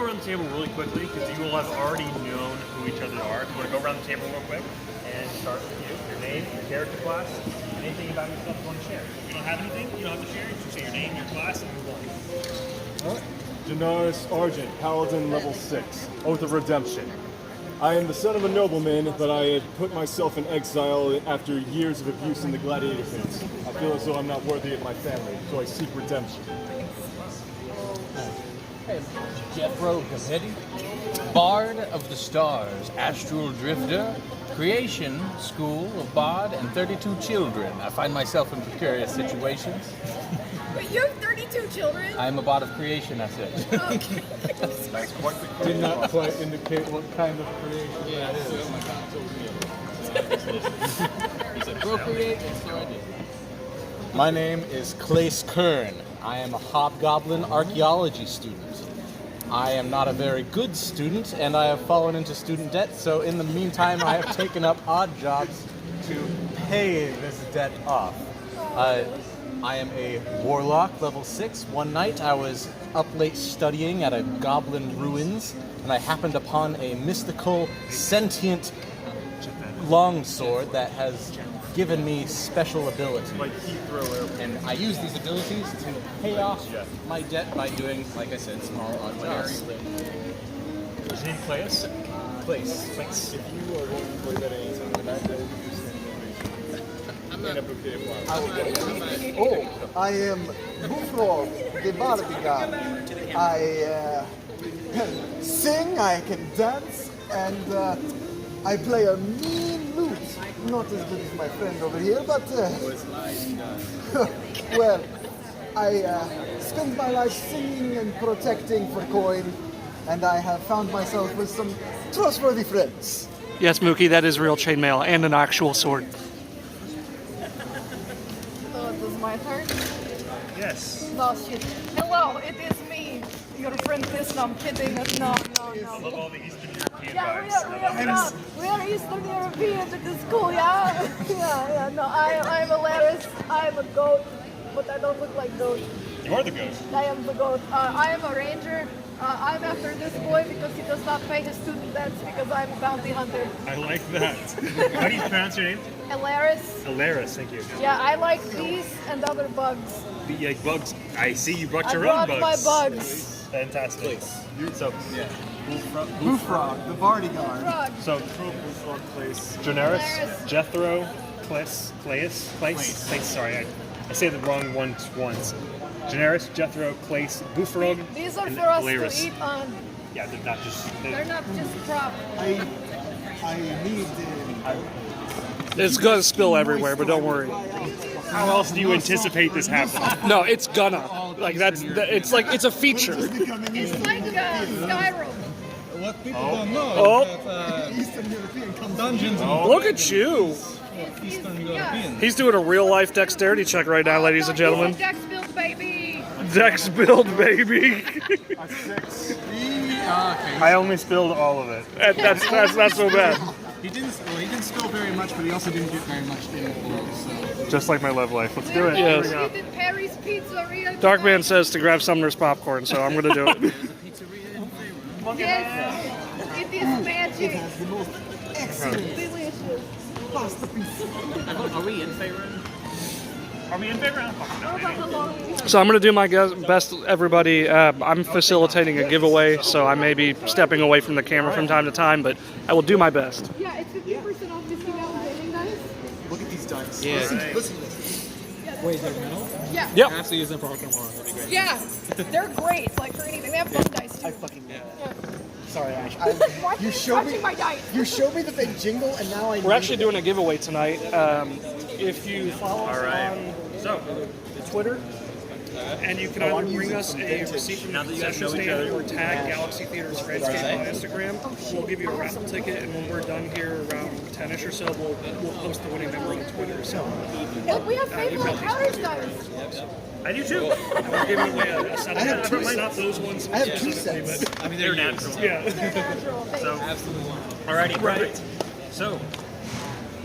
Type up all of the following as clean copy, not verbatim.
go around the table really quickly because you will have already known who each other are. You want to go around the table real quick and start with you. Your name, your character class, anything about yourself you want to share. If you don't have anything, you don't have to share. Just say your name, your class, and move on. Alright. Janaris Argent, Paladin level 6, Oath of Redemption. I am the son of a nobleman, but I had put myself in exile after years of abuse in the gladiator pits. I feel as though I'm not worthy of my family, so I seek redemption. Jethro Gavetti, Bard of the Stars, Astral Drifter, Creation, School of Bard, and 32 children. I find myself in precarious situations. Wait, you have 32 children? I am a bard of creation, that's it. Okay. Did not quite indicate what kind of creation. Yeah, it is. He said procreate, and so I did. My name is Clace Kern. I am a hobgoblin archaeology student. I am not a very good student, and I have fallen into student debt, so in the meantime I have taken up odd jobs to pay this debt off. I am a warlock, level 6. One night I was up late studying at a goblin ruins, and I happened upon a mystical, sentient longsword that has given me special abilities. And I use these abilities to pay off my debt by doing, like I said, small odd jobs. Is his name Claes? Place. If you are going to play that anytime, then I will use Oh, I am Buffalo, the Barbigan. I can sing, I can dance, and I play a mean lute. Not as good as my friend over here, but well, I spend my life singing and protecting for coin, and I have found myself with some trustworthy friends. Yes, Mookie, that is real chainmail and an actual sword. This is my turn? Yes. No, shit. Hello, it is me, your friend Krishna. I'm kidding. No. I love all the Eastern European Yeah, vibes. we are Eastern Europeans. It is cool, yeah? Yeah. No, I'm hilarious. I'm a goat, but I don't look like goat. You are the ghost. I am the goat. I am a ranger. I'm after this boy because he does not pay his student debts because I'm a bounty hunter. I like that. How do you pronounce your name? Hilaris. Hilaris, thank you. Yeah, I like bees and other bugs. Like bugs. I see you brought your I own brought bugs. my bugs. Fantastic. So, Buffrog, the Bardigan. Frog. so Janaris, Hilaris. Jethro, Claes. Sorry, I say the wrong ones once. Janaris, Jethro, Claes, Buffrog, These are and for us Hilaris. to eat on. Yeah, they're not just. They're not just prop. I need It's gonna spill everywhere, but don't worry. How else do you anticipate this happening? No, it's gonna. Like it's like it's a feature. It's like Skyrim. What people don't know Oh. is that Eastern European comes Dungeons and Look at you. Eastern Yeah. European. He's doing a real life dexterity check right now, ladies and gentlemen. Dex build, baby. Dex build, baby. I only spilled all of it. That's not so bad. He didn't spill very much, but he also didn't get very much in it. So. Just like my love life. Let's do it. Yes. Here we go. Eating Perry's Pizzeria. Darkman says to grab Sumner's popcorn, so I'm gonna do it. Yes, it is magic. the most excellent Delicious. pasta pizza. Are we in favor? Are we in favor? I don't fucking know, maybe. So I'm gonna do my best, everybody. I'm facilitating a giveaway, so I may be stepping away from the camera from time to time, but I will do my best. Yeah, it's 50% off this out gaming dice. Look at these dice. Yeah. Listen to this. Wait, they're metal? Yeah. Yep. I have to use them for Arkham Horror. That'd be great. Yeah, they're great. Like for anything, they have fun dice too. I fucking Yeah. sorry, Ash. Why are You you showed me. touching my dice? You showed me that they jingle, and now I. We're actually doing a giveaway tonight. If you follow us on So, Twitter, and you can either bring us a receipt from the concession stand or tag Galaxy Theaters Grandscape on Instagram. We'll give you a raffle ticket, and when we're done here around 10ish or so, we'll post the winning number on Twitter. So Look, we have Fable Encounters dice. I do too. we're giving away a set of have two not those ones. I have two specifically, sets. but I mean, They're natural. yeah. They're natural. So, alrighty, perfect. So,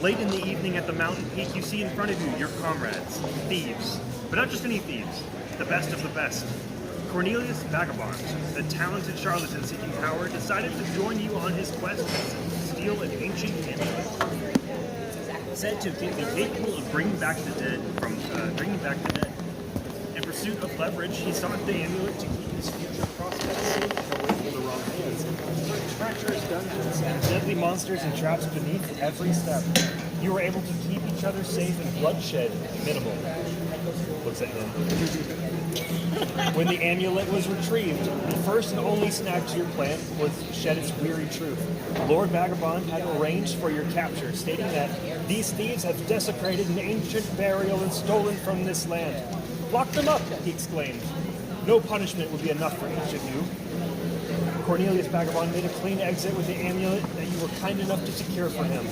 late in the evening at the mountain peak, you see in front of you your comrades, thieves. But not just any thieves, the best of the best. Cornelius Vagabond, the talented charlatan seeking power, decided to join you on his quest to steal an ancient amulet. Said to be capable of bringing back the dead. In pursuit of leverage, he sought the amulet to keep his future prospects away from the wrong hands. Treacherous dungeons and deadly monsters and traps beneath every step. You were able to keep each other safe and bloodshed minimal. Looks at him. When the amulet was retrieved, the first and only snag to your plan was shed its weary truth. Lord Vagabond had arranged for your capture, stating that these thieves have desecrated an ancient burial and stolen from this land. Lock them up, he exclaimed. No punishment would be enough for each of you. Cornelius Vagabond made a clean exit with the amulet that you were kind enough to secure for him.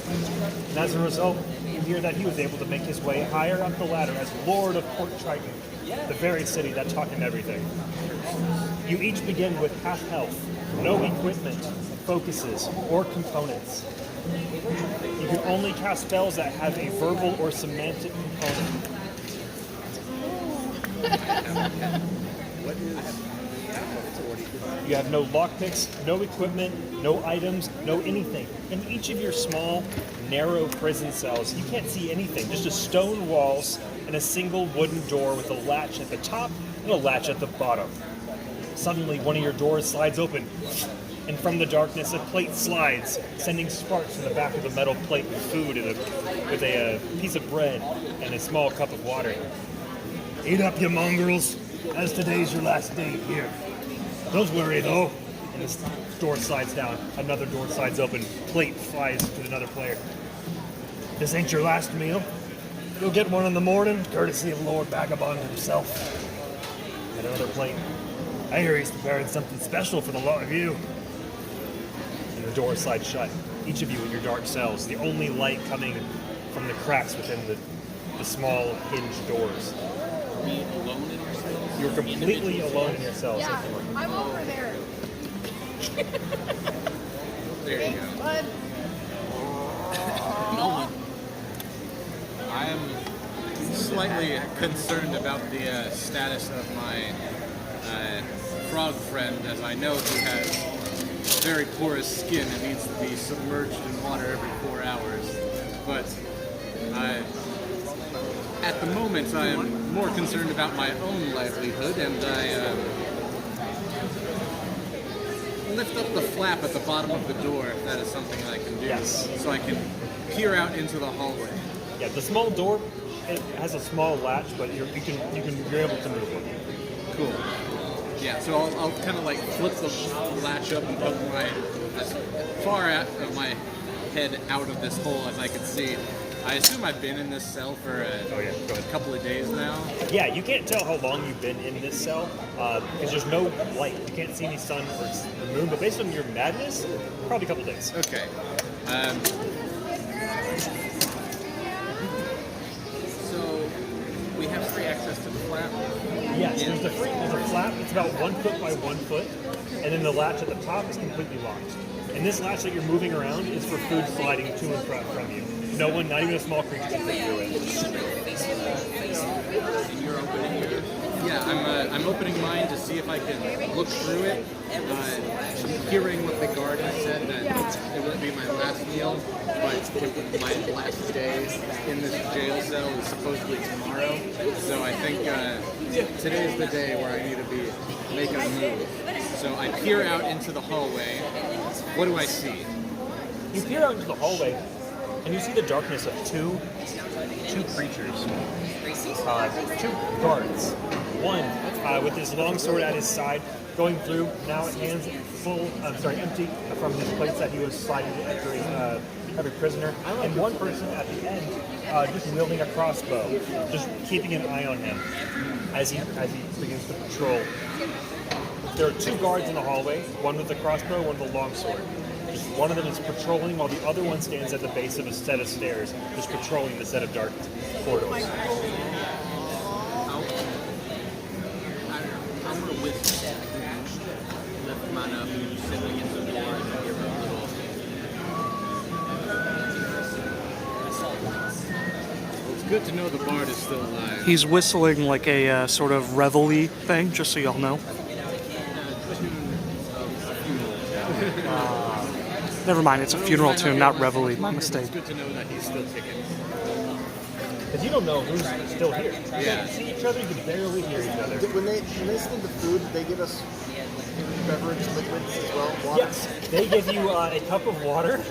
And as a result, you hear that he was able to make his way higher up the ladder as Lord of Port Triton, the very city that taught him everything. You each begin with half health, no equipment, focuses, or components. You can only cast spells that have a verbal or semantic component. You have no lockpicks, no equipment, no items, no anything. In each of your small, narrow prison cells, you can't see anything, just a stone walls and a single wooden door with a latch at the top and a latch at the bottom. Suddenly, one of your doors slides open, and from the darkness, a plate slides, sending sparks from the back of the metal plate with food and with a piece of bread and a small cup of water. Eat up, you mongrels, as today's your last day here. Don't worry, though. And this door slides down. Another door slides open. Plate flies to another player. This ain't your last meal. You'll get one in the morning, courtesy of Lord Vagabond himself. And another plate. I hear he's preparing something special for the lot of you. And the door slides shut. Each of you in your dark cells. The only light coming from the cracks within the small hinged doors. Are we alone in our cells? You're completely alone in your cells. Yeah, I'm over there. There you go. Bud. Nolan. I am slightly concerned about the status of my frog friend, as I know he has very porous skin and needs to be submerged in water every 4 hours. But at the moment, I am more concerned about my own livelihood, and I lift up the flap at the bottom of the door, if that is something I can do. Yes. So I can peer out into the hallway. Yeah, the small door, it has a small latch, but you're able to move it. Cool. Yeah, so I'll kind of like flip the latch up and poke as far out of my head out of this hole as I can see. I assume I've been in this cell for a couple of days now. Yeah, you can't tell how long you've been in this cell because there's no light. You can't see any sun or moon, but based on your madness, probably a couple days. Okay. So we have free access to the flap. Yes, there's a flap. It's about 1 foot by 1 foot, and then the latch at the top is completely locked. And this latch that you're moving around is for food sliding to and from you. No one, not even a small creature, can fit through it. And you're opening yours? Yeah, I'm opening mine to see if I can look through it. Hearing what the guard has said, that it won't be my last meal, but my last day in this jail cell is supposedly tomorrow. So I think today's the day where I need to be making a move. So I peer out into the hallway. What do I see? You peer out into the hallway, and you see the darkness of two creatures, two guards. One with his long sword at his side, going through, now hands empty from his plates that he was sliding to every prisoner, and one person at the end just wielding a crossbow, just keeping an eye on him as he begins to patrol. There are two guards in the hallway, one with the crossbow, one with a long sword. One of them is patrolling while the other one stands at the base of a set of stairs, just patrolling the set of dark corridors. I'm going to whistle. Lift mine up and just sit against the door and give her a little. It's good to know the bard is still alive. He's whistling like a sort of reveille thing, just so y'all know. Never mind, it's a funeral tune, not reveille. My mistake. It's good to know that he's still kicking. Because you don't know who's still here. You Yeah. can't see each other, you can barely hear each other. When they send the food, they give us beverage liquids as well. Water. Yes, they give you a cup of water,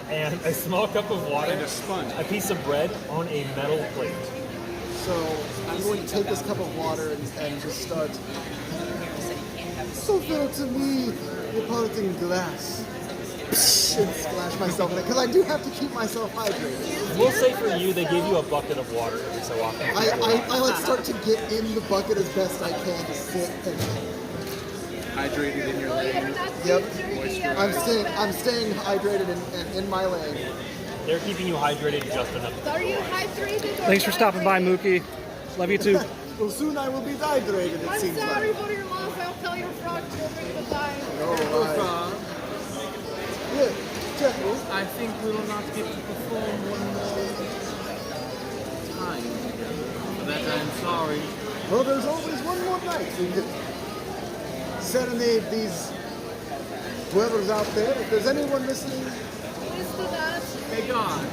and a small cup of water, And a sponge. a piece of bread on a metal plate. So I'm going to take this cup of water and just start. So fill to me, Neapolitan glass. And splash myself in it because I do have to keep myself hydrated. We'll say for you, they give you a bucket of water every so often. I like start to get in the bucket as best I can to sit and. Hydrated in your lane. Yep. I'm staying hydrated and in my lane. They're keeping you hydrated just enough. Are you hydrated? Thanks for stopping by, Mookie. Love you too. Well, soon I will be dehydrated, it I'm seems sorry like. for your loss. I'll tell your frog children goodbye. Yeah, Jethro. I think we will not get to perform one more time. For that, I'm sorry. Well, there's always one more night. We could serenade these dwellers out there. If there's anyone listening, Please do that. Hey, God.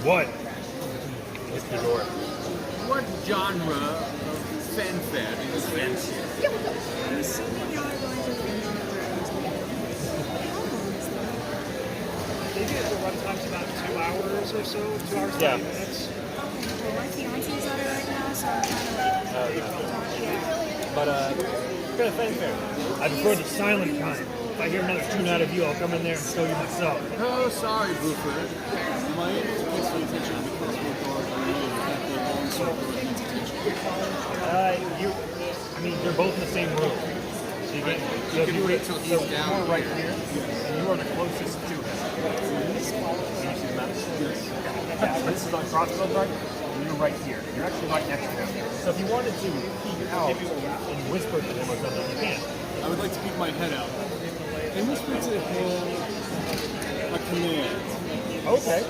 What? It's the door. What genre of fanfare do you fancy? They get the runtime's about 2 hours or so, 2 hours, 30 Yeah. minutes. Well, my fiance's at it right now, so I'm kind of But, kind of fanfare. I prefer the silent kind. If I hear another tune out of you, I'll come in there and show you myself. Oh, sorry, Buford. Am I able to fix the attention of the crossbow guard or the fact that long sword? I mean, you're both in the same room. So you get, so if you were wait till he's down you are right here. here, and you are the closest to him. Can you see the map? Yeah, this is on crossbow guard, and you're right here. You're actually right next to him. So if you wanted to peek out and whisper to him or something, you can. I would like to keep my head out and whisper to him a command. Okay.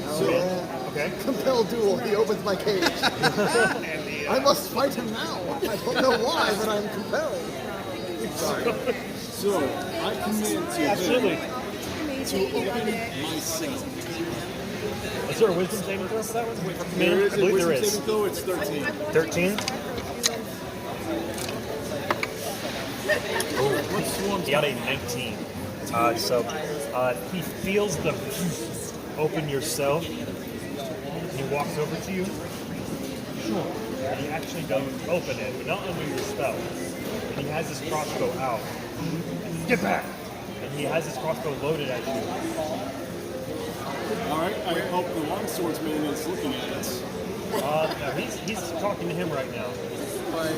so Okay. compel duel. He opens my cage. I must fight him now. I don't know why, but I'm compelled. So, I command to Absolutely. to open my cell. Is there a wisdom saving throw for that one? There is I a believe there wisdom is. saving throw, it's 13. 13. What swarms He got a 19. He feels the open your cell, and he walks over to you. Sure. And he actually does open it, but not under your spell. And he has his crossbow out. Get back! And he has his crossbow loaded at you. Alright, I hope the longswordsman is looking at us. No, he's talking to him right now. But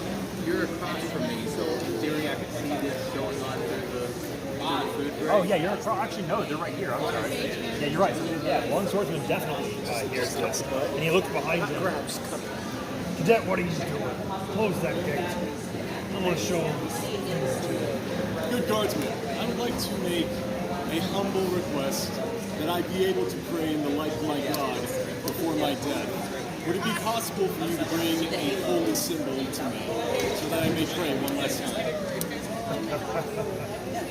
you're across from me, so in theory I could see this going on through the food grade. Oh yeah, you're across. Actually, no, they're right here. I'm sorry. Yeah, you're right. Yeah, one swordsman definitely hears this, and he looks behind you. Cadet, what are you doing? Close that gate. I want to show him. Good guardsman, I would like to make a humble request that I be able to pray in the light of my God before my death. Would it be possible for you to bring a holy symbol to me so that I may pray one last time?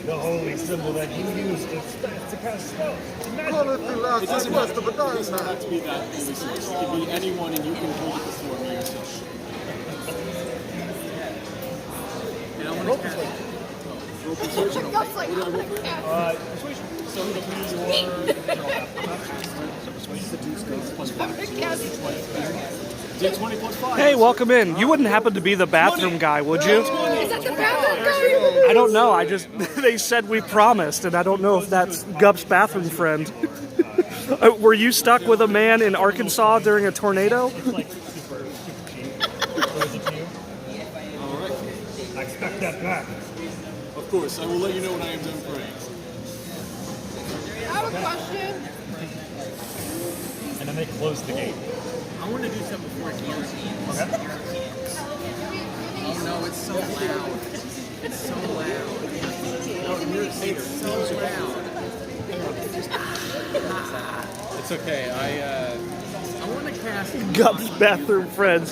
The holy symbol that you use to cast spells. Call it the last It doesn't request of a it does not dying have to be that holy symbol. It can be anyone and you can hold it before me yourself. And I want to cast Roll persuasion. That's like, Persuasion. So it'll be D20 plus 5. Hey, welcome in. You wouldn't happen to be the bathroom guy, would you? is that the bathroom guy? I don't know. They said we promised, and I don't know if that's Gup's bathroom friend. Were you stuck with a man in Arkansas during a tornado? It's like super cheap. Throws it to you. Alright. I expect that back. Of course, I will let you know when I am done praying. I have a question. And then they close the gate. I want to do something before it hears me. Okay. Oh no, it's so loud. It's so loud. It's so loud. It's okay. I want to cast Gup's bathroom friends.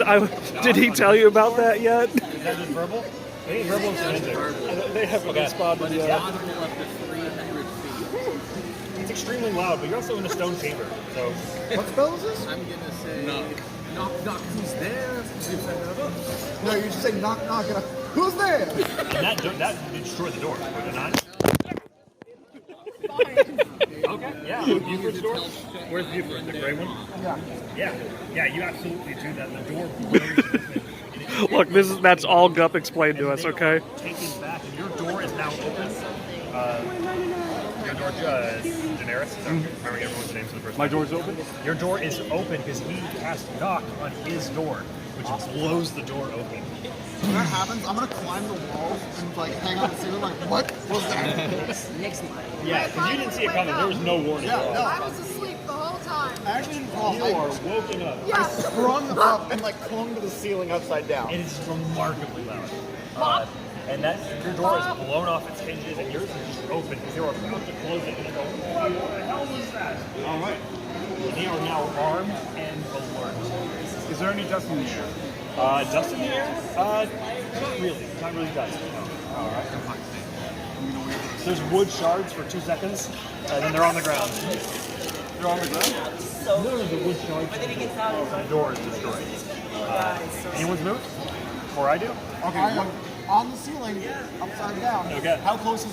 Did he tell you about that yet? Is that just verbal? Hey, Rebel's amazing. They haven't responded yet. Audible up to 300 feet. It's extremely loud, but you're also in a stone chamber, so What spell is this? I'm gonna say knock, who's there? No, you just say knock, knock, and who's there? and that destroyed the door, would it not? Okay, yeah. Buford's door. Where's Buford? The gray one? Yeah, you absolutely do that. The door blows open. Look, that's all Gup explained to us, okay? Taken back, and your door is now open. Your door, Daenerys. Sorry, remembering everyone's names for the first My time. door's open? Your door is open because he cast knock on his door, which blows the door open. When that happens, I'm gonna climb the wall and like hang on the ceiling like, what was that? Yeah, because you didn't see it coming. There was no warning. Yeah, no. I was asleep the whole time. I actually didn't fall. You are woken up. Yeah. Sprung up and like clung to the ceiling upside down. It is remarkably loud. And that your door is blown off its hinges, and yours is just open because you're about to close it, and you go, what the hell was that? All right. And they are now armed and alert. Is there any dust in the air? Dust in the air? Not really. Not really dust. No. All right. There's wood shards for 2 seconds, and then they're on the ground. They're on the ground? No, the wood shards. The door is destroyed. Anyone's moved? Or I do? Okay, I am on the ceiling, upside down. Okay. How close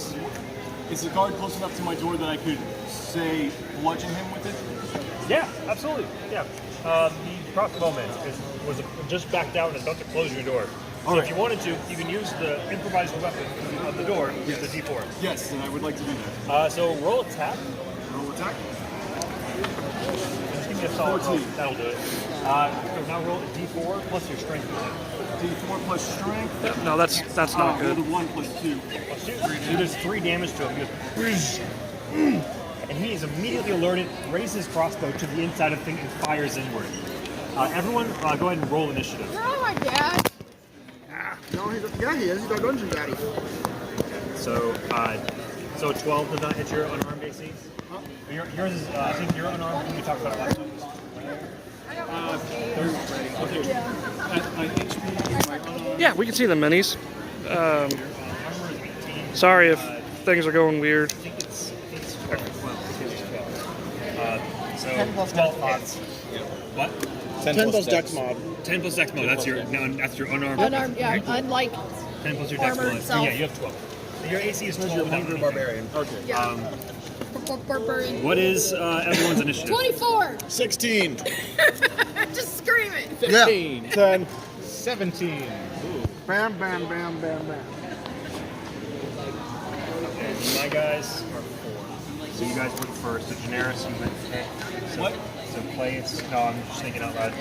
is the guard close enough to my door that I could, say, bludgeon him with it? Yeah, absolutely. Yeah. The crossbow man was just backed out and about to close your door. So if you wanted to, you can use the improvised weapon of the door, the D4. Yes, then I would like to do that. So roll attack. Roll attack. Just give me a solid 14. roll. That'll do it. So now roll a D4 plus your strength. D4 plus strength. No, that's not Roll good. the 1 plus 2. Plus 2. So there's 3 damage to him. He goes, and he is immediately alerted, raises his crossbow to the inside of the thing, and fires inward. Everyone, go ahead and roll initiative. Oh my dad. No, he is. He's our dungeon daddy. So 12 does not hit your unarmed AC. Yours is, I think you're unarmed when we talked about it last time. Yeah, we can see the minis. Sorry if things are going weird. I think it's 12. So 10 plus 12 dex hits. What? 10 plus dex mod. 10 plus dex mod. That's your unarmed. Unarmed, yeah. Unlike 10 plus your dex armor mod. itself. Yeah, you have 12. So your AC is 12 without anything. barbarian. Okay. yeah. Barbarian. What is everyone's initiative? 24. 16. Just scream it. 15. 10. 17. Bam, bam, bam, bam, bam. Okay, so my guys are 4. So you guys went first. So Daenerys, you went. So, what? So plates. No, I'm just thinking out loud.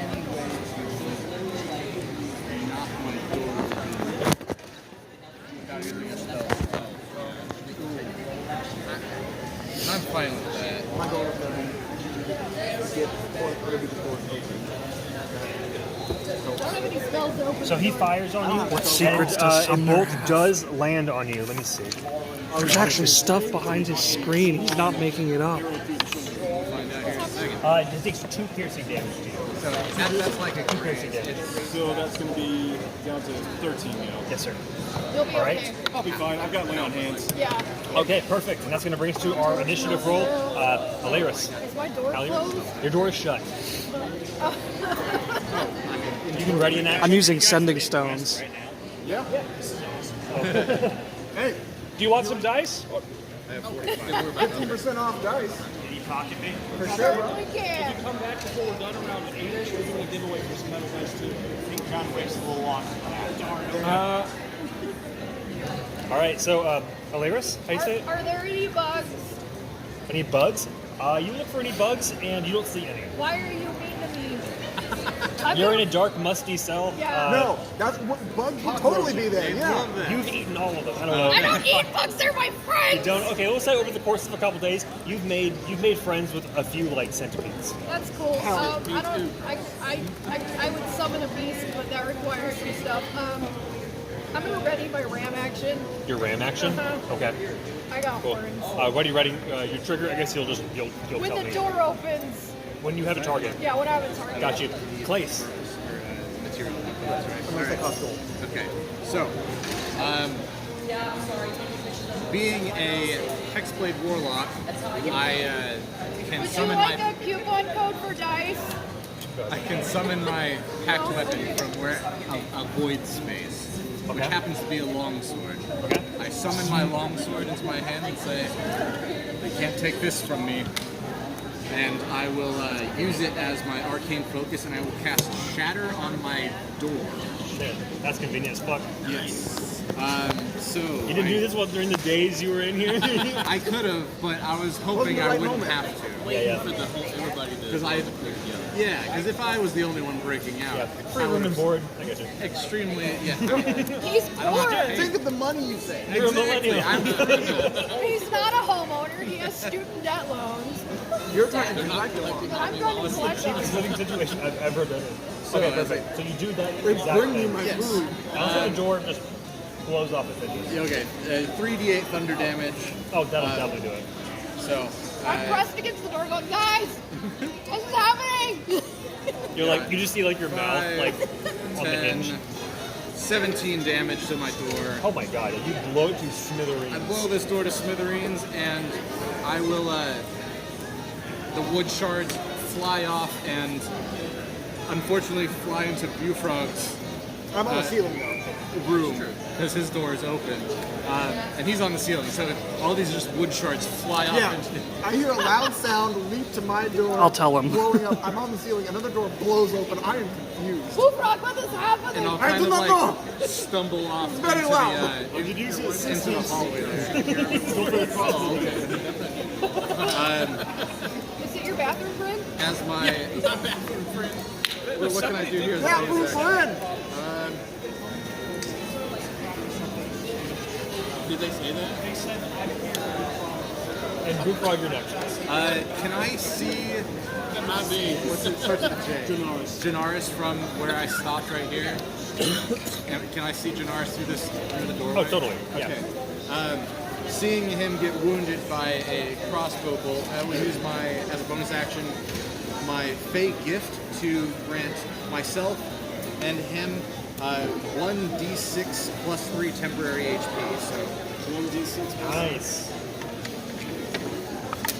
I'm fine with that. My goal is to get whatever the door I don't have any spells open. So he fires on you. What secrets and, does a Sumner bolt have? does land on you. Let me see. There's actually stuff behind his screen. He's not making it up. It takes 2 piercing damage to you. So that's like a 2 piercing damage. So that's going to be down to 13 now. Yes, sir. You'll be All right. okay. I'll be fine. I've got lay on hands. Yeah. Okay, perfect. And that's going to bring us to our initiative roll. Alaris. Is my door closed? Your door is shut. You can ready an action. I'm using sending stones. Yeah. Hey, do you want some dice? 15% off dice. Can you pocket me? For sure, bro. We can. Come back before we're done around 8ish. We're doing a giveaway for some metal dice too. I think John waits a little long. All right, so Alaris, how you say it? Are there any bugs? Any bugs? You look for any bugs, and you don't see any. Why are you mean to me? You're in a dark, musty cell. Yeah. No, that's what bugs would totally be there. Yeah. You've eaten all of them. I don't know. I don't eat bugs. They're my friends. You don't? Okay, we'll say over the course of a couple days, you've made friends with a few like centipedes. That's cool. I don't. I would summon a beast, but that requires some stuff. I'm gonna ready my ram action. Your ram action? Uh-huh. Okay. I got Cool. horns. What are you writing? Your trigger? I guess you'll When tell the me. door opens. When you have a target. Yeah, when I have a target. Got you. Clace. Unless they cost gold. Okay, so, being a Hexblade Warlock, I can Would you summon like my a coupon code for dice? I can summon my packed weapon from where a void space, which happens to be a longsword. Okay. I summon my longsword into my hand and say, "They can't take this from me." And I will use it as my arcane focus, and I will cast Shatter on my door. Shit, that's convenient as fuck. Yes. So You didn't do this during the days you were in here? I could have, but I was hoping I wouldn't have to. Yeah. For the whole everybody to Because because if I was the only one breaking out, Free room and board. I got you. extremely, He's poor. Think of the money you save. You're a millennial. He's not a homeowner. He has student debt loans. You're trying to collect them. I'm trying to collect on Cheapest him. living situation I've ever done. Okay, perfect. So you do that They exact bring me thing. my Yes. food. Outside the door, just blows off the edges. Okay, 3d8 thunder damage. Oh, that'll definitely do it. So, I'm pressed against the door going, guys, this is happening. You're like, you just see like your mouth like on the 10, hinge. 17 damage to my door. Oh my god, you blow it to smithereens. I blow this door to smithereens, and I will, the wood shards fly off and unfortunately fly into Bufrog's I'm on the ceiling though. room, because his door is open. And he's on the ceiling, so all these just wood shards fly off Yeah, into I hear a loud sound leap to my door. I'll tell him. Blowing up. I'm on the ceiling. Another door blows open. I am confused. Bullfrog, what is happening? and I'll I kind do of not like stumble off into very the, loud. into the hallway there. Is it your bathroom friend? As my what can I do here? as a Yeah, bonus move action? in. Did they say that? And Bullfrog, you're next. Can I see That might be. what's it starts with a J? Janaris. Janaris from where I stopped right here. Can I see Janaris through the doorway? Oh, totally. Yeah. Okay. Seeing him get wounded by a crossbow bolt, I will use as a bonus action, my Fey gift to grant myself and him 1d6 plus 3 temporary HP. So 1d6. Nice.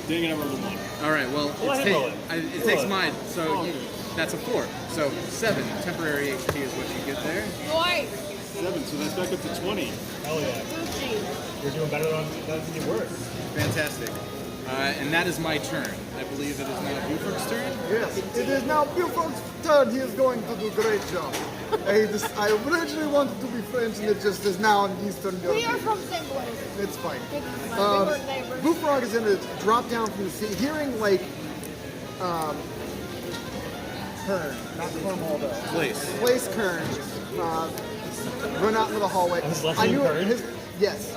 Dang it, I rolled a 1. all right, well, Well, I it, didn't roll it takes mine, so Oh, okay. that's a 4. So 7 temporary HP is what you get there. Boy, 7, so that's back up to 20. Hell yeah. Gucci. You're doing better than you were. Fantastic. And that is my turn. I believe it is now Buford's turn. Yes, it is now Buford's turn. He is going to do a great job. I originally wanted to be French, and it just is now in Eastern Europe. We are from St. Louis. It's fine. We were neighbors. Bufrog is going to drop down from the sea, hearing like Kern, not Cornwall though. Place Kern. Run out into the hallway. His last I name knew Kern? Yes.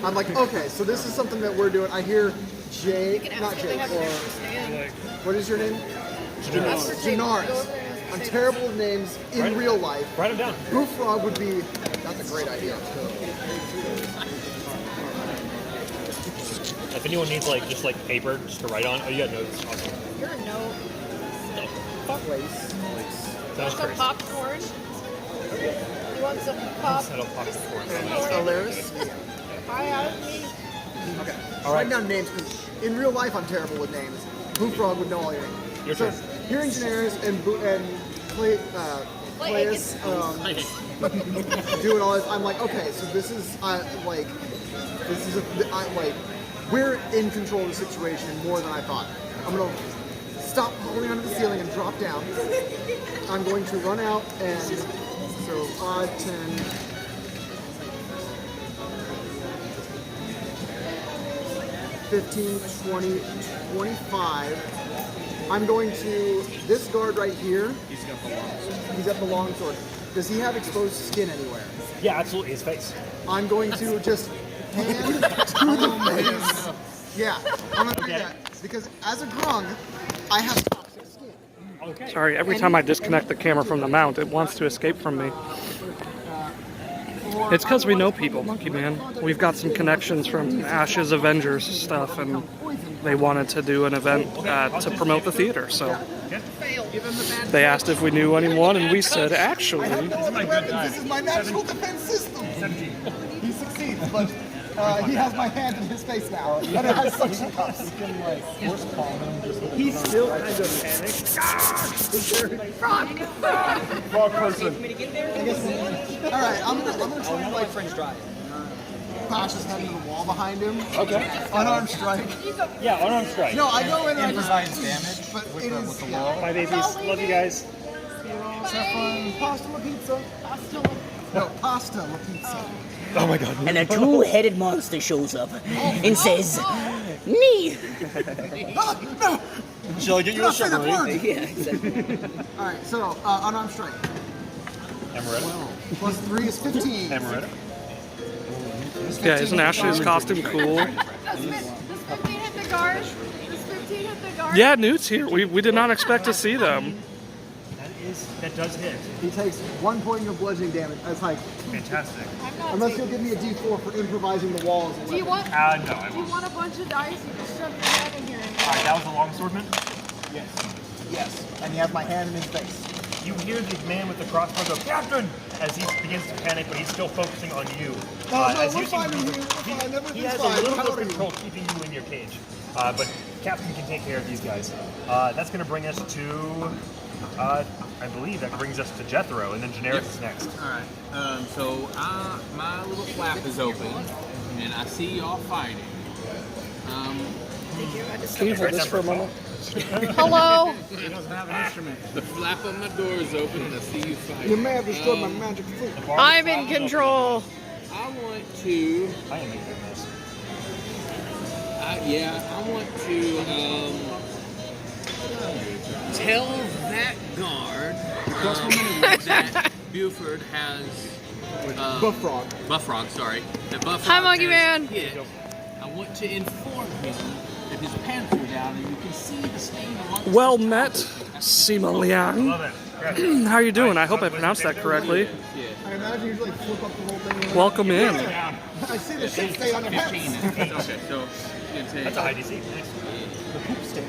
I'm like, okay, so this is something that we're doing. I hear Jake, You can not ask if they Jake, have or an understand. what is your name? Ask for Jake. Go Janaris. over there and I'm say- terrible with names in Write it- real life. Write them down. Bufrog would be. That's a great idea. If anyone needs like just like paper just to write on, oh, you got notes. Awesome. You're a no. Place. Sounds Want some crazy. popcorn? You want some pop? I don't pocket for it. Alaris. I have me. Okay. All Write right. down names because in real life I'm terrible with names. Bufrog would know all your names. Your so, turn. hearing Daenerys and Playus doing all this, I'm like, okay, so this is we're in control of the situation more than I thought. I'm gonna stop holding onto the ceiling and drop down. I'm going to run out and so 5, 10. 15, 20, 25. I'm going to this guard right here. He's got the long. He's at the long sword. Does he have exposed skin anywhere? Yeah, absolutely. His face. I'm going to just hand to the face. Yeah, I'm gonna do that because as a grung, I have toxic skin. Okay. Sorry, every time I disconnect the camera from the mount, it wants to escape from me. It's because we know people, Monkey Man. We've got some connections from Ash's Avengers stuff, and they wanted to do an event to promote the theater. So they asked if we knew anyone, and we said, actually. This is my natural defense system. He succeeds, but he has my hand in his face now, and it has suction cups. He's still kind of panicked. Wrong person. All right, I'm gonna try and like French dry. Bash his head into the wall behind him. Okay. Unarmed strike. Yeah, unarmed strike. No, I go in and I Improvise damage but with it the, is with the wall. Bye, babies. Love you guys. Have fun. Pasta la pizza. No, pasta la pizza. Oh my god. And a two-headed monster shows up and says, "Me." No. Shall I get you a Not say that submarine? word. Yeah, exactly. All right, so unarmed strike. Amaretto. Plus 3 is 15. Amaretto. Yeah, isn't Ashley's costume cool? Does 15 hit the guard? Does 15 hit the guard? Yeah, Newt's here. We did not expect to see them. That does hit. He takes 1 point of bludgeoning damage. That's like, Fantastic. I'm not unless taking- you'll give me a D4 for improvising the walls. Do you want? No, I Do you won't. want a bunch of dice? You just shove your head in here. Alright, that was the longswordman. Yes. Yes. And he has my hand in his face. You hear the man with the crossbow go, Captain! As he begins to panic, but he's still focusing on you. No, As we're you fine seem- in here. We're fine. He Everything's has fine. a little bit How of are you? control keeping you in your cage. But Captain can take care of these guys. That's going to bring us to, I believe that brings us to Jethro, and then Generis is next. Alright, so my little flap is open, and I see y'all fighting. Can you hold this for a moment? Hello. He doesn't have an instrument. The flap on my door is open, and I see you fighting. You may have destroyed my magic food. I'm in control. I want to, I am making this. I want to tell that guard that Buford has Buffrog, sorry. That Buffrog Hi, Monkey has Man. hit. I want to inform him that his pants are down, and you can see the stain amongst Well met, Sima Liang. Love it. How are you doing? I hope I pronounced that correctly. I imagine you like flip up the whole thing. Welcome in. I see the shit stain on your pants. Okay, so you can take That's a high DC. Nice. The poop stain.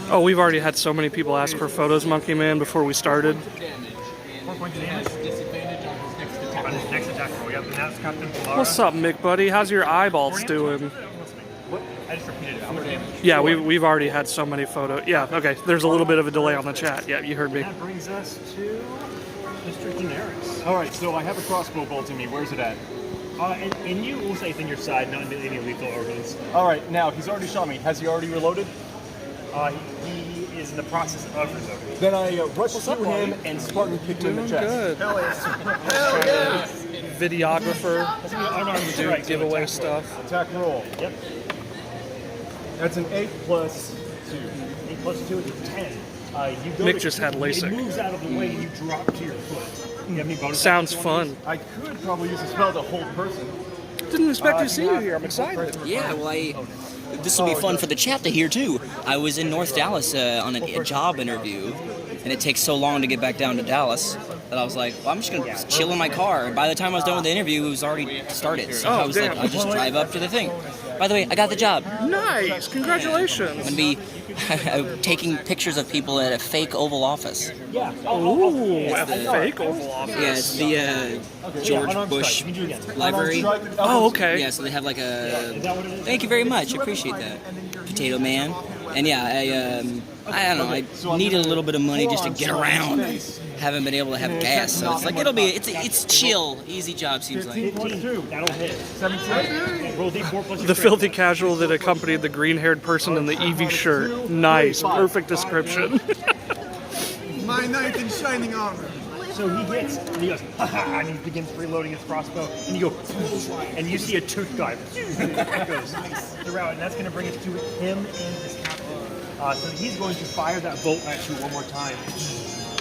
Oh, we've already had so many people ask for photos, Monkey Man, before we started. damage. 4 points of He has damage. disadvantage on his next attack. On his next attack roll, we have the Nats Captain Polara. What's up, Mick buddy? How's your eyeballs doing? What? I just repeated it. How much damage? Yeah, we've already had so many photos. Yeah, okay. There's a little bit of a delay on the chat. Yeah, you heard me. That brings us to Mr. Generis. Alright, so I have a crossbow bolt in me. Where's it at? And you will say in your side, not in any lethal organs. Alright, now, he's already shot me. Has he already reloaded? He is in the process of reloading. Then I rush through him and Spartan kicked him in the chest. Good. Hell yeah. Videographer, That's gonna be unarmed do strike. so giveaway attack roll. stuff. Attack roll. Yep. That's an 8 plus 2. 8 plus 2 is 10. You go Mick to just had kick, LASIK. It moves out of the way and you drop to your foot. You have any bonus Sounds actions on fun. I could probably use a spell to hold person. Didn't expect to see you here. I'm excited. Yeah, well, this will be fun for the chat to hear too. I was in North Dallas on a job interview, and it takes so long to get back down to Dallas that I was like, well, I'm just gonna chill in my car. And by the time I was done with the interview, it was already started. So I was damn. like, I'll just drive up to the thing. By the way, I got the job. Nice. I'm Congratulations. gonna be taking pictures of people at a fake Oval Office. Yeah. Ooh, a the- fake Oval Office. Yeah, it's the George unarmed Bush strike. You can do it again. Library. Oh, okay. Yeah, so they have like a. Is that what it is? Thank you very much. Appreciate that, Potato Man. And yeah, I don't know. I needed a little bit of money just to get around. Haven't been able to have gas, so it's like it's chill, easy job seems like. 15. That'll hit. 17. Roll D4 plus your The strength. filthy casual that accompanied the green-haired person in the Eevee shirt. Nice. Perfect description. My knight in shining armor. So he hits, and he goes, ha, and he begins reloading his crossbow, and you go, and you see a tooth dive goes throughout, and that's going to bring us to him and his captain. So he's going to fire that bolt at you one more time.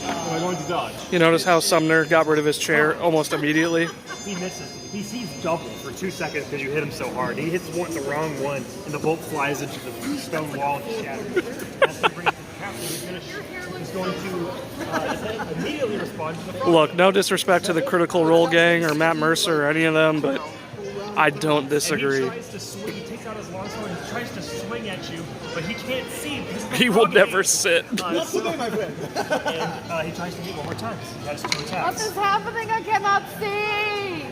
Am I going to dodge? You notice how Sumner got rid of his chair almost immediately? He misses. He sees double for 2 seconds because you hit him so hard. He hits the wrong one, and the bolt flies into the stone wall and shatters. That's going to bring us to the captain. He's going to immediately respond to the frog. Look, no disrespect to the Critical Role gang or Matt Mercer or any of them, but I don't disagree. And he tries to swing. He takes out his longsword and tries to swing at you, but he can't see. Because of the He will frog never game. sit. Not today, my friend. And he tries to hit one more time. He has 2 What attacks. is happening? I cannot see.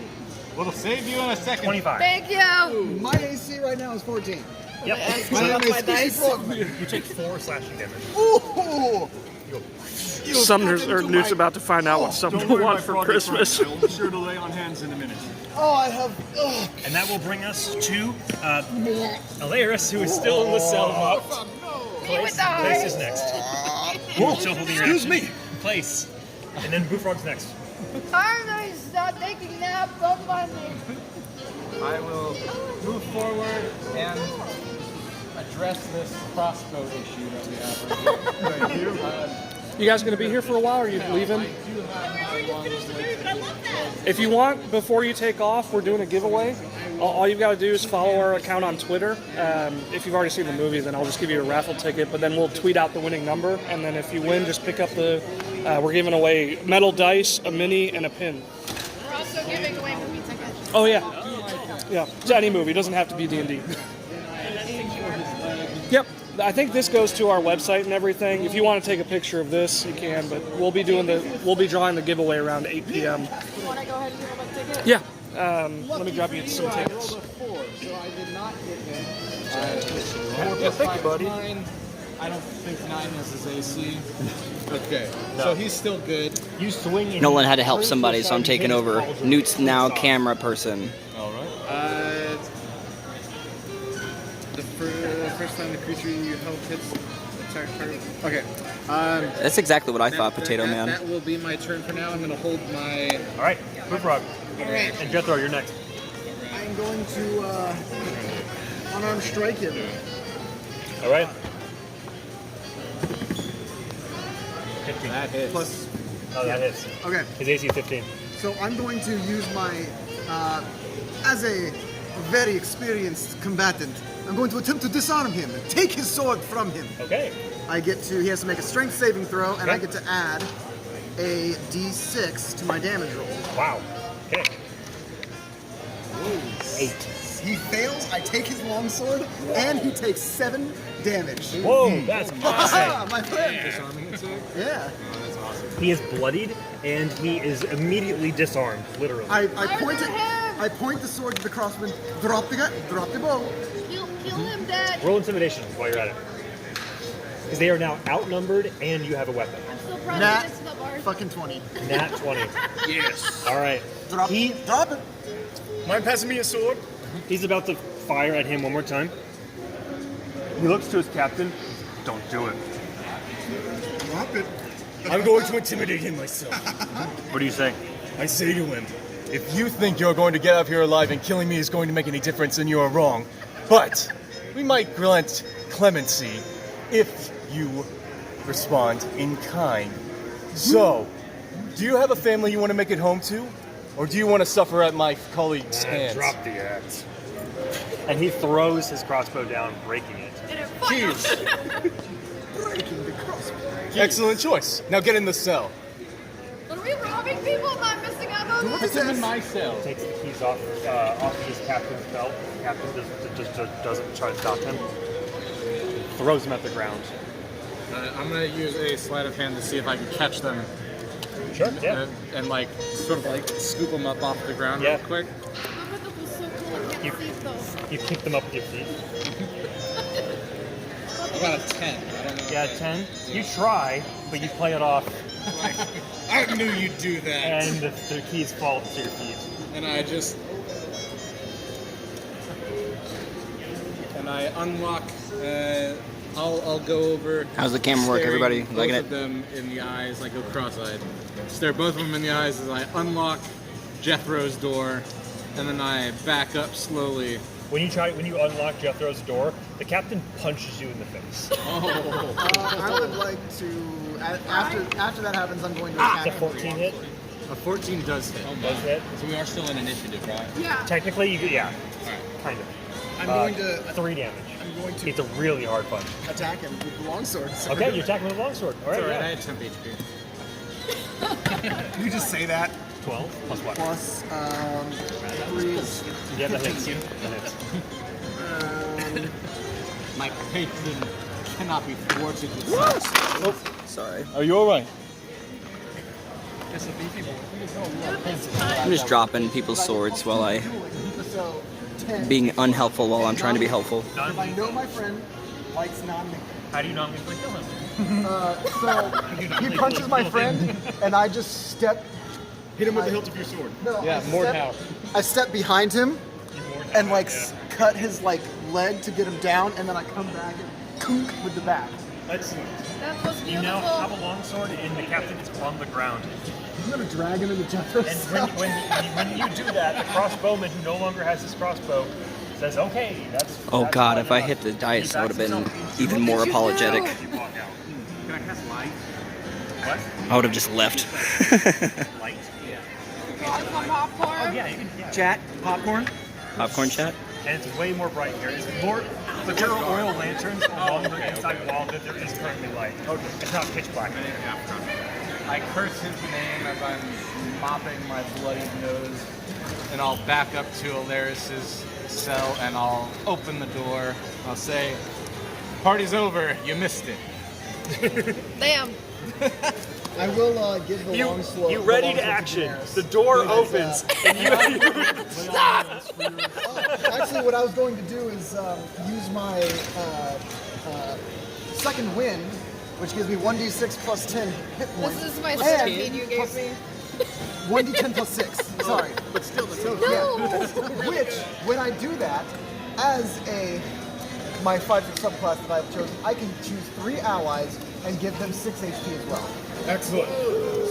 We'll save you in a second. 25. Thank you. My AC right now is 14. Yep. I am a species frog. You take 4 slashing damage. Ooh! Sumner's or Newt's about to find out what Sumner Don't worry, my wants for froggy Christmas. friend. I will be sure to lay on hands in a minute. Oh, I have. Ugh. And that will bring us to Alaris, who is still in the cell box. He would Place die. is next. Still holding your Excuse action. me. Place. And then Bullfrog's next. I'm stop taking naps. Don't mind me. I will move forward and address this crossbow issue that we have right here. Thank you. You guys gonna be here for a while, or are you leaving? I do have my long If you want, before you take off, we're doing a giveaway. All you've got to do is follow our account on Twitter. If you've already seen the movie, then I'll just give you a raffle ticket, but then we'll tweet out the winning number, and then if you win, just pick up the... we're giving away metal dice, a mini, and a pin. We're also giving away movie tickets. Oh, yeah. Yeah, to any movie. It doesn't have to be D&D. Yep. I think this goes to our website and everything. If you want to take a picture of this, you can, but we'll be drawing the giveaway around 8 p.m. You want to go ahead and give them a ticket? Yeah. Let me grab you some tickets. So I did not hit him. Thank you, buddy. I don't think 9 is his AC. Okay, so he's still good. You swing in. Nolan had to help somebody, so I'm taking over. Newt's now camera person. All right. The first time the creature you help hits attack target. Okay. That's exactly what I thought, Potato Man. That will be my turn for now. I'm gonna hold my. All right, Bullfrog. All right. And Jethro, you're next. I'm going to unarmed strike him. All right. 15. That hits. Plus, Oh, that hits. okay. His AC is 15. So I'm going to use my, as a very experienced combatant, I'm going to attempt to disarm him and take his sword from him. Okay. He has to make a strength saving throw, and Okay. I get to add a d6 to my damage roll. Wow. Okay. 8. He fails, I take his longsword, and he takes 7 damage. Whoa, that's awesome. My friend! Disarming attack. Yeah. Oh, that's awesome. He is bloodied, and he is immediately disarmed, literally. I point the sword to the crossbow, drop the bow. Kill him, Dad. Roll intimidation while you're at it. Because they are now outnumbered, and you have a weapon. I'm still proud Nat of this stuff, Art. fucking 20. Nat 20. Yes. All right. Drop it. Mind passing me a sword? He's about to fire at him one more time. He looks to his captain. Don't do it. Drop it. I'm going to intimidate him myself. What do you say? I say to him, if you think you're going to get up here alive and killing me is going to make any difference, then you are wrong. But we might grant clemency if you respond in kind. So, do you have a family you want to make it home to? Or do you want to suffer at my colleague's hands? Drop the axe. And he throws his crossbow down, breaking it. And it fires. Breaking the crossbow. Excellent choice. Now get in the cell. Are we robbing people? Am I missing out on What this? is Put him in this? my cell. Takes the keys off his captain's belt. The captain doesn't try to stop him. Throws him at the ground. I'm gonna use a sleight of hand to see if I can catch them. Sure, yeah. And like sort of like scoop them up off the ground Yeah. real quick. Look was so cool. I can't see it though. You kick them up with your feet. I got a 10. I don't know. Yeah, 10. You try, but you play it off, I knew you'd do that. and the keys fall to your feet. And I just unlock. I'll go over. How's the camera work, staring everybody? Both Liking of it? them in the eyes. I go cross-eyed. Stare both of them in the eyes as I unlock Jethro's door, and then I back up slowly. When you unlock Jethro's door, the captain punches you in the face. I would like to, after that happens, I'm going to It's attack a 14 hit. A 14 does hit. Does hit. So we are still in initiative, right? Yeah. Technically, you could, yeah, kind of. I'm going to 3 damage. I'm going to It's a really hard punch. attack him with the longsword. So Okay, you're attacking with a longsword. All right, Alright, I yeah. had temp HP. you just say that 12 plus what? plus 3 is Yeah, that hits. That hits. My patron cannot be thwarted with Oh, sorry. Are you alright? It's a beefy boy. I'm just dropping people's swords while I so 10. being unhelpful while I'm trying to be helpful. If I know my friend likes non-lethal. How do you not kill him? So he punches my friend, and I just step. Hit him with the hilt of your sword. No, Yeah, Mordhau. I step behind him and like cut his like leg to get him down, and then I come back and kook with the back. Excellent. That was You now beautiful. have a longsword, and the captain is on the ground. I'm gonna drag him into death. And when you do that, the crossbowman who no longer has his crossbow says, "Okay, that's." Oh that's god, fine if I enough." hit the dice, He I would have backs been himself even into more it. apologetic. You walk out. Can I cast light? What? I would have just left. Light? Yeah. Want some popcorn? Oh yeah, you can. Yeah. Chat, popcorn. Popcorn chat? And it's way more bright here. It's more. But there are oil lanterns along the inside wall that there is currently light. Okay. It's not pitch black. I curse his name as I'm mopping my bloody nose, and I'll back up to Alaris's cell and I'll open the door. I'll say, "Party's over. You missed it." Damn. I will give the long slow. You ready to action. The door opens, and you. Actually, what I was going to do is use my second wind, which gives me 1d6 plus 10 hit points. This is my And centipede you gave me. 1d10 plus 6. Sorry. But still, that's So, yeah. Which, when I do that, as my 5 subclass that I've chosen, I can choose 3 allies and give them 6 HP as well. Excellent.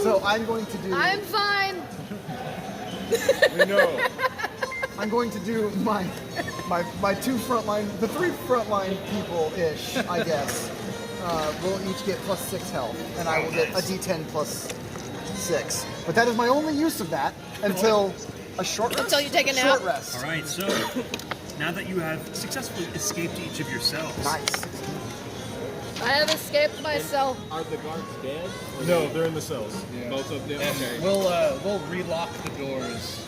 So I'm going to do. I'm fine. We know. I'm going to do my 2 frontline, the 3 frontline people-ish, I guess. Will each get plus 6 health, and I will get a D10 plus 6. But that is my only use of that until a short rest. Until you take a nap. Short rest. All right. So now that you have successfully escaped each of your cells. Nice. I have escaped myself. Are the guards dead? No, they're in the cells. Both of them? Okay. We'll relock the doors.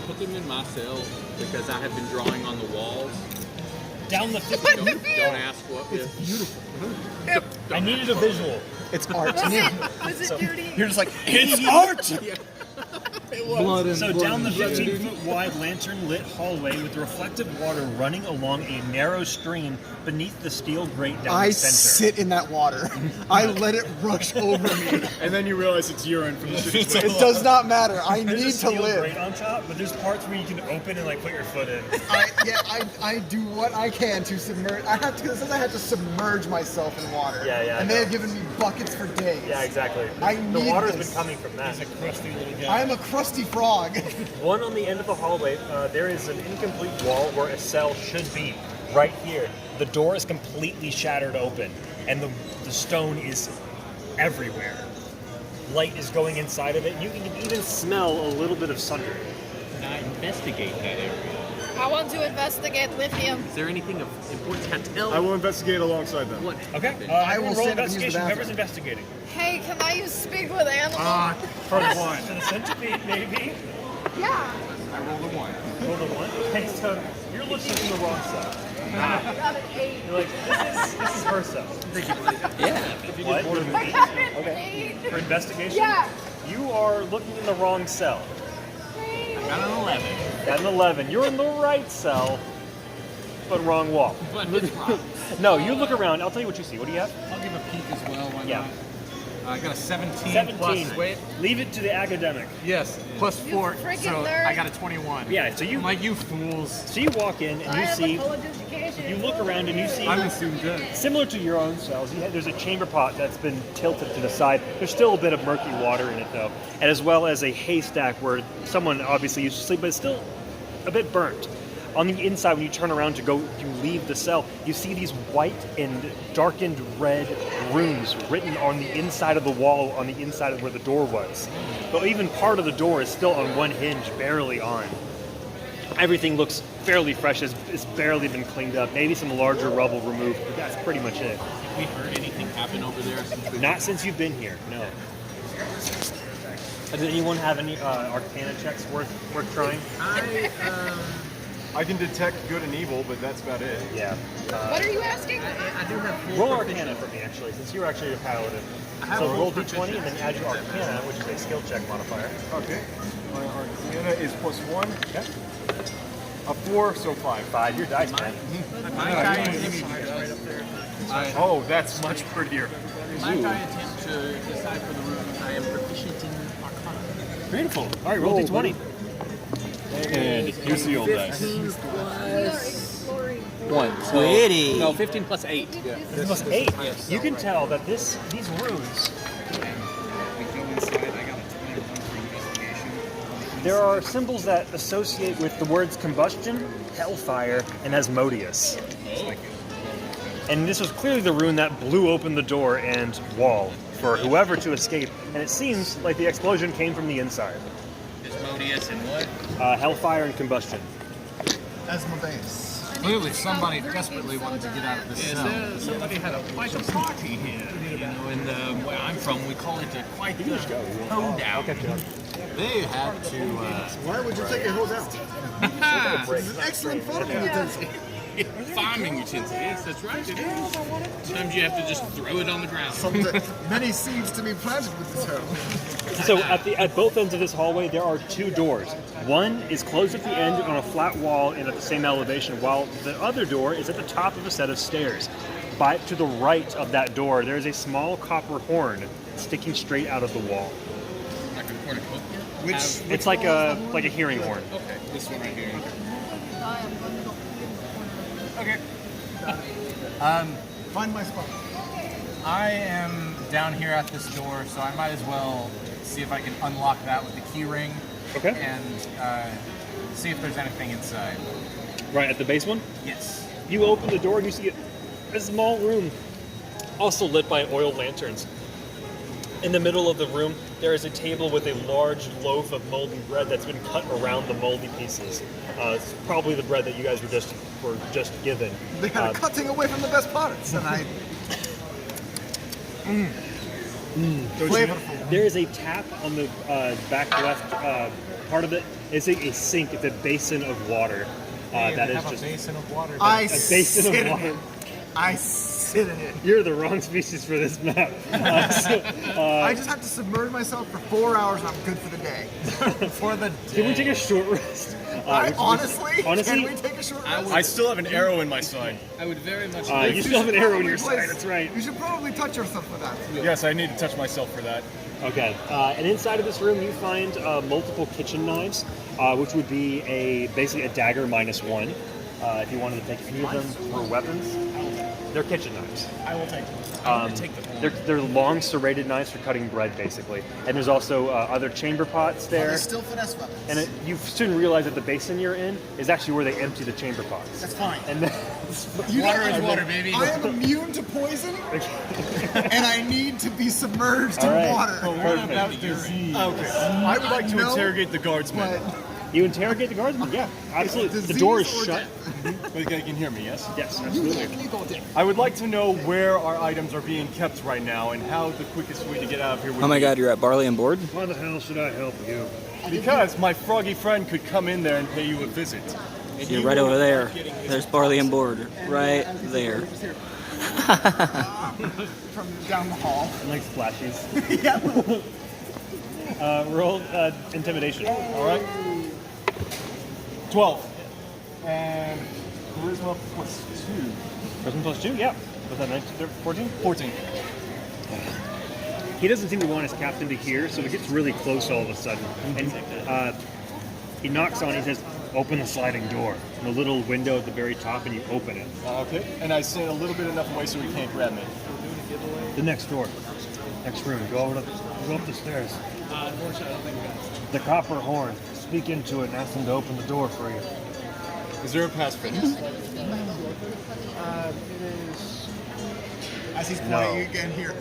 Put them in my cell because I have been drawing on the walls. Down the 50. Don't ask what. It's beautiful. I needed a visual. It's art. Was it duty? You're just like, It's art. blood and So blood down the and blood. 15-foot wide lantern-lit hallway with reflective water running along a narrow stream beneath the steel grate down I the center. sit in that water. I let it rush over me. And then you realize it's urine from the shitty It does not matter. I There's a need to steel live. grate on top, but there's parts where you can open and like put your foot in. I do what I can to submerge. I have to. It says I have to submerge myself in water. Yeah, And I they know. have given me buckets for days. Yeah, exactly. I The need water's this. been coming from that. He's a crusty little guy. I am a crusty frog. One on the end of the hallway, there is an incomplete wall where a cell should be. Right here. The door is completely shattered open, and the stone is everywhere. Light is going inside of it. You can even smell a little bit of sunder. Can I investigate that area? I want to investigate lithium. Is there anything of importance I tell? I will investigate alongside them. What? Okay. I Everyone will roll stand up and use the investigation. Whoever's bathroom. investigating. Hey, can I use speak with animals? For the centipede, maybe. Yeah. I rolled a 1. Roll the 1. Okay, so you're looking in the wrong cell. I got an 8. You're like, this is her cell. Yeah. What? I got an 8. For investigation? Yeah. You are looking in the wrong cell. Got an 11. Got an 11. You're in the right cell, but wrong wall. But it's wrong. No, you look around. I'll tell you what you see. What do you have? I'll give a peek as well. Why Yeah. not? I got a 17. 17. Plus, wait. Leave it to the academic. Yes. Plus 4. freaking So nerd. I got a 21. Yeah, so you I'm like, you fools. so you walk in and I you have see a college education. you look around and you see I'm assumed good. similar to your own cells. There's a chamber pot that's been tilted to the side. There's still a bit of murky water in it though, and as well as a haystack where someone obviously used to sleep, but it's still a bit burnt. On the inside, when you turn around to leave the cell, you see these white and darkened red runes written on the inside of the wall, on the inside of where the door was. But even part of the door is still on one hinge, barely on. Everything looks fairly fresh. It's barely been cleaned up. Maybe some larger rubble removed, but that's pretty much it. Have we heard anything happen over there since we've Not since you've been here, no. Does anyone have any Arcana checks worth trying? I can detect good and evil, but that's about it. Yeah. What are you asking? I do have full Roll proficiency. Arcana for me, actually, since you're actually a paladin. I have So full roll d20 proficiency. and then add your Arcana, which is a skill check modifier. Okay. My Arcana is +1. Okay. A 4, so 5. 5, your dice, man. My entire image Oh, that's much prettier. my entire attempt to decipher the runes, I am proficient in Arcana. Beautiful. All right, roll d20. And here's the old dice. 15 plus 1. Pretty. No, 15 plus 8. This was 8. You can tell that these runes, there are symbols that associate with the words combustion, hellfire, and Asmodeus. And this was clearly the rune that blew open the door and wall for whoever to escape. And it seems like the explosion came from the inside. Asmodeus and what? Hellfire and combustion. Asmodeus. Clearly, somebody desperately wanted to get out of this Yes, cell. somebody had quite a party here. You know, and where I'm from, we call it quite the hoedown. They had to. Why would you take a hold out? It's an excellent farming utensil. Farming utensil, yes, that's right. It is. Sometimes you have to just throw it on the ground. Many seeds to be planted with this herb. So at both ends of this hallway, there are 2 doors. One is closed at the end on a flat wall and at the same elevation, while the other door is at the top of a set of stairs. To the right of that door, there is a small copper horn sticking straight out of the wall. Like a cornucopia? It's like a hearing horn. Okay, this one right here. Okay. Find my spot. I am down here at this door, so I might as well see if I can unlock that with the key ring. Okay. And see if there's anything inside. Right at the base one? Yes. You open the door and you see a small room, also lit by oil lanterns. In the middle of the room, there is a table with a large loaf of moldy bread that's been cut around the moldy pieces. It's probably the bread that you guys were just given. They are cutting away from the best parts, and I. Flavorful. There is a tap on the back left part of it. It's a sink. It's a basin of water. That is just a basin of water. I a basin sit of in water. it. I sit in it. You're the wrong species for this map. I just have to submerge myself for 4 hours, and I'm good for the day. For the Can we take a short rest? Honestly, honestly, can we take a short rest? I still have an arrow in my side. I would very much you still have an arrow in your Probably side. That's right. You should probably touch yourself for that. Yes, I need to touch myself for that. Okay, and inside of this room you find multiple kitchen knives, which would be basically a dagger -1. If you wanted to take any of them for weapons, they're kitchen knives. I will take them. They're long serrated knives for cutting bread, basically. And there's also other chamber pots there. They're still finesse weapons. And you soon realize that the basin you're in is actually where they empty the chamber pots. That's fine. And then, Water is water, baby. I am immune to poison, and I need to be submerged All in right. water. What about disease? Okay. I would like to No, interrogate the guardsman. But you interrogate the guardsman? Yeah, absolutely. The door is Disease or shut. But they can hear me, yes? Yes, you absolutely. let me go there. I would like to know where our items are being kept right now and how the quickest way to get out of here would Oh my be. god, you're at Barley and Board? Why the hell should I help you? Because my froggy friend could come in there and pay you a visit. And You're you right will over there. be getting his There's Barley and Board. Right there. From down the hall. Like splashies. Yeah. Roll intimidation. All right. 12. And charisma +2. Person +2? Yeah. Was that 19, 14? 14. He doesn't seem to want his captain to hear, so it gets really close all of a sudden. And he knocks on, he says, open the sliding door. And the little window at the very top, and you open it. Okay. And I stand a little bit enough away so he can't grab me. The next door. Next room. Go up the stairs. The copper horn. Speak into it and ask them to open the door for you. Is there a passphrase? It is... As he's No. playing, you can hear.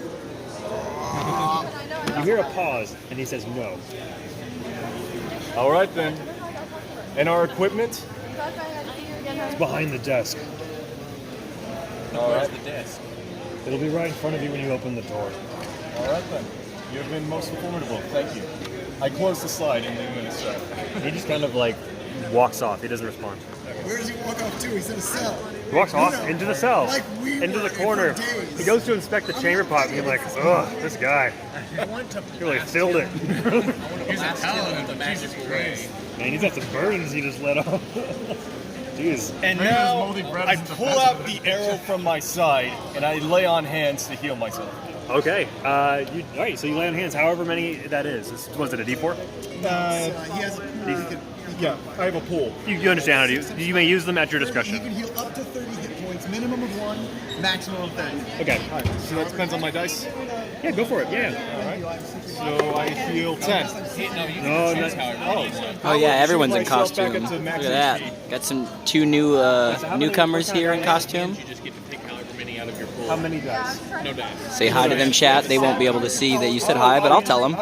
You hear a pause, and he says no. All right then. And our equipment? It's behind the desk. Alright. the desk? It'll be right in front of you when you open the door. Alright then. You've been most formidable. Thank you. I close the slide and leave him in a sec. He just kind of like walks off. He doesn't respond. Where does he walk off to? He's in a cell. He walks off into the cell, Like we into were the corner. for days. He goes to inspect the chamber pot and he's like, ugh, this guy. He really filled it. He's a talent of magical ray. Man, he's got some burdens he just let off. Jeez. And now I pull out the arrow from my side and I lay on hands to heal myself. Okay. All right, so you lay on hands, however many that is. Was it a D4? He has a Yeah, I have a pool. You understand how to use. You may use them at your He discretion. can heal up to 30 hit points, minimum of 1, maximum of 30. Okay. Alright, so that depends on my dice. Yeah, go for it. Yeah. Alright. So I heal 10. No, no. Oh yeah, everyone's in myself back costume. up to Look max at HP. that. Got some two new newcomers here in costume. You just get to pick however many out of your pool. How many dice? No dice. Say hi to them, chat. They won't be able to see that you said hi, but I'll tell them.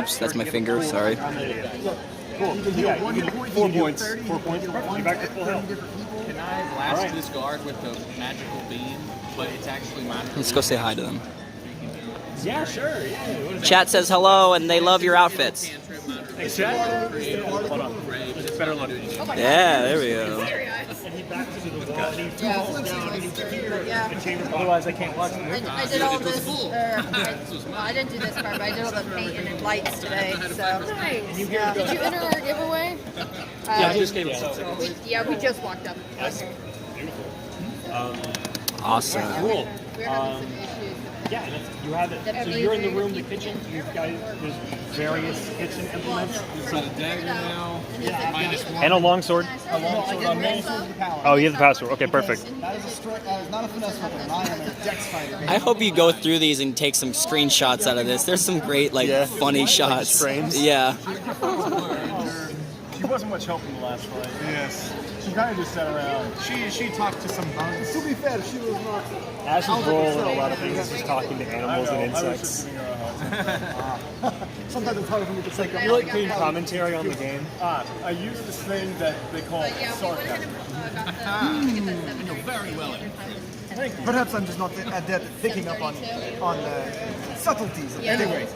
Oops, that's my finger. Sorry. Cool. Yeah, you get 4 points. 4 points. You're back to full health. Can I blast this guard with the magical beam, but it's actually mine? Let's go say hi to them. Yeah, sure. Yeah. Chat says hello, and they love your outfits. Hey, chat. Hold on. Better look. Yeah, there we go. And he backs into the wall. And he falls down. And he hears the chamber pot. Otherwise, I can't watch the movie. I did all this. Well, I didn't do this part, but I did all the paint and lights today. So nice. Yeah. Did you enter our giveaway? Yeah, I just gave it. We just walked up. Awesome. Cool. We're having some issues. Yeah, you have it. So you're in the room, the kitchen. You've got there's various kitchen implements. We've got a dagger now. -1. And a longsword. A longsword on me. Oh, you have the password. Okay, perfect. That is not a finesse weapon. I am a dex fighter. I hope you go through these and take some screenshots out of this. There's some great, funny shots. frames. Yeah. She wasn't much help in the last fight. Yes. She kind of just sat around. She talked to some bugs. To be fair, she was not. Ash's role in a lot of things is just talking to animals and insects. Sometimes it's harder for me to take You like doing commentary on the game? I use this thing that they call sarcasm. You know very well. Perhaps I'm just not adept at picking up on subtleties. Anyway,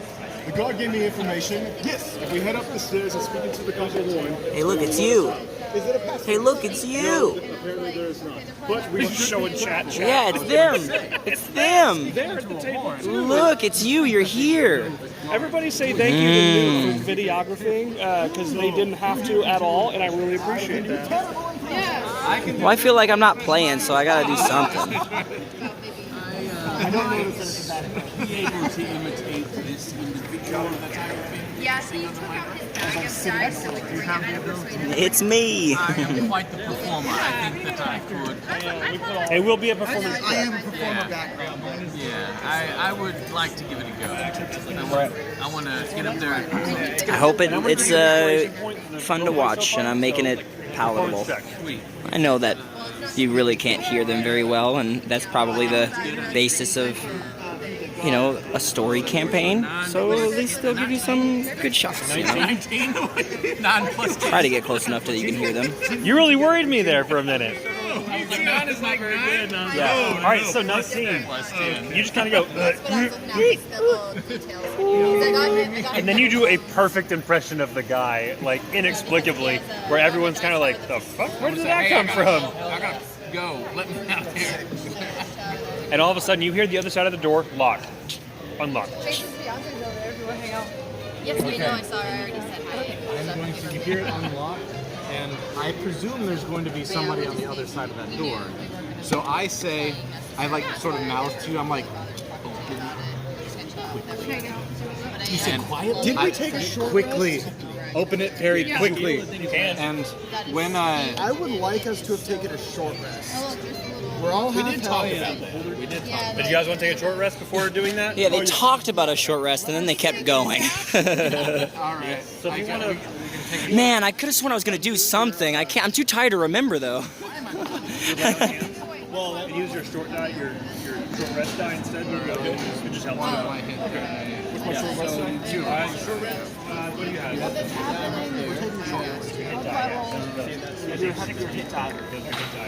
the guard gave me information. Yes, if we head up the stairs and speak into the copper horn. Hey, look, it's you. Is it a password? Hey, look, it's you. Apparently there is not. But we should show in chat. Yeah, it's them. It's them. There at the table. too. Look, it's you. You're here. Everybody say thank you to New for videographing because they didn't have to at all, and I really appreciate that. Well, I feel like I'm not playing, so I gotta do something. I don't know if be able to imitate this individual that I think. Yeah, so you took out his bag of dice and like 300 It's me. I am quite the performer. I think that I could. It will be a performance. I am a performer background. Yeah, I would like to give it a go. I want to get up there. I hope it's fun to watch, and I'm making it palatable. Sweet. I know that you really can't hear them very well, and that's probably the basis of, a story campaign. So at least they'll give you some good shots. 19? 9 plus 2. Try to get close enough that you can hear them. You really worried me there for a minute. 9 is not very good. Yeah. All right, so 19. You just kind of go, and then you do a perfect impression of the guy, like inexplicably, where everyone's kind of like, the fuck? Where did that come from? I gotta go. Let me out here. And all of a sudden, you hear the other side of the door locked, unlocked. Yes, we know. I saw her. I already said hi. I'm going to hear it unlock, and I presume there's going to be somebody on the other side of that door. So I say, I sort of mouth to you, I'm like, You said quiet? did we take a short quickly? Open it very quickly. You can. And when I would like us to have taken a short rest. We're all half health. We did talk. Did you guys want to take a short rest before doing that? Yeah, they talked about a short rest, and then they kept going. All right. So if you want to... Man, I could have sworn I was going to do something. I'm too tired to remember, though. Well, use your short die, your short rest die instead. It just helps. What's my short rest die? Short rest. What do you have?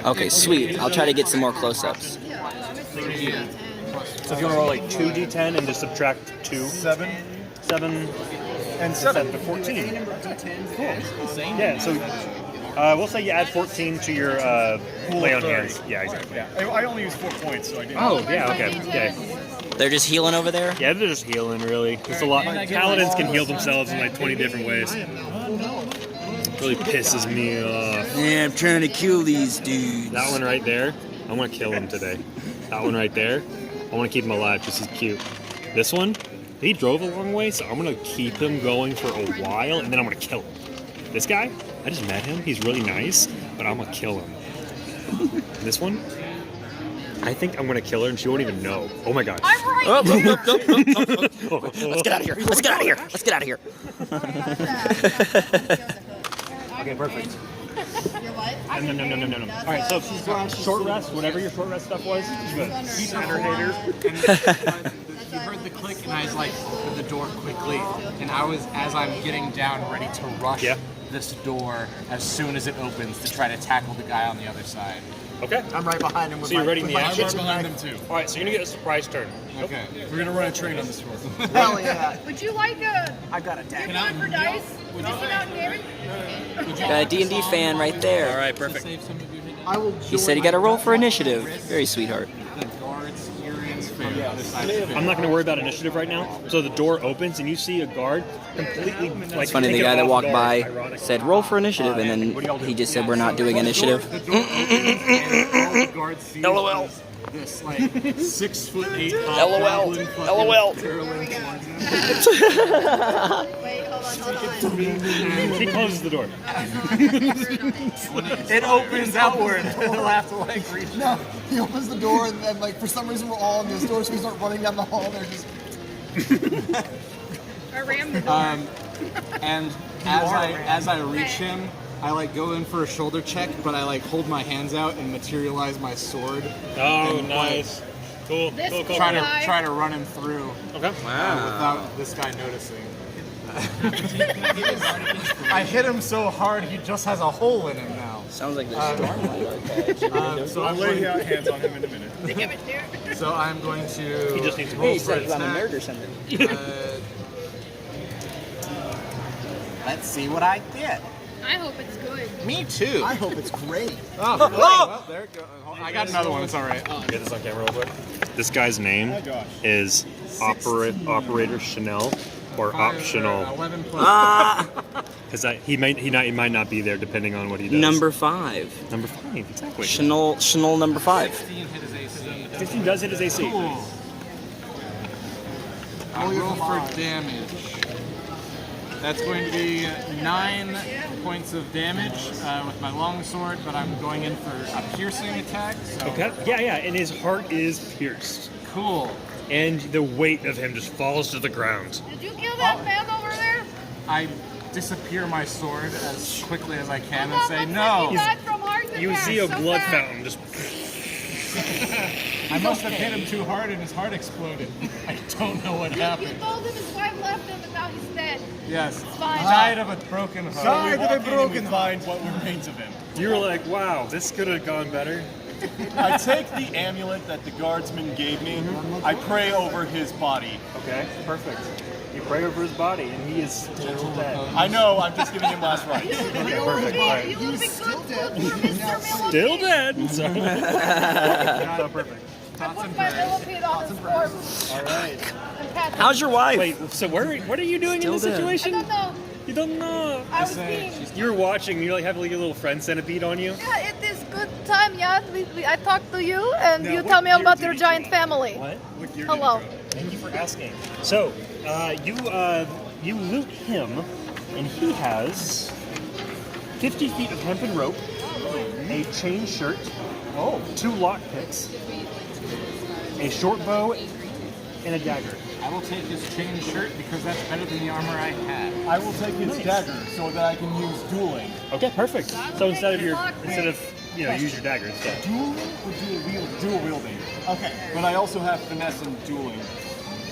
Okay, sweet. I'll try to get some more close-ups. So if you want to roll like 2d10 and just subtract 2. 7. And 7 to 14. Cool. Yeah, so we'll say you add 14 to your lay on hands. Yeah, exactly. Yeah, I only use 4 points, so I didn't. Oh, yeah, okay. They're just healing over there? Yeah, they're just healing, really. It's a lot. Paladins can heal themselves in like 20 different ways. Really pisses me off. Yeah, I'm trying to kill these dudes. That one right there, I want to kill him today. That one right there, I want to keep him alive because he's cute. This one, he drove a long way, so I'm going to keep him going for a while, and then I'm going to kill him. This guy, I just met him. He's really nice, but I'm going to kill him. This one, I think I'm going to kill her, and she won't even know. Oh, my God. I'm right Let's get out of here. Let's get out of here. Let's get out of here. Okay, perfect. You're what? No. All right, so short rest, whatever your short rest stuff was, is good. You heard the click, and I was like, opened the door quickly, and as I'm getting down, ready to rush this door as soon as it opens to try to tackle the guy on the other side. Okay. I'm right behind him with So you're ready in the I'm action? right behind them too. All right, so you're going to get a surprise turn. Okay. We're gonna run a train on this floor. Hell yeah. Would you like a... I got a You're tag. going for dice? Roll it out, David? Got a D&D fan right there. All right, perfect. I will He said he got to roll for initiative. Very sweetheart. The guard's earrings from the other side. I'm not going to worry about initiative right now. So the door opens and you see a guard completely like. It's funny, the taken guy that off walked guard, by ironically. said roll for initiative, and then he just said we're not doing initiative. The door opens, and all the guards see LOL. is this like 6'8" LOL. hobgoblin fucking LOL. barreling towards him. Wait, hold on. He closes the door. It opens outward. We'll have to like reach. No, he opens the door and then like for some reason we're all in this door, so we start running down the hall. And they're just I rammed the door. And as I reach him, I like go in for a shoulder check, but I like hold my hands out and materialize my sword. Oh, and, nice. Cool. This Cool. guy- Try to run him through Okay. without this guy noticing. I hit him so hard he just has a hole in him now. Sounds like the storm. So I'll lay hands on him in a minute. So I'm going to. He just needs to Hey, roll he for said it. he's on a nerd or something. Let's see what I get. I hope it's good. Me too. I hope it's great. Oh, well, there it goes. I got another one. It's all right. Get this on camera real quick. This guy's name is Operator Chanel or Optional. 11 plus. Because he might not be there depending on what he does. Number 5. Number 5, exactly. Chanel number 5. 15 hit his AC. 15 does hit his AC. Cool. I roll for damage. That's going to be 9 points of damage with my longsword, but I'm going in for a piercing attack. So. Okay. Yeah, and his heart is pierced. Cool. And the weight of him just falls to the ground. Did you kill that man over there? I disappear my sword as quickly as I can and Come on, say let's no. take that from heart to You back, see a so blood fast. fountain just. I must have hit him too hard and his heart exploded. I don't know what You happened. told him his wife left him and now he's dead. Yes. fine. Died of a broken heart. Died of a broken heart. What remains of him? You were like, wow, this could have gone better. I take the amulet that the guardsman gave me. I pray over his body. Okay, perfect. You pray over his body, and he is still dead. I know. I'm just giving him last rites. Okay, perfect. All right. You will be good food for Mr. Still dead. Sorry. So perfect. I put my millipede on his corpse. All right. And pat him. How's your wife? Wait, so what are you doing in this Still dead. I situation? don't know. You don't know. I was being... You were watching. You like have like a little friend centipede on you. Yeah, it is good time, yeah. I talked to you, and Now, you what tell me year about did your he giant grow? family. What? What year Hello. did he grow? Thank you for asking. So, you loot him, and he has 50 feet of hempen rope, a chain shirt, 2 lockpicks, a short bow, and a dagger. I will take his chain shirt because that's better than the armor I had. I will take his dagger so that I can use dueling. Okay, perfect. So instead of use your dagger instead. Dueling or dual wielding? Dual wielding. Okay. But I also have finesse and dueling.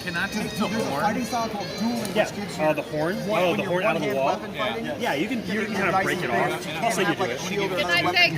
Can I take the There's a horn? fighting style called dueling, which gives you The horn? one- The horn out of the one-hand wall? weapon fighting. Yeah, you can kind of break it off. I'll say you do it. Can I take?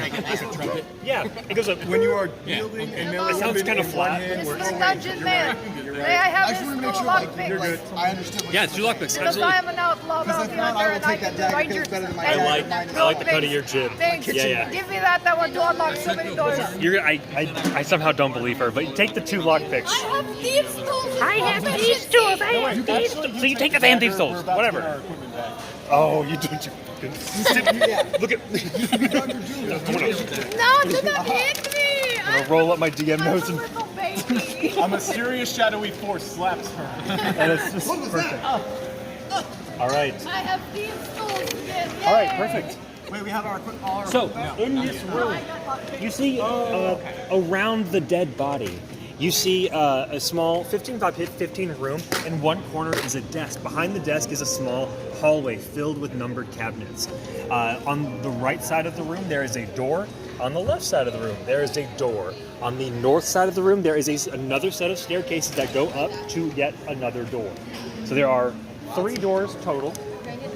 Yeah, it goes up. When you are wielding a melee It sounds weapon kinda in flat. one hand, This where is the dungeon man. May I have I this just want to make little sure lockpick? I understood what Yeah, you it's said. two lockpicks. Because Absolutely. I am an outlaw Because bounty if not, hunter I will and I take can that dagger find because your... it's better than my Thank dagger. you. I like the cut of your jib. Thanks. Yeah. Give me that one to unlock so many doors. I somehow don't believe her, but take the two lockpicks. I have thieves' tools. I have these tools. I have these tools. So you take the damn thief souls, we're about to get our whatever. equipment back. Oh, you don't. Look at. No, do not hit me. I'm gonna roll up my DM I'm notes a and little baby. A mysterious shadowy force slaps her. and it's just perfect. All right. I have thieves' tools again. All right. Yay. Perfect. Wait, we have all our So in this room, you see around the dead body, you see a small 15 by 15 room. In one corner is a desk. Behind the desk is a small hallway filled with numbered cabinets. On the right side of the room, there is a door. On the left side of the room, there is a door. On the north side of the room, there is another set of staircases that go up to yet another door. So there are 3 doors total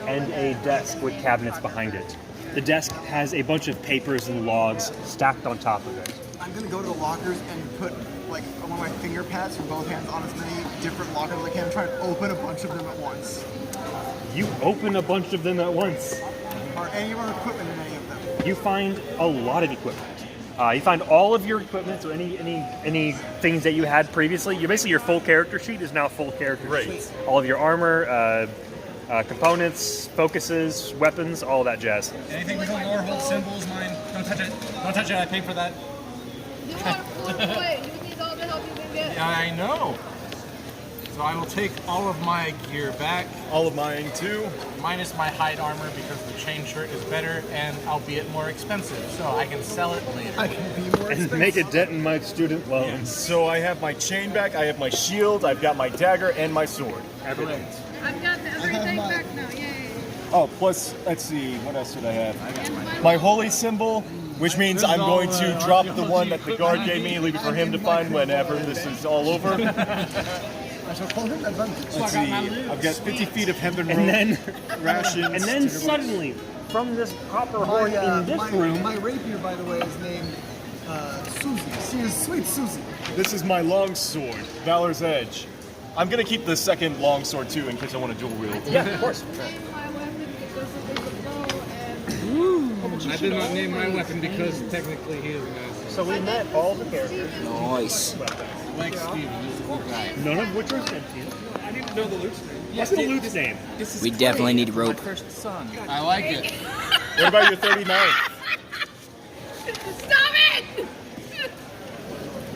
and a desk with cabinets behind it. The desk has a bunch of papers and logs stacked on top of it. I'm gonna go to the lockers and put like one of my finger pads from both hands on as many different lockers as I can. Try to open a bunch of them at once. You open a bunch of them at once. Are any of our equipment in any of them? You find a lot of equipment. You find all of your equipment, so any things that you had previously. Your full character sheet is now full character sheet. All of your armor, components, focuses, weapons, all that jazz. Anything with a lore hold symbols, mine. Don't touch it. Don't touch it. I paid for that. You want to flip away. You need all the help you can get. Yeah, I know. So I will take all of my gear back. All of mine too. Minus my hide armor because the chain shirt is better and albeit more expensive. So I can sell it later. I can be more And expensive. make a dent in my student loans. So I have my chain back, I have my shield, I've got my dagger, and my sword. Everything. I've got everything back now. Yay. Oh, plus, let's see, what else did I have? My holy symbol, which means I'm going to drop the one that the guard gave me, leave it for him to find whenever this is all over. I shall call him advantage. Let's see, I've got 50 feet of hempen rope, And then, rations. and then suddenly, from this copper horn in this room, My rapier, by the way, is named Susie. She is sweet Susie. This is my long sword, Valor's Edge. I'm gonna keep the second long sword too in case I want to dual wield. yeah, of course. Name my weapon because it is a bow and I did not name my weapon because technically he is an ass. So we met all the characters. Nice. Like Steve, he's a cool guy. None of which are sentient. I need to know the loot's name. What's the loot's name? We definitely need rope. First son. I like it. What about your 39? Stop it!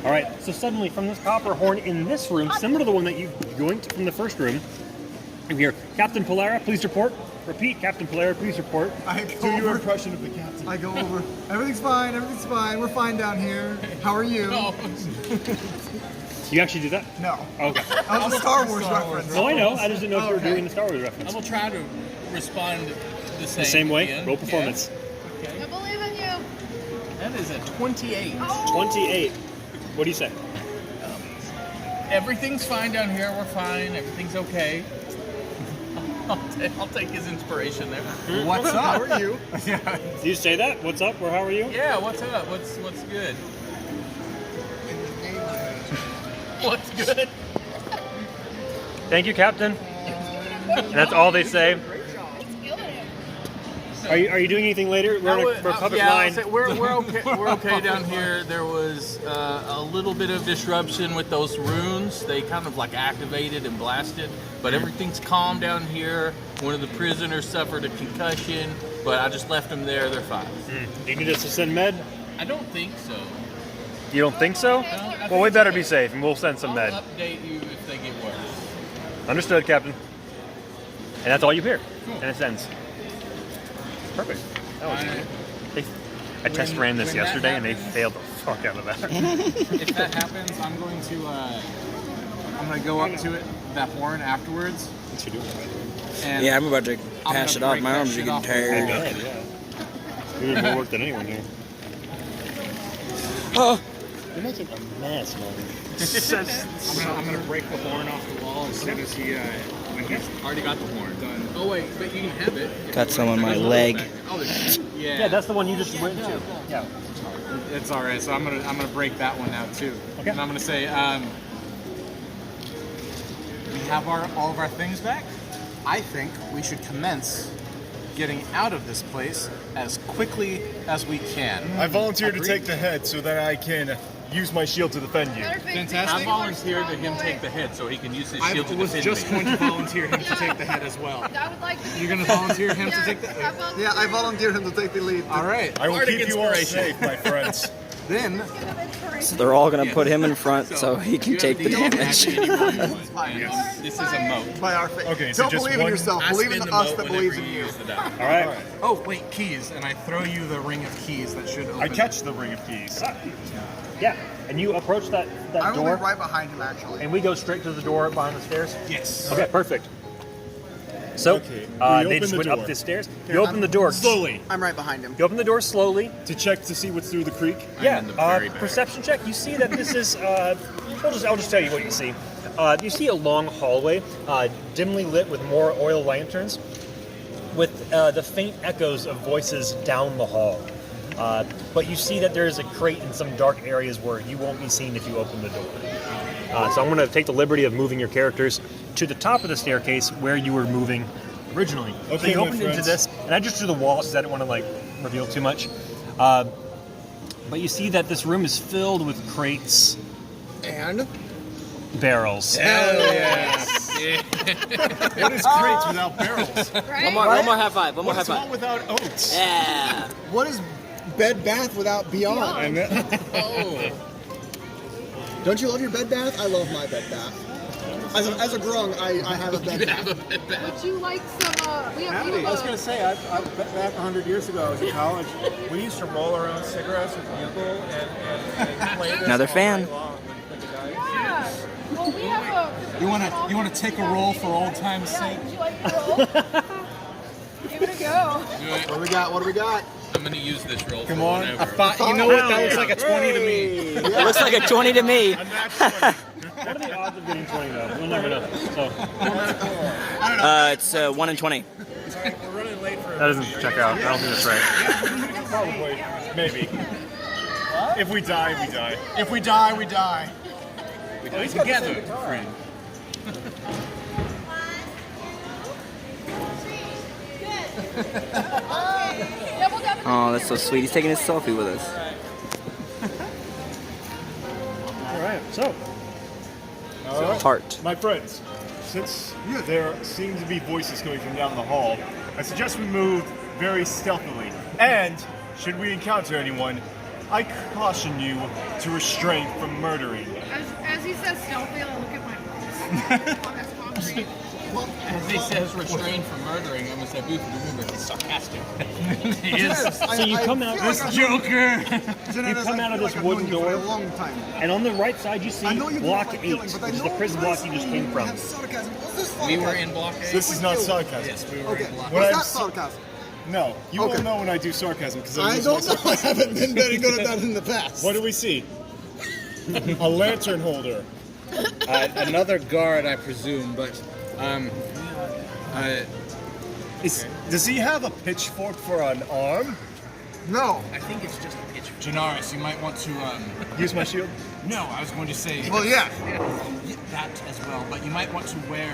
All right. So suddenly, from this copper horn in this room, similar to the one that you yoinked from the first room, you hear Captain Polara, please report. Repeat, Captain Polara, please report. I Do go your over. impression of the captain. I go over. Everything's fine. Everything's fine. We're fine down here. How are you? You actually do that? No. Okay. That was a Star Wars reference. No, I know. I just didn't know if you were Okay. doing the Star Wars I reference. will try to respond the same. The same at way. the end. Roll performance. I believe in you. Yeah. That is a 28. 28. What do you say? Everything's fine down here. We're fine. Everything's okay. I'll take his inspiration there. What's up? How are you? Do you say that? What's up? Or how are you? Yeah. What's up? What's good? What's good? Thank you, Captain. And that's all they say. Are you doing anything later? We're in a public yeah, line. we're okay. We're okay down here. There was a little bit of disruption with those runes. They kind of like activated and blasted, but everything's calm down here. One of the prisoners suffered a concussion, but I just left them there. They're fine. Do you need us to send med? I don't think so. You don't think so? I Well, we think better so. be safe, and we'll send some med. I'll update you if they get worse. Understood, Captain. And that's all you hear. And it ends. Perfect. That was great. I test ran this when that yesterday, and they happens- failed the fuck out of that. If that happens, I'm going to go up to it, that horn afterwards. What you doing? And Yeah, I'm about to I'm pass it gonna off. break My that arms are shit getting off. tired. Yeah. You're doing more work than anyone here. You're making a mess, man. I'm gonna break the horn off the wall as soon as he when he's already got the horn done. Oh wait, but you can have it. Got some on my leg. Oh, Yeah, that's the one you just went to. Yeah. It's all right. So I'm gonna break that one now too. Okay. And I'm gonna say we have all of our things back. I think we should commence getting out of this place as quickly as we can. I volunteer to Agreed? take the head so that I can use my shield to defend you. Fantastic. I volunteered to him take the head so he can use his shield to I was defend just me. going to volunteer him to take the head as well. I would like to. You're going to volunteer him to take the I volunteer. Yeah, I volunteer him to take the lead. All right. I will Bardic keep you all inspiration. safe, my friends. Then So they're all gonna put him in front so he can take the damage. This is a moat. By our faith. Okay, so Don't just believe in one- yourself. I Believe in spin the us moat that whenever believes in you you. use the die. All right. oh wait, keys, and I throw you the ring of keys that should open. I catch the ring of keys. Yeah, and you approach that I will door, be right behind him, actually. and we go straight to the door behind the stairs. Yes. Okay, perfect. So Okay, we they open just the went door. up the stairs. You open the door Slowly. I'm right behind him. You open the door slowly. To check to see what's through the creek. Yeah. in the very back. Perception check. You see that this is. I'll just tell you what you see. You see a long hallway, dimly lit with more oil lanterns, with the faint echoes of voices down the hall. But you see that there is a crate in some dark areas where you won't be seen if you open the door. So I'm going to take the liberty of moving your characters to the top of the staircase where you were moving originally. So Okay, you my opened into friends. this, and I just drew the walls because I didn't want to reveal too much. But you see that this room is filled with crates, And? barrels. What is crates without barrels? Right? One more high five. One more high What's all five. without oats? Yeah. What is Bed Bath without Beyond? Don't you love your bed bath? I love my bed bath. As a grung, I have a bed bath. Would you like some? We have. I was going to say, back 100 years ago, I was in college. We used to roll around cigarettes with bugle and play this Another all fan. night long with the guys. Yeah. Well, we have a. You want to take a roll for old time's Yeah. sake? Would you like to roll? Give it a go. What do we got? What do we got? I'm going to use this roll Come for on. whenever. You know what? That looks like a 20 to me. It looks like a 20 to me. What are the odds of getting 20 though? We'll never know. So It's 1 in 20. We're running late for that doesn't check out. I don't think that's right. Probably. Maybe. If we die, we die. If we die, we die. We do it together, friend. Yeah, we'll definitely. Oh, that's so sweet. He's taking his selfie with us. All right. So Heart. My friends, since there seem to be voices coming from down the hall, I suggest we move very stealthily. And, should we encounter anyone, I caution you to restrain from murdering. As he says stealthy, I'll look at my balls. As he says restrained from murdering, I'm going to say, Booth, remember, he's sarcastic. he is. So you come out. This Joker. You come out of this wooden door, and on the right side you see Block 8, which is the prison block you just came from. We were in Block 8. This is not sarcasm. Yes, we were in Block 8. When It's I'm not so- sarcasm. No, you won't know when I do sarcasm because I don't know. I haven't been very good at that in the past. What do we see? A lantern holder. Another guard, I presume, but Does he have a pitchfork for an arm? No. I think it's just a pitch. Janaris, you might want to Use my shield? No, I was going to say. Well, yeah. That as well, but you might want to wear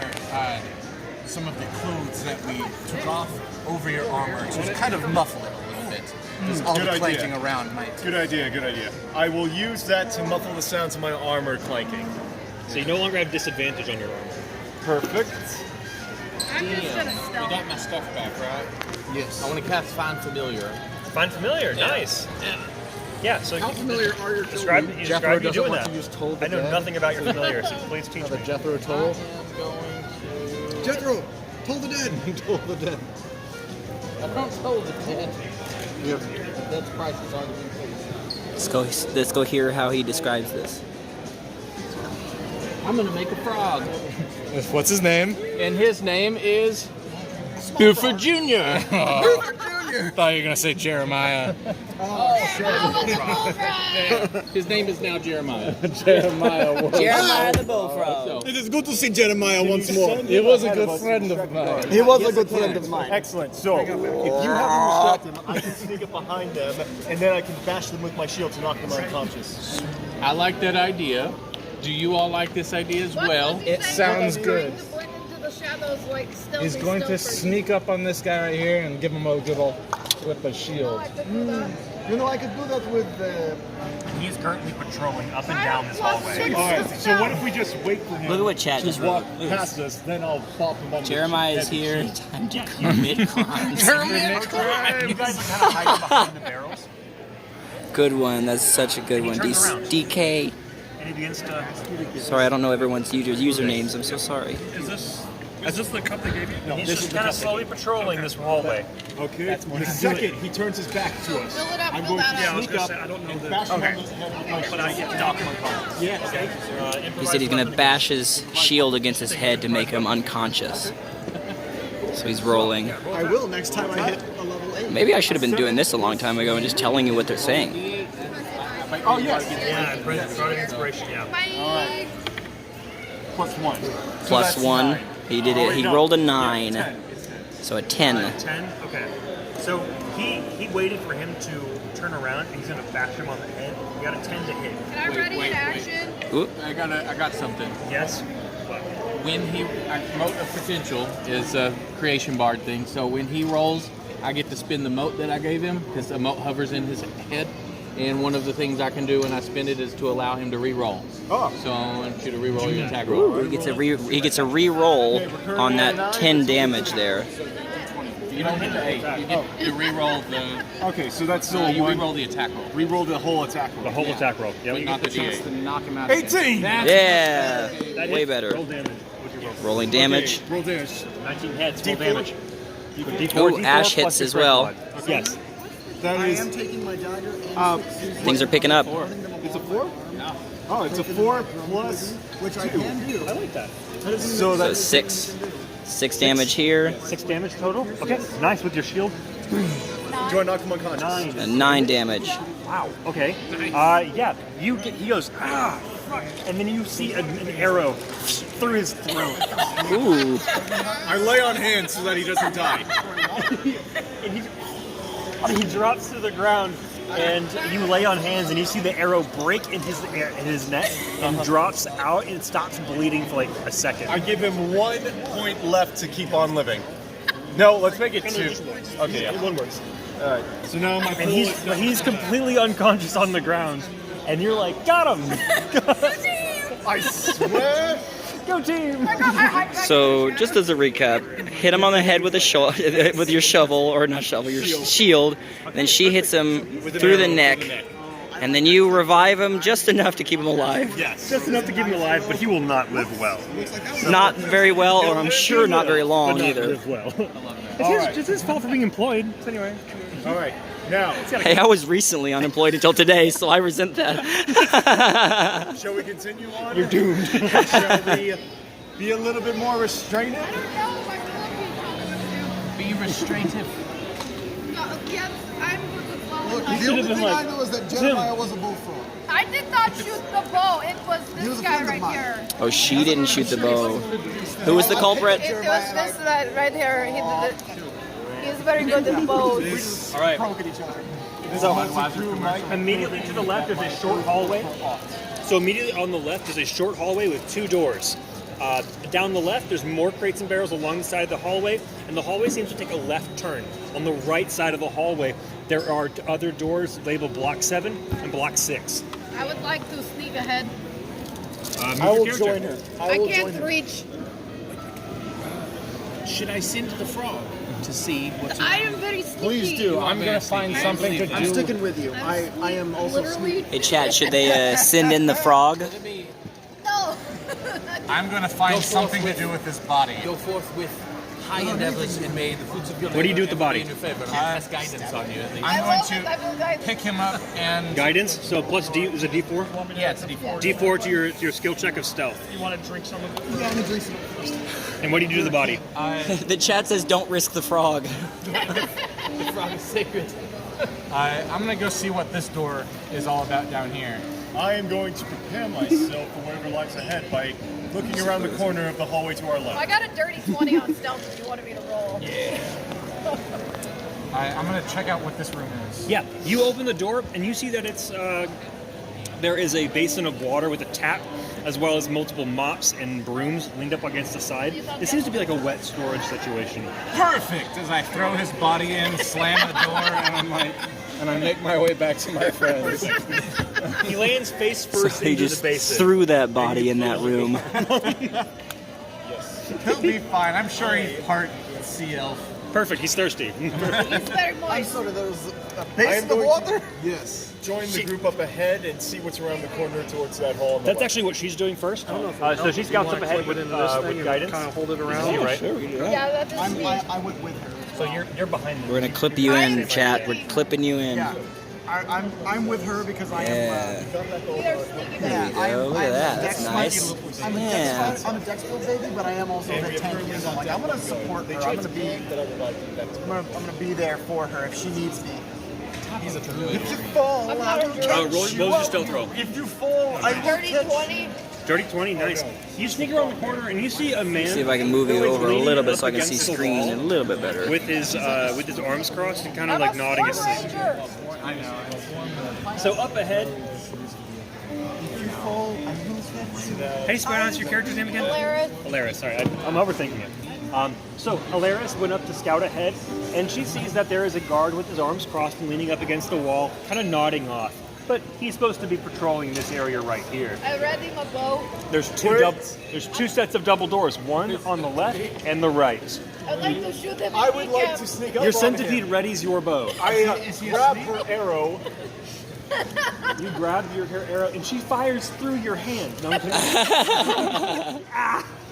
some of the clothes that we took off over your armor to kind of muffle it a little bit. Because all Good the idea. clanking around might. Good idea, good idea. I will use that to muffle the sounds of my armor clanking. So you no longer have disadvantage on your armor. Perfect. I'm just gonna You stealth. got my stuff back, right? Yes. I want to cast Find Familiar. Find familiar. Nice. Yeah. So How familiar are your describe children? you Jethro describe you doesn't doing want that. to use Toll the I know Dead. nothing about your familiar, so please teach me. Jethro Toll. Jethro, Toll the Dead. Toll the Dead. I don't toll the dead. The dead's price has already been paid. Let's go hear how he describes this. I'm going to make a frog. What's his name? And his name is Buford Jr. Buford Jr. thought you were gonna say Jeremiah. His name is now Jeremiah. Jeremiah. Jeremiah the bullfrog. It is good to see Jeremiah once more. He was a good friend of mine. He was a good friend of mine. Excellent. So, if you haven't distracted them, I can sneak up behind them, and then I can bash them with my shield to knock them unconscious. I like that idea. Do you all like this idea as well? It sounds good. He's going to sneak up on this guy right here and give him a good old with a shield. You know, I could do that with. He's currently patrolling up and down this hallway. All right. So what if we just wait for him? Look at what Chad to just walk wrote. past us? Then I'll bop him on Jeremiah is here. Time to commit crimes. You guys are kind of hiding behind the barrels. Good one. That's such a good And he one. turns around. DK. And he begins to. Sorry, I don't know everyone's usernames. I'm so sorry. Is this the cup they gave you? No, he's just kind of slowly patrolling this hallway. Okay. The second he turns his back to us, Fill it up, I'm fill going that to up. sneak up and bash him on his head with my shield. But I get to knock him unconscious. Yeah. He said he's gonna bash his shield against his head to make him unconscious. So he's rolling. I will next time I hit a level 8. Maybe I should have been doing this a long time ago and just telling you what they're saying. Oh yes. Yeah, Bardic Inspiration, yeah. Bye. +1. Plus one. He did it. He rolled a 9. 10. So a 10. 10? Okay. So he waited for him to turn around and he's going to bash him on the head. You got a 10 to hit. Can I ready in action? Oop. I got something. Yes? What? When he moat of potential is a creation bard thing. So when he rolls, I get to spin the moat that I gave him because the moat hovers in his head. And one of the things I can do when I spin it is to allow him to re-roll. Oh. So I want you to re-roll your attack roll. He gets a re-roll on that 10 damage there. You don't hit the 8. You get to re-roll the. Okay, so that's still you one. re-roll the attack roll. Re-roll the whole attack roll. The whole attack roll. But Yep. not the D8. To knock him out. 18! Yeah. That Way hits. better. Roll damage. What'd you roll? Rolling damage. Okay, roll damage. 19 heads. Roll D4. damage. Ooh, Ash hits plus your as well. strength mod. Yes. That I is. am taking my dagger and Things are picking up. It's a 4? No. Oh, it's a 4 plus. which I can do. I like that. So So that's 6. 6 damage here. 6 damage total. Okay. Nice with your shield. Do I knock him unconscious? 9. And 9 damage. Wow. Okay. Yeah. He goes ah, and then you see an arrow through his throat. Ooh. I lay on hands so that he doesn't die. And he drops to the ground, and you lay on hands, and you see the arrow break in his neck and drops out, and it stops bleeding for like a second. I give him 1 point left to keep on living. No, let's make it 2. Okay, yeah. 1 works. Alright, so now my And he's completely unconscious on the ground, and you're like, got him! I swear! Go team! So, just as a recap, hit him on the head with with your shovel, or not shovel, your shield. Then she hits him through the neck, and then you revive him just enough to keep him alive. Yes. Just enough to keep him alive, but he will not live well. Not very well, or I'm sure not very long But not either. live well. Alright. It's his fault for being employed. So anyway. Alright, now, Hey, I was recently unemployed until today, so I resent that. shall we continue on? You're doomed. Shall we be a little bit more restrained? Be restraintive. Yes, I'm Look, the only thing I know is that Jeremiah was a bullfrog. I did not shoot the bow. It was He was this a guy friend of right mine. here. Oh, she didn't shoot the bow. Who was the culprit? It was this right here. He did it. He's very good at bows. All right. Poke at each other. So immediately to the left is a short hallway. So immediately on the left is a short hallway with 2 doors. Down the left, there's more crates and barrels along the side of the hallway, and the hallway seems to take a left turn. On the right side of the hallway, there are other doors labeled Block 7 and Block 6. I would like to sneak ahead. I will join her. I can't reach. Should I send the frog to see what's I am very sneaky. Please do. I'm gonna find something to I'm do. sticking with you. I am also Literally. Hey, Chad, should they send in the frog? No. I'm gonna find something to do with this body. Go forth with high endeavors and may the fruits of your What do you do with labor the body? ever be in your favor. I'm gonna cast guidance on you at least. I love it. I feel guidance. Pick him up and Guidance. So plus D is a D4. yeah, it's a D4. D4 to your skill check of stealth. You want to drink some of it? Yeah, I'm gonna drink some first. And what do you do to the body? The chat says don't risk the frog. The frog is sacred. I'm gonna go see what this door is all about down here. I am going to prepare myself for whatever lies ahead by looking around the corner of the hallway to our I left. got a dirty 20 on stealth if you wanted me to roll. I'm gonna check out what this room is. Yeah, you open the door and you see that it's there is a basin of water with a tap, as well as multiple mops and brooms leaned up against the side. It seems to be like a wet storage situation. Perfect! As I throw his body in, slam the door, and I make my way back to my friends. He lands face first So he into just the basin. threw that body in that room. He'll be fine. I'm sure he's part sea elf. Perfect. He's thirsty. He's very I'm moist. sorry, there's a I am basin of going water? Yes. Join the group up ahead and see what's around the corner towards that hall. On the That's left. actually what she's doing first. So she scouts up ahead with guidance. Kind of hold it around. You, right? Yeah, that is me. I went with her. So you're behind them. We're gonna clip you in, chat. We're clipping you in. Yeah. I'm with her because I am. We are sneaky Yeah, There you go. Look at that. That's Dex nice. I'm a Yeah. Dex, I'm a Dex build baby, but I am also a bit tanky. So I'm like, I'm gonna support her. I'm gonna be there for her if she needs me. He's a druid. If you fall, I'm not a druid. What was your stealth roll? if you fall, I will Dirty catch 20. Dirty 20, nice. You sneak around the corner and you see a man. See if I can move you over a leaning little bit up so I can see against the screen wall a little bit better. with his arms crossed and kind of I'm like a nodding his Storm head. Ranger. I know. So up ahead. If you fall, I will catch you. How do you spell out your character's name again? Hilarious. Hilarious. Sorry, I'm overthinking it. So Hilarious went up to scout ahead, and she sees that there is a guard with his arms crossed and leaning up against the wall, kind of nodding off. But he's supposed to be patrolling this area right here. I read him a boat. There's two sets of double doors, one on the left and the right. I'd like to shoot him. I would like to sneak up Your on centipede him. readies your bow. I grab her arrow. You grab your arrow, and she fires through your hand. No, I'm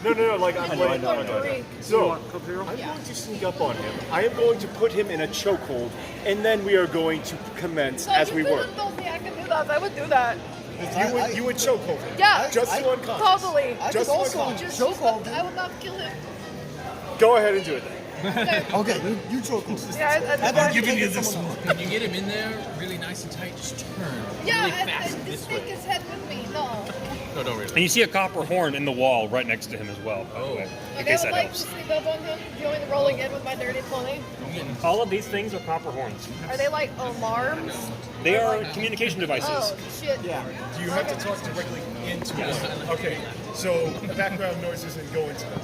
kidding. No, like I'm I know. So, I'm going to sneak up on him. I am going to put him in a chokehold, and then we are going to commence as we work. I can do that. I would do that. You would chokehold him. Yeah. Just to unconscious. Totally. Just to unconscious. Just chokehold I would not kill him. Go ahead and do it then. Okay, you chokehold. Yeah, I'm giving you this one. When you get him in there, really nice and tight, just turn. Yeah, really fast and this sneak way. his head with me. No. No, don't really. And you see a copper horn in the wall right next to him as well. By the way, in Like, I case would that like helps. to sneak up on him. Do you want me to roll again with my dirty 20? All of these things are copper horns. Are they like alarms? They are communication devices. Oh, shit. Yeah. Do you have to talk directly into them? Okay, so the background noise isn't going to them.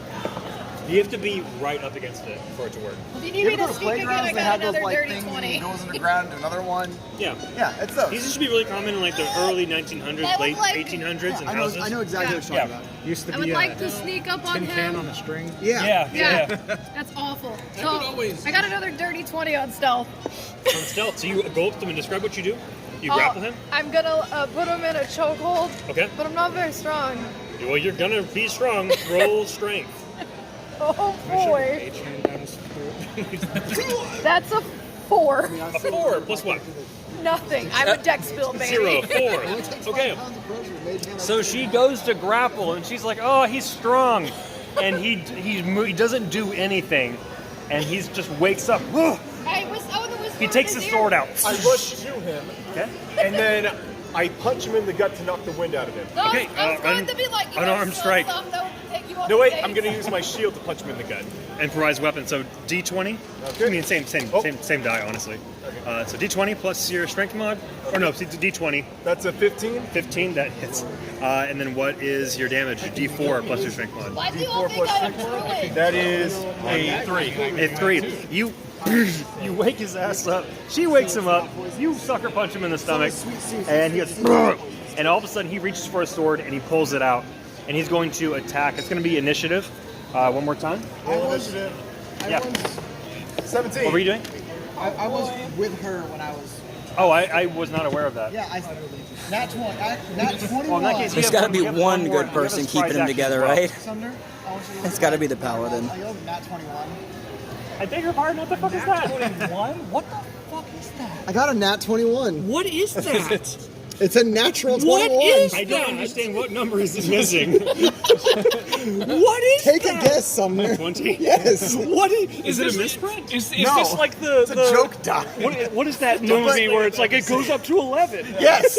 You have to be right up against it for it to work. If you need me to sneak again, I got another dirty things 20. and goes underground to another one. Yeah. Yeah, it's those. These used to be really common in like the early 1900s, That late was like- 1800s in I houses. know exactly what you're talking about. Used to I be would a like to sneak up on tin can him. on a string. Yeah. Yeah, that's awful. So, I got another dirty 20 on stealth. On stealth. So you go up to him and describe what you do. You grapple him. I'm gonna put him in a chokehold, Okay. but I'm not very strong. Well, you're gonna be strong. Roll strength. Oh boy. H-man down his throat. That's a 4. A 4 plus what? Nothing. I'm a dex build, baby. 0. 4. Okay. So she goes to grapple, and she's like, "Oh, he's strong," and he doesn't do anything, and he's just wakes up. I was the whisper He in takes his his ear. sword out. I rush to him, Okay. and then I punch him in the gut to knock the wind out of him. No, Okay, I was going to be like, you unarmed know, strike. Stuff that would take you off No, the wait, base. I'm going to use my shield to punch him in the gut. Improvised weapon. So D20. Okay. I mean, same die, honestly. So D20 plus your strength mod, or no, D20. That's a 15. 15. That hits. And then what is your damage? D4 plus your strength mod. Why do you all think I'm a druid? That is a 3. A 3. You wake his ass up. She wakes him up. You sucker punch him in the stomach, and he goes. And all of a sudden, he reaches for a sword and he pulls it out, and he's going to attack. It's going to be initiative. One more time. Roll initiative. Yeah. 17. What were you doing? I was with her when I was Oh, I was not aware of that. Yeah, Nat 20. Nat 21. Well, in that case, There's got to be one good person keeping them together, right? Sumner, I want you to It's got to be the paladin. I yelled Nat 21. I beg your pardon. What the fuck is that? 21? What the fuck is that? I got a Nat 21. What is that? It's a natural 21. What is I don't understand what number is this missing. What is Take that? a guess, Sumner. 20? Yes. What Is it this, a misprint? Is No, this like the It's a joke die. What is that movie where it's like it goes up to 11? Yes.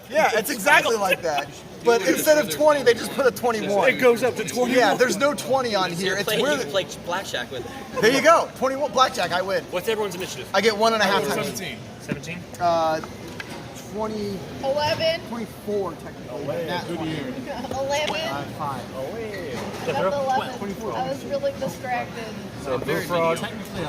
Yeah, it's exactly like that. But instead of 20, they just put a 21. It goes up to 21. Yeah, there's no 20 on here. It's You weird. can play blackjack with it. There you go. 21 blackjack. I win. What's everyone's initiative? I get 1.5 times. 17? 20, 11. 24 technically. Nat 20. 11. 5. I got 11. I was really distracted. So Brewfrog. Technically a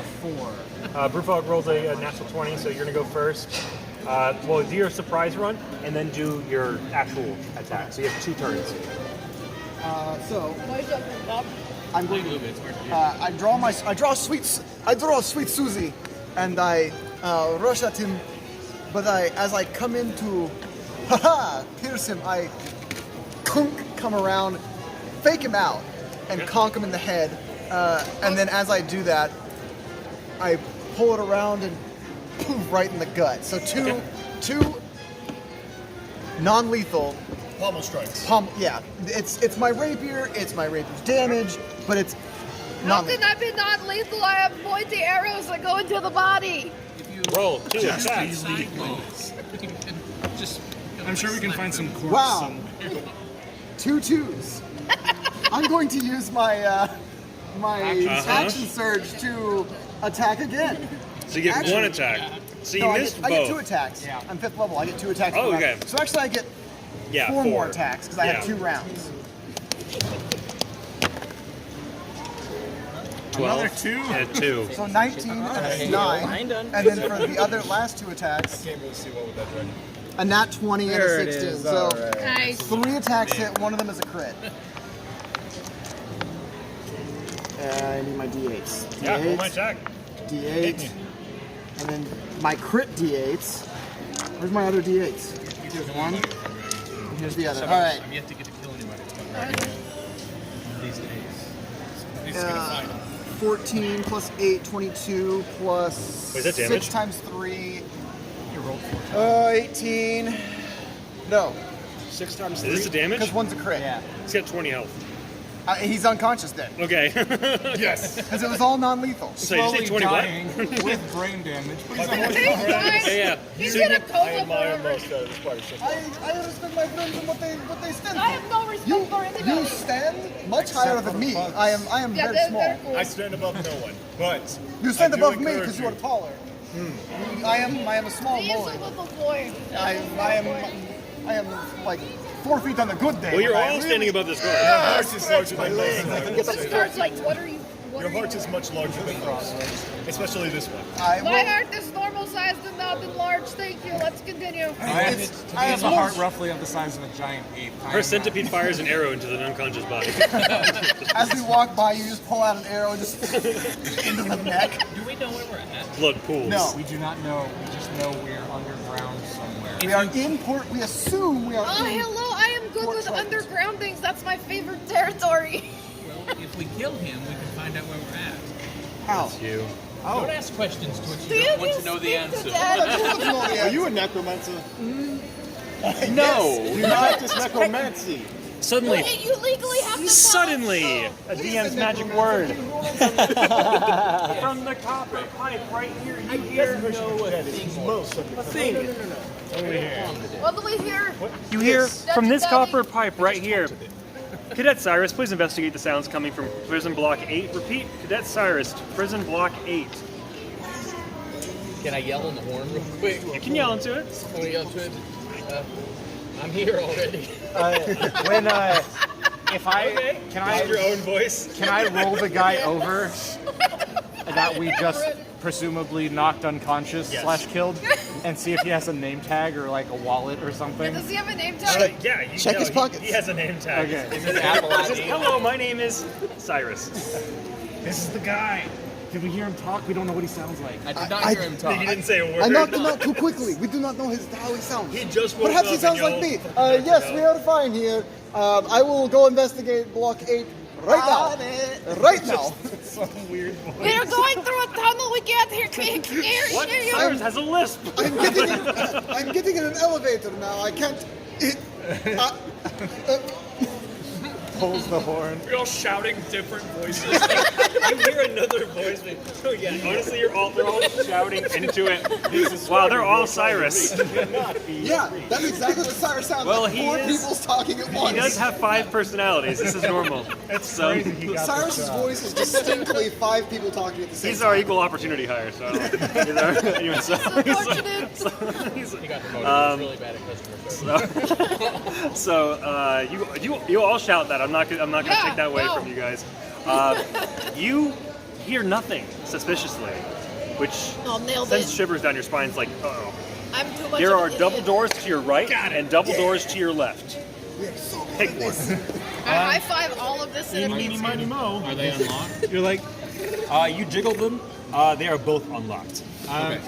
4. Brewfrog rolls a natural 20, so you're going to go first. Well, do your surprise run, and then do your actual attack. So you have 2 turns. So Why is that up? I'm going to. I draw a sweet Susie, and I rush at him. But as I come in to, pierce him, I come around, fake him out, and conk him in the head. And then as I do that, I pull it around and poof right in the gut. So two non-lethal. Pommel strikes. Yeah, it's my rapier. It's my rapier's damage, but it's How can I be non-lethal? I have pointy arrows that go into the body. Roll 2 attacks. I'm sure we can find some corpse Wow. somewhere. 2 2s. I'm going to use my action surge to attack again. So you get Actually- 1 attack. So you No, missed I get both. 2 attacks. Yeah. I'm 5th level. I get 2 attacks. Oh, per round. okay. So actually, I get 4 4 more attacks because I have Yeah. 2 rounds. 12. Another 2? And 2. So 19 and that's 9. And then for the other last 2 attacks, Can't really see what with that dragon. a nat 20 and a 16. So Nice. 3 attacks hit. One of them is a crit. I need my d8s. Yeah, roll my D8, attack. D8, and then my crit D8s. Where's my other D8s? Here's one. And here's the other. All right. I'm yet to get to kill anybody. These days. 14 plus 8, 22 plus Wait, is that 6 damage? times 3. You rolled 4. 18. No. 6 times 3. Is this the damage? Because one's a crit. Yeah. He's got 20 health. He's unconscious then. Okay. Yes. Because it was all non-lethal. So you say 20 what? with brain damage. Yeah. He's in a coma forever. Most out of this party so far. I respect my friends and what they stand for. I have no respect for anybody. You stand much higher than me. I am Yeah, very they're small. cool. I stand above no one, but You stand I do above me encourage because you are you. taller. I am a small He is boy. a little boy. I am like 4 feet on a good day. Well, you're but I all really- standing above this guard. Your heart is larger than This most. card's like, what are you? What Your are you? heart is much larger than most, especially this one. I My will- heart is normal sized and not enlarged. Thank you. Let's continue. I have a heart roughly of the size of a giant ape. Her centipede fires an arrow into the unconscious body. As we walk by, you just pull out an arrow just into the neck. Do we know where we're at? Blood pools. No. We do not know. We just know we're underground somewhere. We are in port. We assume we are. Oh, in hello. I am good with underground things. That's my favorite territory. Well, if we kill him, we can find out where we're at. How? You. Don't ask questions to which Do you you don't want to just know the speak answer. to Dad? Are you a necromancer? No. You practice necromancy. Suddenly, You legally have to tell us suddenly, so. a DM's magic word. From the copper pipe right here, you hear a thing. What do we hear? You hear from this Daddy. copper pipe right here. Cadet Cyrus, please investigate the sounds coming from prison block 8. Repeat, Cadet Cyrus, prison block 8. Can I yell in the horn real quick? You can yell into it. I want to yell to it. I'm here already. If I can I your own voice. can I roll the guy over that we just presumably knocked unconscious Yes. / killed, and see if he has a name tag or like a wallet or something? Does he have a name tag? Yeah, you Check know, his pockets. He has a name tag. Okay. Is it Apple He says, ID? hello, my name is Cyrus. This is the guy. Did we hear him talk? We don't know what he sounds like. I did not hear him talk. He didn't say a word. I knocked him out too quickly. We do not know how he sounds. He just woke Perhaps up he sounds and like me. yelled, Yes, we are fine here. I will go investigate Block 8 right now. Right now. Some weird voice. We're going through a tunnel. We can't hear you. What? Cyrus has a lisp. I'm getting in an elevator now. I can't. Pulls the horn. We're all shouting different voices. You hear another voice. Oh yeah. Honestly, they're all shouting into it. Wow, they're all Cyrus. Yeah, that's exactly what Cyrus sounds Well, like. he Four is- people's talking at once. He does have 5 personalities. This is normal. Cyrus's voice is distinctly 5 people talking at the same He's time. our equal opportunity hire. So, anyway, so He got promoted. He's really bad at customer service. you all shout that. I'm not gonna take that away from you guys. You hear nothing suspiciously, which nailed sends it. shivers down your spine. It's like, uh-oh. I'm too much There of are an double idiot. doors to your right and double doors to your left. Pick one. I high five all of this in a Eeny, meeny, miny, mo. Are they unlocked? You're like, you jiggle them. They are both unlocked. Okay.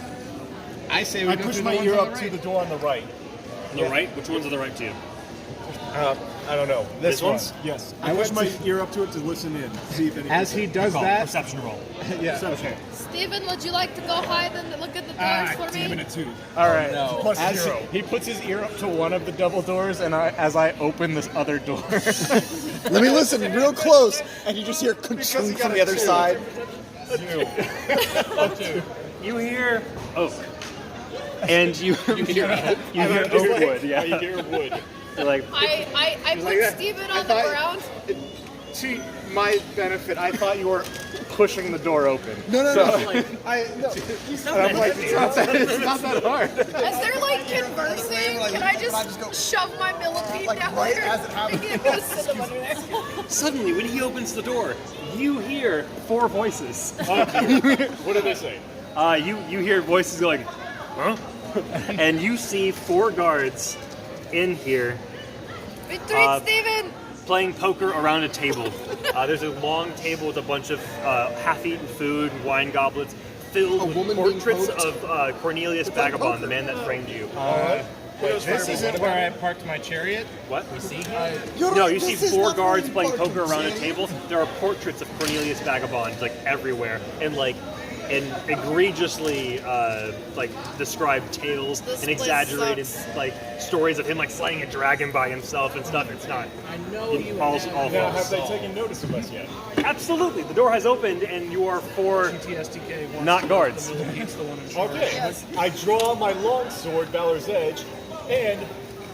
I say we I go push through my the ear ones on up the to right. the door on the right. On the right? Which one's on the right to you? I don't know. This one? one's? Yes. I push my ear up to it to listen in, see if anything. As he does Call, that, perception roll. Yeah. Okay. Steven, would you like to go hide and look at the doors for me? Damn it, 2. all right. No. Plus As 0. he puts his ear up to one of the double doors, and as I open this other door, Let me listen real close, and you just hear ka-chunk from the other side. You hear oak. And you hear oak wood. Yeah. You hear wood. You're like, I put that. Steven I on the thought- ground. to my benefit, I thought you were pushing the door open. No. So, No. and I'm like, it's not that hard. As they're like conversing, can I just shove my millipede down right there? as it happens. Maybe I'm gonna sit them under there. suddenly, when he opens the door, you hear 4 voices. What do they say? You hear voices going, huh? And you see 4 guards in here Retreat, Steven! playing poker around a table. There's a long table with a bunch of half-eaten food, wine goblets, filled with portraits of Cornelius Vagabond, the man that framed you. This isn't where I parked my chariot. What? We see him. No, you see 4 guards playing poker around a table. There are portraits of Cornelius Vagabond like everywhere, and egregiously described tales This and place exaggerated sucks. stories of him slaying a dragon by himself and stuff. It's not. I know you all Now, have false. they taken notice of us yet? Absolutely, the door has opened, and you are 4 TSDK wants not to- guards. He's the one in charge. Okay. Yes. I draw my long sword, Valor's Edge, and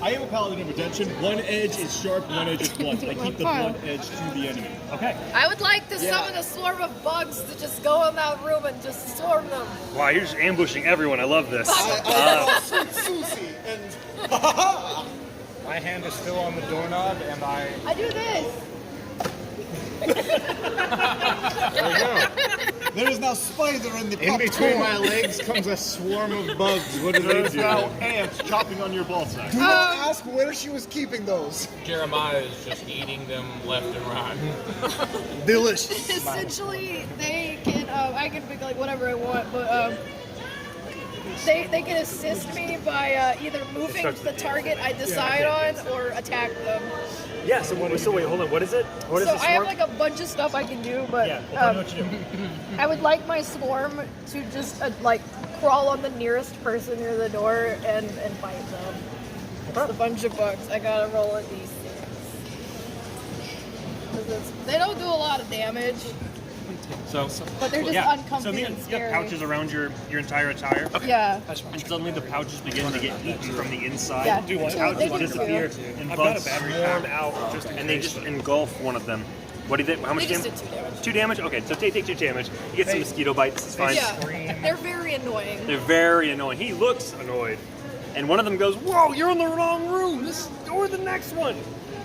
I am a paladin of redemption. One edge is sharp, one edge is blunt. I keep the blunt edge to the enemy. Okay. I would like to summon a swarm of bugs to just go in that room and just swarm them. Wow, you're just ambushing everyone. I love this. Sweet Susie, and My hand is still on the doorknob, and I do this. there is now spider in the in between popcorn. my legs comes a swarm of bugs. What do they There's do? now ants chopping on your ball sack. Do not ask where she was keeping those. Jeremiah is just eating them left and right. Delicious. Essentially, they can, I can pick like whatever I want, but they can assist me by either moving the target I decide on or attack them. Yeah. So wait, hold on. What is it? What is So the I have swarm? like a bunch of stuff I can do, but Yeah. Well, tell me what you do. I would like my swarm to just crawl on the nearest person near the door and bite them. It's a bunch of bugs. I gotta roll a d6. 'Cause they don't do a lot of damage, but they're just uncomfy and You scary. have pouches around your entire attire. Yeah. And suddenly the pouches begin to get eaten from the inside. Yeah. The They pouches do disappear too. and I've got bugs a battery swarm pack out, just in and they case. just engulf one of them. What do you think? How much They just damage? did 2 damage. 2 damage? Okay, so take 2 damage. You get some mosquito bites. It's fine. Yeah, they're very annoying. They're very annoying. He looks annoyed. And one of them goes, "Whoa, you're in the wrong room. Or the next one."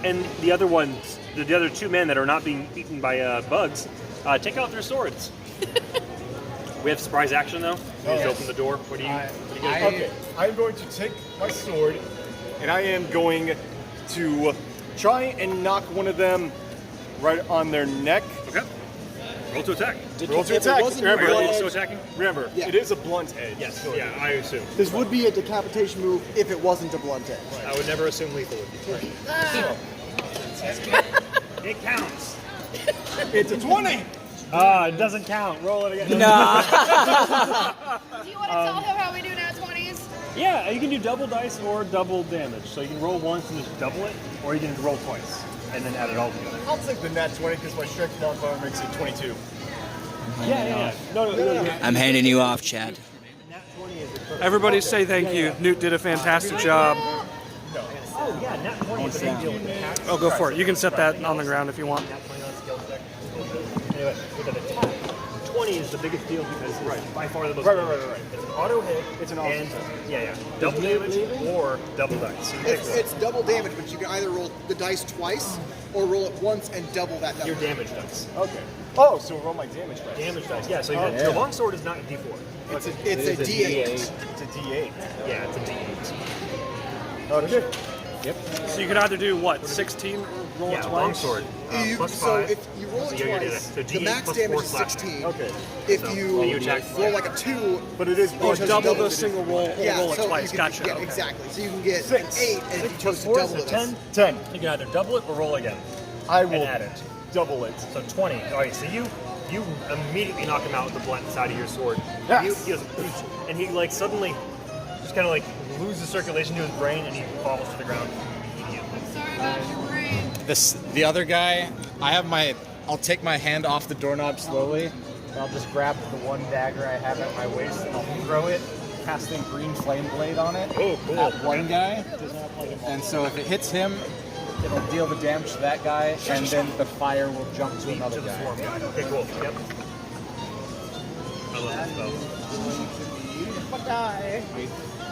And the other ones, the other 2 men that are not being eaten by bugs, take out their swords. We have surprise action though. You just open the door. What do you guys do? Okay, I'm going to take my sword, and I am going to try and knock one of them right on their neck. Okay. Roll to attack. Roll to attack. Are you Remember, also attacking? remember, Yeah. it is a blunt edge. Yes. so- Yeah, I assume. This would be a decapitation move if it wasn't a blunt edge. I would never assume lethal would be. It counts. It's a 20. It doesn't count. Roll it again. Do you want to tell him how we do nat 20s? Yeah, you can do double dice or double damage. So you can roll once and just double it, or you can roll twice and then add it all together. I'll take the nat 20 because my strength modifier makes it 22. Yeah. No. I'm handing you off, Chad. Everybody say thank you. Newt did a fantastic job. Oh yeah, nat 20 is a big deal with attack. Oh, go for it. You can set that on the ground if you want. Nat 20 on skill check. Anyway, with an attack, 20 is the biggest deal because it's by far the most. Right. It's an auto hit. It's an awesome and yeah. Double damage or double dice. So you pick one. It's double damage, but you can either roll the dice twice or roll it once and double that number. Your damage dice. Okay. Oh, so roll my damage dice. Damage dice. Yeah. So your longsword is not a D4. It's a D8. It's a D8. Yeah, it's a D8. Okay. Yep. So you could either do what, 16 or roll Yeah, twice? longsword. Plus So 5. if you roll So it you did twice, it. So the D8 max plus damage 4 is slashing. 16. Okay. If So you you attack roll like a 2, But it is Oh, because double the it is- single roll or yeah, roll it so twice. you can, Gotcha. Yeah, Okay. exactly. So you can get 6. an 8, and if you chose to 4 double is it, 10. 10. You can either double it or roll again. I And will add it. double it. So 20. All right. So you immediately knock him out with the blunt side of your sword. Yes. He goes, and he like suddenly just kind of like loses circulation to his brain and he falls to the ground immediately. Sorry about your brain. The other guy, I'll take my hand off the doorknob slowly, and I'll just grab the one dagger I have at my waist, and I'll throw it, casting green flame blade on it Oh, cool. at one guy. And so if it hits him, it'll deal the damage to that guy, and then the fire will jump to another To the guy. swarm guy. Okay, cool. Yep. I love that spell. Die.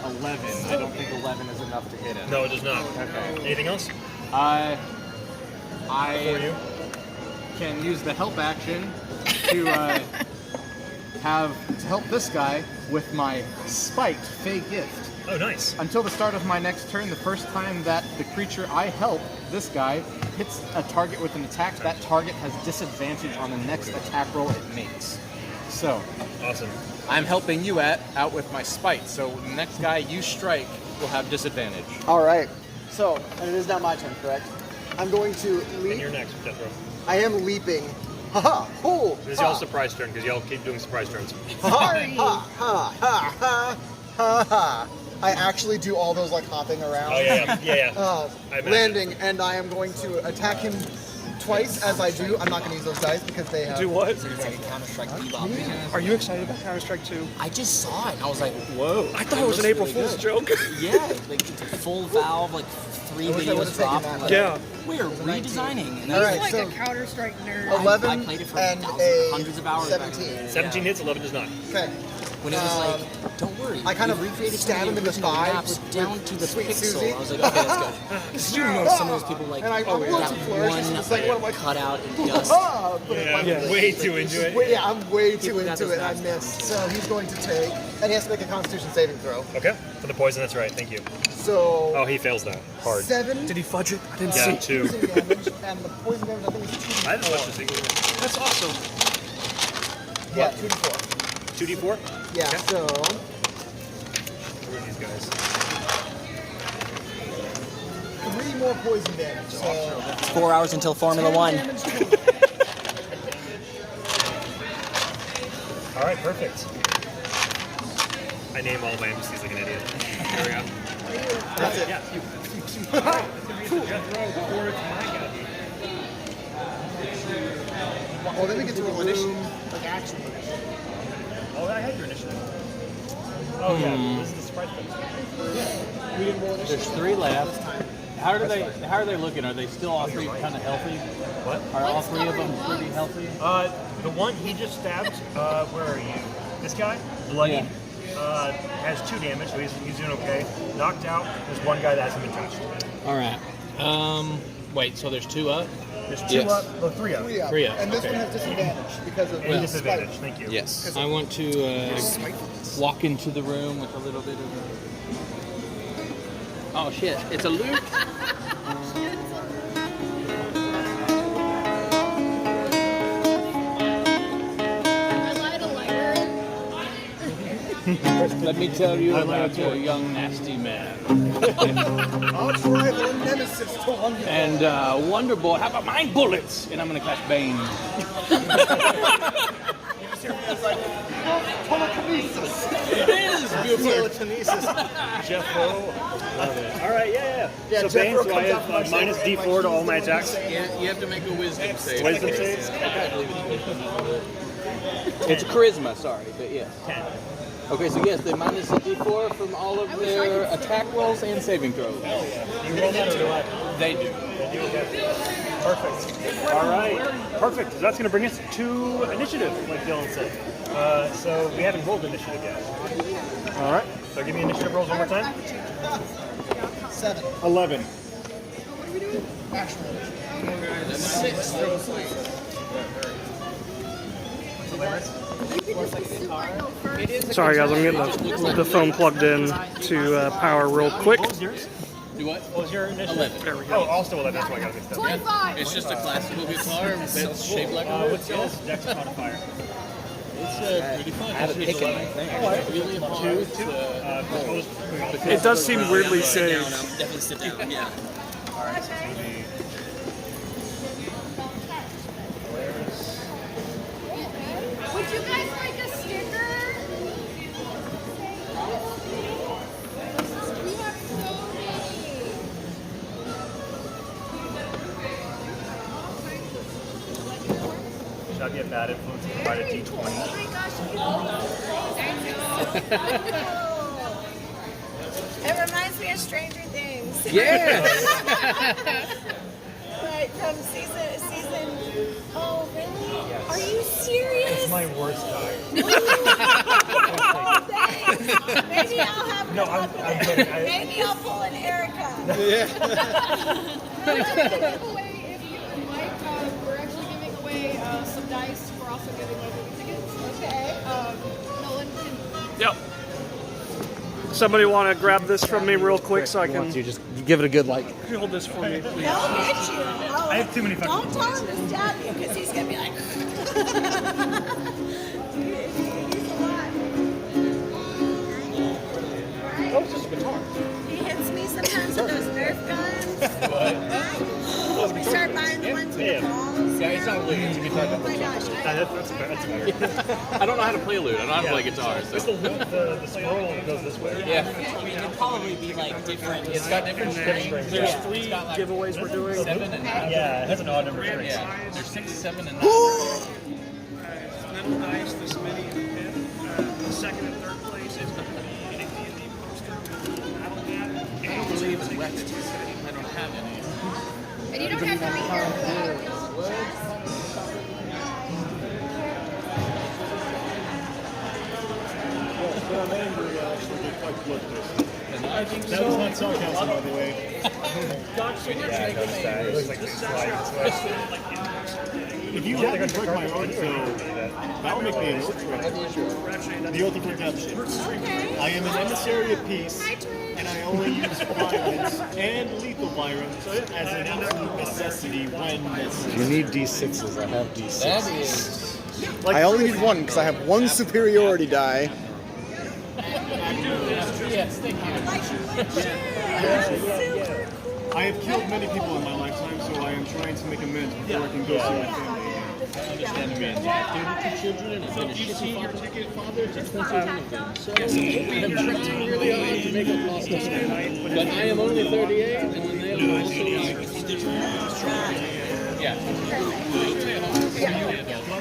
11. I don't think 11 is enough to hit him. No, it does not. Okay. Anything else? I For you? can use the help action to help this guy with my spiked Fey gift. Oh, nice. Until the start of my next turn, the first time that the creature I help, this guy, hits a target with an attack, that target has disadvantage on the next attack roll it makes. So, Awesome. I'm helping you out with my spite. So the next guy you strike will have disadvantage. All right. So, and it is not my turn, correct? I'm going to leap. And you're next, Jethro. I am leaping. Haha! Oh! This is y'all's surprise turn because y'all keep doing surprise turns. Sorry. Ha ha ha ha ha ha! I actually do all those like hopping around. Oh yeah. I imagine. Landing, and I am going to attack him twice as I do. I'm not going to use those dice because they have. Do what? Counter-Strike Are you excited about Counter-Strike 2? I just saw it and I was like, whoa. I thought it was an April Fool's joke. Yeah, like it's a full valve, like 3 I wish I would've videos taken dropped. that. Like, Yeah. we're redesigning. And He's then right, like so- a Counter-Strike nerd. 11 I played it for and hundreds of hours back in the 17. day. 17 hits, 11 does not. Okay. When it was like, don't worry. I kind we've of recreated stab some him of in the original thigh maps with down to the Sweet pixel. Susie. I was like, okay, let's go. Because you know some of those people like And I that rolled some flourishes, and it's like, what am I- cut out in dust. But Yeah, way too into it. Yeah, I'm way too People got into those it. I dice. missed. So he's going to take, and he has to make a Constitution saving throw. Okay. For the poison, that's right. Thank you. So Oh, he fails that hard. 7 Did he fudge it? I didn't Yeah, see. 2. poison damage, and the poison damage I think is 2d4. I didn't watch this thing. That's awesome. Yeah, 2d4. 2d4? Yeah. So Who are these guys? 3 more poison damage. So 4 hours until Formula 10 One. damage total. All right, perfect. I name all my NPCs like an idiot. There we go. That's it. Yeah, you. All right, that's gonna be Jethro before it's my guy. Well, then we get to roll initiative. Like action initiative. Oh, I had your initiative. Oh yeah, this is the surprise thing. We didn't roll initiative. There's 3 left. How are they looking? Are they still all 3 kind of healthy? What? Are all 3 of them pretty healthy? The one he just stabbed, where are you? This guy? Bloody. Has 2 damage, so he's doing okay. Knocked out, there's one guy that hasn't been touched. All right. Wait, so there's 2 up? There's 2 up, well, 3 up. 3 up. 3 up, And this okay. one has disadvantage because of And the disadvantage, spike. thank you. Yes. I want to walk into the room with a little bit of Oh shit, it's a loot. Let me tell you about your young nasty man. Arch rival and nemesis to Wonder Boy. And Wonder Boy, how about mine bullets? And I'm gonna catch Bane. Telekinesis. It is Telekinesis. Jeff Ho. Love it. All right, yeah. Yeah, So Jeff Bane, Ho so I comes have off my minus shoulder D4 to all my attacks. Yeah, you have to make a wisdom save. Wisdom save? I believe it's wisdom. It's charisma, sorry, but yes. 10. Okay, so yes, they minus a D4 from all of their attack rolls and saving throws. You roll that or do I? They do. Perfect. All right. Perfect. So that's going to bring us to initiative, like Dylan said. So we haven't rolled initiative yet. All right. So give me initiative rolls one more time. 7. 11. 6. Sorry guys, I'm getting the phone plugged in to power real quick. What was yours? Do what? What was your initiative? 11. There we go. Oh, also 11. That's why I got mixed up. 25. It's just a classical guitar that's shaped like a root. What's yours? Dex modifier. It's pretty fun. I have a pick in my thing. Really hard. It does seem weirdly Sit down. saved. I'll definitely sit down. Yeah. All right. So it's going to be... Would you guys like a sticker? We have so many. Should I be a bad influence and provide a D20? Oh my gosh, It reminds me of Stranger Things. Yes! Like from season. Oh, really? Yes. Are you serious? It's my worst die. Oh, thanks. Maybe I'll have. No, I'm kidding. Maybe I'll pull an Erica. We're actually giving away, if you would like, we're actually giving away some dice. We're also giving away movie tickets. Okay. Nolan can. Yep. Somebody want to grab this from me real quick so I can just give it a good like. hold this for me, please. They'll get you. I have too many fucking Don't tell him to stab you because he's gonna be like. Oh, it's just a guitar. He hits me sometimes with those Nerf guns. We start buying the ones with the balls. Yeah, it's not a lute, it's a guitar. Oh my gosh. That's fair. I don't know how to play lute. I know how to play guitar. So. It's the lute, the scroll goes this way. Yeah. I mean, it'd probably be like different. It's got different strings. There's 3 giveaways we're doing. 7 and 9. Yeah, it has an odd number of strings. Yeah. There's 6, 7, and 9. Metal dice, this many in the pit. The second and third place is the D&D poster with Battle Mat. I don't believe in weapons. I don't have any. And you don't have to be here for that. When I'm angry, I actually get quite bloodthirsty. And I think That was not sarcasm, by the way. If you happen to break my heart, so that'll make me an oath. The Oath of Redemption. I am an emissary of peace, and I only use violence and lethal violence as an absolute necessity when necessary. You need D6s. I have D6s. that is. I only need one because I have one superiority die. Yes, thank you. I have killed many people in my lifetime, so I am trying to make amends before I can go see my family again. I understand the man. 32 children and a shitty father to 20 of them. So I'm trying really hard to make up lost time. But I am only 38, and then they are also. Yeah.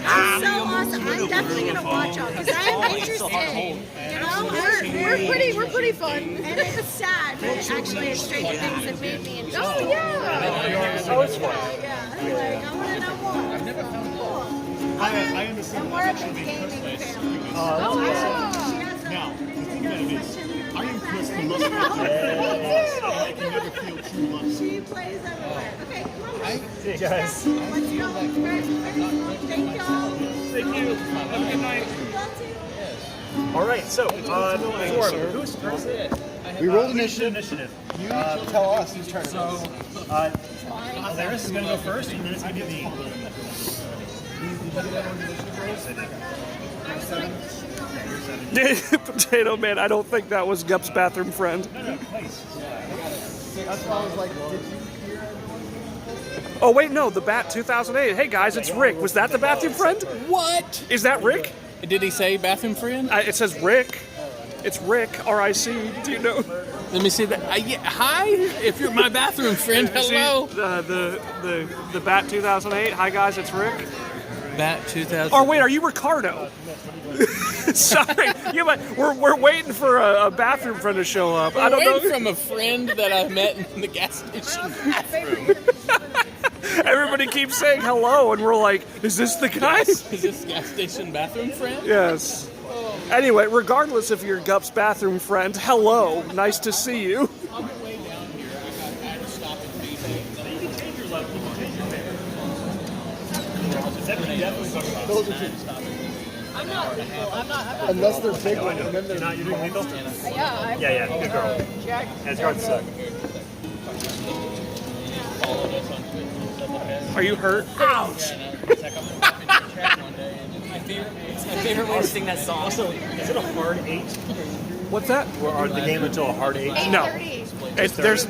That's so awesome. I'm definitely gonna watch them because I'm interested. You know, We're pretty fun. and it's sad, but actually it's Stranger Things that made me interested. Oh yeah. Oh, it's fun. Yeah. Like, I want to know more. I've never found I understand And that's we're a actually big being gaming cursed. family. Now, the thing that it is, I am cursed to lust for and I can never feel true love. She plays everywhere. Okay, come on. Hey guys. Let's go. Thank y'all. Thank you. Have a good night. All right, so whose turn is it? We rolled Initiative. You tell us whose turn it is. That Claris is going to go first, and then it's going to be me. Potato Man, I don't think that was Gup's bathroom friend. That's why I was like, did you hear everyone? Oh wait, no, the Bat 2008. Hey guys, it's Rick. Was that the bathroom friend? What? Is that Rick? Did he say bathroom friend? It says Rick. It's Rick, R-I-C. Do you know? Let me see that. Yeah, hi, if you're my bathroom friend, hello. The Bat 2008. Hi guys, it's Rick. Bat 2000. Oh wait, are you Ricardo? Sorry, we're waiting for a bathroom friend to show up. I don't know. From a friend that I met in the gas station bathroom. Everybody keeps saying hello, and we're like, is this the guy? Yes. Is this gas station bathroom friend? Yes. Anyway, regardless if you're Gup's bathroom friend, hello, nice to see you. On the way down here, I had to stop and feed me. You can change your level. You can change your name. Those are two. I'm not lethal. I'm not. Unless they're big ones, and then they're You're doing lethal? Yeah. Yeah, good girl. Jack. And it's hard to suck. Are you hurt? Ouch! It's my favorite way to sing that song. Also, is it a hard 8? What's that? Or are the game until a hard 8? No.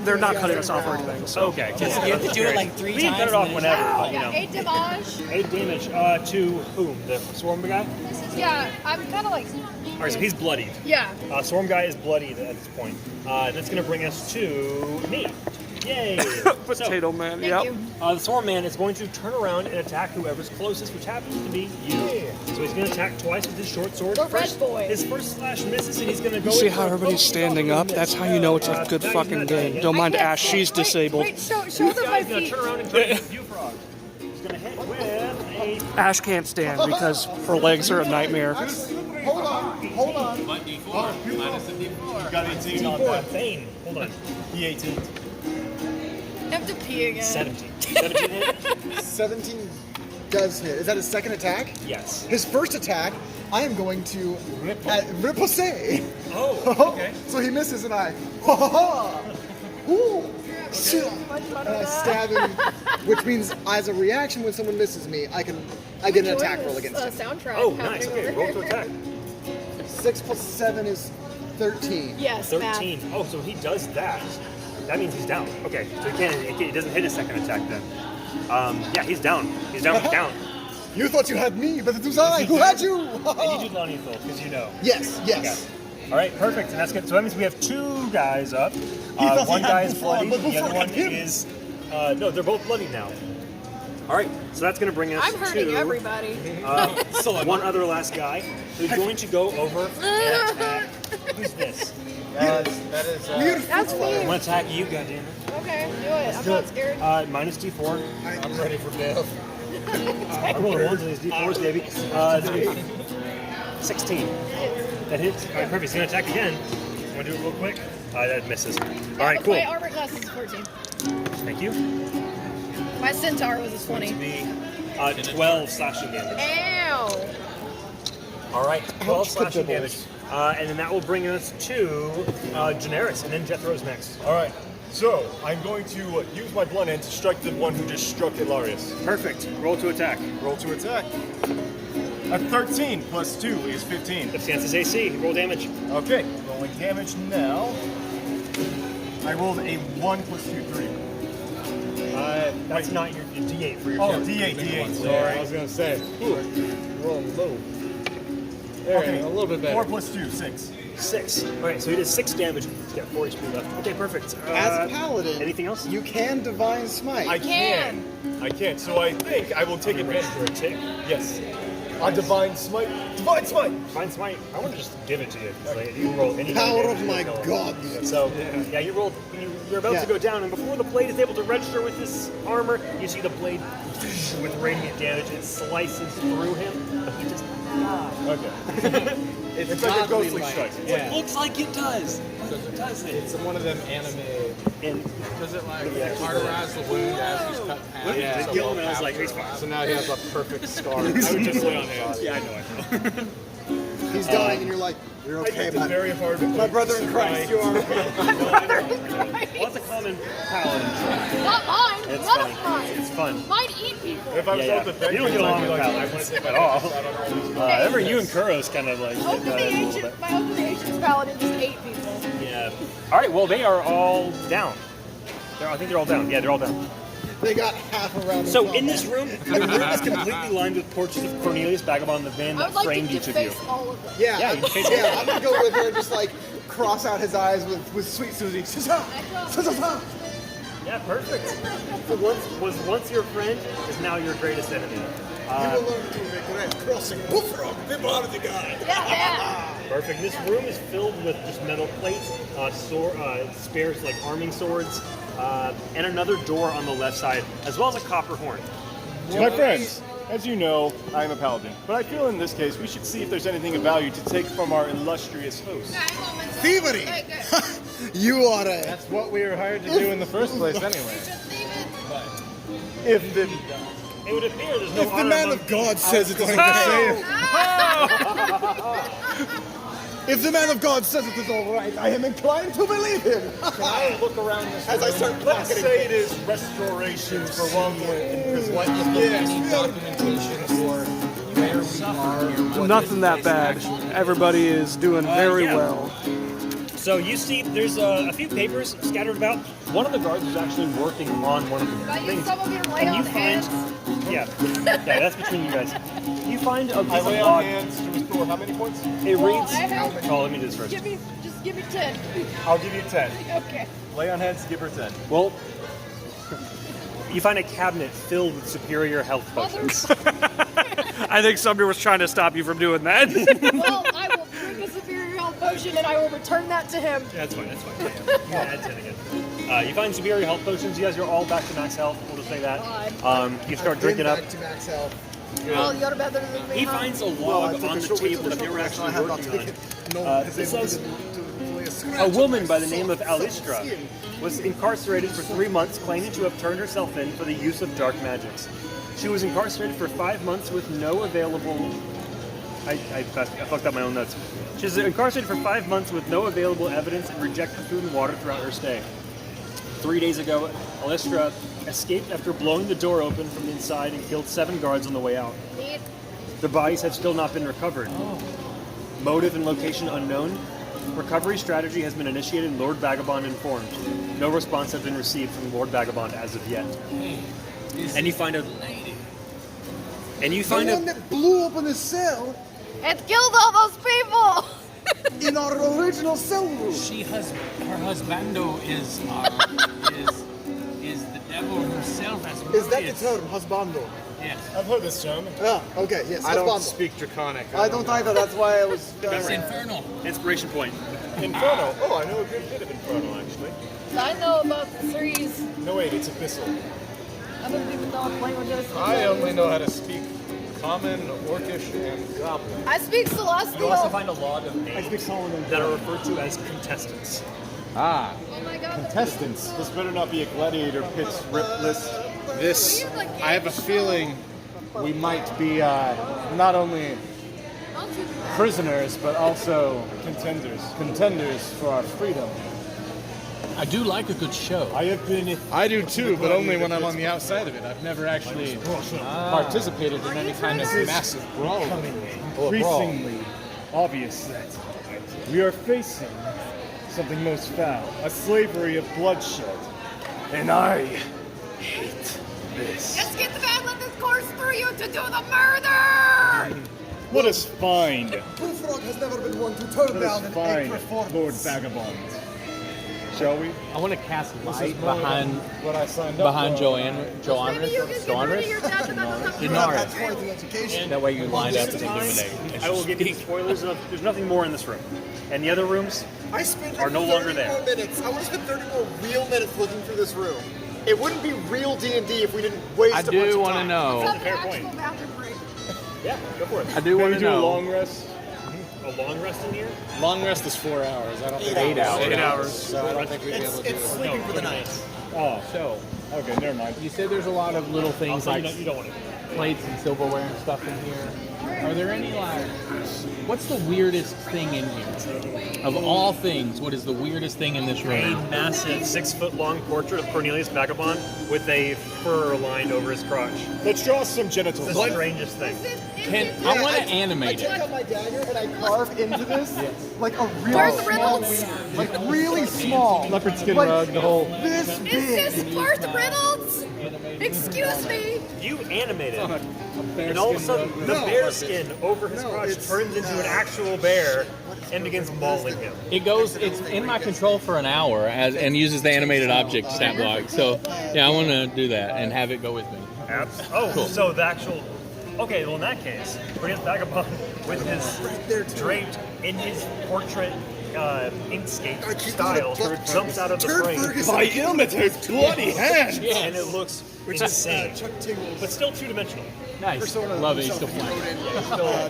They're not cutting us off or anything. So. Okay. You have to do it like 3 We times. can cut it off whenever, but you know. 8 damage. 8 damage to whom? The Swarm guy? Yeah, I'm kind of like. Alright, so he's bloodied. Yeah. Swarm guy is bloodied at this point. That's going to bring us to me. Yay! Potato Man, Thank yep. you. The Swarm Man is going to turn around and attack whoever's closest, which happens to be you. So he's going to attack twice with his short sword. The red boy. His first slash misses, and he's going to go. See how everybody's standing up? That's how you know it's a good fucking game. Don't mind Ash, she's disabled. Wait, show them my He's going to feet. turn around and turn into a Bufrog. He's going to hit with a. Ash can't stand because her legs are a nightmare. Hold on. But D4. Minus a D4. Got 18 on D4, that. Thane. Hold on. D18. I have to pee again. 17. 17 hit? 17 does hit. Is that his second attack? Yes. His first attack, I am going to riposte. Oh, okay. So he misses, and I. Ha ha ha! Ooh! Shit. And I stab him, which means as a reaction, when someone misses me, I get an attack roll against him. Soundtrack. Oh, nice. Okay, roll to attack. 6 plus 7 is 13. Yes, 13. Oh, so he does that. That means he's down. Okay, so he doesn't hit his second attack then. Yeah, he's down. He's down. He's down. You thought you had me, but it was I who had you. And you do non-lethal because you know. Yes. Okay. All right, perfect. And that's good. So that means we have 2 guys up. thought One he had guy is Buffon, bloody. but The other Buffon one had him. is. No, they're both bloody now. All right, so that's going to bring us I'm hurting to everybody. one other last guy who's going to go over and attack. Who's this? That is. That's me. I'm going to attack you, goddammit. Okay, do it. I'm not scared. Minus D4. I'm ready for bail. I rolled 1s on these D4s, baby. 16. That hits. All right, perfect. He's going to attack again. I'm going to do it real quick. That misses. All right, cool. My armor class is 14. Thank you. My centaur was a 20. The 12 slashing damage. Ow! All right, 12 slashing damage. And then that will bring us to Generis, and then Jethro's next. All right. So I'm going to use my blunt end to strike the one who just struck Hilarious. Perfect. Roll to attack. Roll to attack. A 13 plus 2 is 15. That stands as AC. Roll damage. Okay, rolling damage now. I rolled a 1 plus 2, 3. That's not your D8 for your Oh, character. D8. Sorry. I was gonna say. Rolling low. Okay, a little bit better. 4 plus 2, 6. 6. All right, so he does 6 damage. He's got 4 HP left. Okay, perfect. As a paladin, anything else? You can divine smite. I can. So I think I will take advantage of it. Tick. Yes. On Divine Smite. Divine Smite! Divine Smite. I want to just give it to you. Like, you roll any Power damage, of my you roll. god. So, yeah, you rolled. You're about Yeah. to go down, and before the blade is able to register with this armor, you see the blade with radiant damage. It slices through him, but he just Okay. It's like a ghostly strike. It looks like it does. It does it. It's one of them anime. And does it like cauterize the wound as he's cut in half? Yeah. So Kill him, and I was like, he's fine. So now he has a perfect scar. I would just lay on hands. Yeah, I know. he's dying, and you're like, you're okay, It's my, very hard. my brother in Christ, you are okay. What's a common paladin trait? Not mine. It's None funny. of mine. It's fun. Mine eat people. If I was Yeah, self-defense, you don't get along I'd be with like, paladins I want to take at all. my Ever you and Kuros kind of like My did that a little bit. opening agent's paladin just ate people. Yeah. All right. Well, they are all down. I think they're all down. Yeah, they're all down. They got half around. So in this room, the room is completely lined with portraits of Cornelius Vagabond, the van I that would like framed to each of you. deface all of them. Yeah, Yeah, you can face yeah. I'm gonna go with her and just like cross out his eyes with Sweet Susie. Yeah, perfect. So once your friend is now your greatest enemy. You will learn to regret crossing Bullfrog, the body guy. Perfect. This room is filled with just metal plates, spares like arming swords, and another door on the left side, as well as a copper horn. My friends, as you know, I am a paladin, but I feel in this case we should see if there's anything of value to take from our illustrious host. Thievery! You ought to. That's what we were hired to do in the first place, anyway. If the It would appear there's no if the honor man among of God says it is if the man of God says it is all right, I am inclined to believe him. Can I look around this As I room? start Let's pocketing say it is restoration for wrongful imprisonment. Any documentation for where we are? what Nothing that bad. Everybody is doing very yeah. well. So you see, there's a few papers scattered about. One of the guards is actually working on one of the Can I use things. some of your lay And you on hands? yeah, that's between you guys. You find a piece I of lay on log. hands to restore how many points? It Well, reads. I have- Oh, let me do this first. Just give me 10. I'll give you 10. Okay. Lay on hands, give her 10. Well, you find a cabinet filled with superior health potions. I think somebody was trying to stop you from doing that. Well, I will drink a superior health potion and I will return that to him. Yeah, that's fine. That's fine. Yeah, add 10 again. You find superior health potions. You guys are all back to max health. We'll just say that. You start drinking up. Back to max health. Well, you're better than me. He huh? finds a Well, I log took on a the short way table to that the they were shop, so I actually have not working on. taken no It hesitation says to lay a a scratch woman on by the my name of soft Alistra skin. was incarcerated for 3 months, claiming to have turned herself in for the use of dark magics. She was incarcerated for 5 months with no available. I fucked up my own notes. She was incarcerated for 5 months with no available evidence and rejected food and water throughout her stay. 3 days ago, Alistra escaped after blowing the door open from the inside and killed 7 guards on the way out. Neat. The bodies have still not been recovered. Motive and location unknown. Recovery strategy has been initiated and Lord Vagabond informed. No response has been received from Lord Vagabond as of yet. And you find a... And you The find one a... that blew open his cell And killed all those people! in our original cell room. Her husbando is the devil himself as Is that the Marius. term, husbando? Yes. I've heard this term. Ah, okay, yes, I don't husbando. speak Draconic. I don't either, that's why I was... It's infernal. Inspiration point. Inferno. Oh, I know a good bit of Inferno, actually. I know about the threes. No, wait, it's Abyssal. I don't even know what languages. I only know how to speak Common, Orcish, and Goblin. I speak Celestial. You also find a log of I names speak Solomon. that are referred to as contestants. Ah, Oh my god. Contestants. This better not be a gladiator pits rip list. this. I have a feeling we might be not only prisoners, but also contenders for our freedom. I do like a good show. I have been. I do too, but only when I'm on the outside of it. I've never actually participated in any kind of massive brawl. Increasingly obvious that we are facing something most foul, a slavery of bloodshed. And I hate this. Let's get the man, let this course through you to do the murder! Let us find. Bullfrog has never been one to turn Let down us an find egg performance. Lord Vagabond. Shall we? I want to cast This light is more behind what I signed up for. Maybe you can get rid of your death and that doesn't You have that point in education. That way you line up and This time, illuminate. I will give you spoilers of there's nothing more in this room. And the other rooms I spent are like no 30 longer there. more minutes. I want to spend 30 more real minutes looking through this room. It wouldn't be real D&D if we didn't waste I a bunch do of want to time. know. Have an actual bathroom break. Yeah, go for it. I do want Can to we do a know. long rest? A long rest in here? Long rest is 4 hours. I don't think 8 hours. 8 hours. So I don't think we'd be able to do It's it. sleeping for the night. Oh, So, okay, never mind. you said there's a lot of little things Also, like you don't want to do plates and silverware and stuff in here. Are there any what's the weirdest thing in here? Of all things, what is the weirdest thing in this A room? massive 6-foot-long portrait of Cornelius Vagabond with a fur lined over his crotch. Let's draw some genitals. It's the strangest thing. I want to animate I it. took out my dagger and I carved into this like a really Garth small, Reynolds? like really small Leopard skin like, rug, the whole. this big. Is this Garth Reynolds? Excuse me. You animate it, and all of a sudden, the bear skin over his crotch turns into an actual bear and begins mauling him. It's in my control for an hour and uses the animated object stat block. So, yeah, I want to do that and have it go with me. Oh, so the actual. Okay, well in that case, Cornelius Vagabond with his draped in his portrait inkscape style jumps out of the frame. My Ilmater's bloody hand! And it looks insane, but still two-dimensional. Nice. Love it. He's still flying.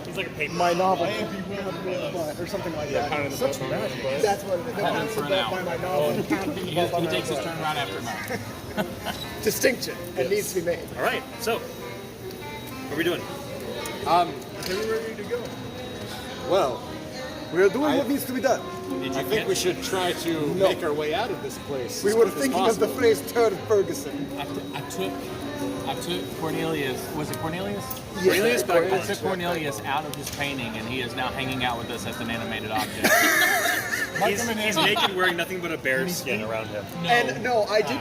He's like a paper. My novel, or something like that. That's what it is. Pound for an hour. By my novel. He takes his turn right after mine. Distinction. It needs to be made. All right, so what are we doing? Are we ready to go? Well, we are doing what needs to be done. I think we should try to make our way out of this place. We as were quick as thinking of the possible. phrase "Turd Ferguson." I took Cornelius. Was it Cornelius? Cornelius I took Cornelius out of his painting, and he is now hanging out with us as an animated object. He's naked, wearing nothing but a bear skin around him. And no, I did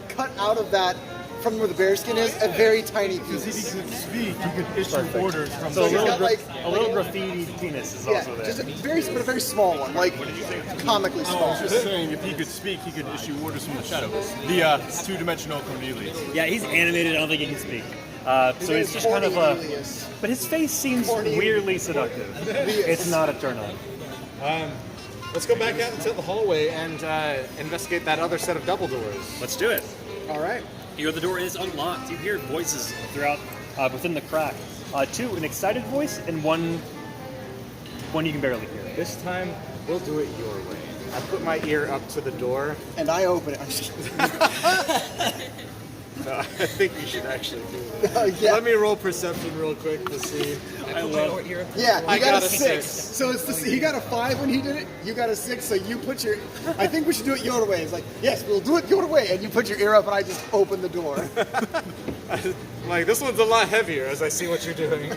cut out of that from where the bear skin is a very tiny piece. Because if he could speak, he could issue orders from So the a little graffiti penis is also there. just a very small one, like comically small. I was just saying, if he could speak, he could issue orders from the shadows. The two-dimensional Cornelius. Yeah, he's animated. I don't think he can speak. So it's just kind of but his face seems weirdly seductive. It's not a turn on. Let's go back out into the hallway and investigate that other set of double doors. Let's do it. All right. The door is unlocked. You hear voices throughout within the crack. Two, an excited voice, and one you can barely hear. This time, we'll do it your way. I put my ear up to the door. And I open it. I'm just No, I think you should actually do that. Let me roll perception real quick to see. Yeah, you got a 6. So it's he got a 5 when he did it. You got a 6, so you put your. I think we should do it your way. It's like, yes, we'll do it your way, and you put your ear up, and I just open the door. Like, this one's a lot heavier as I see what you're doing.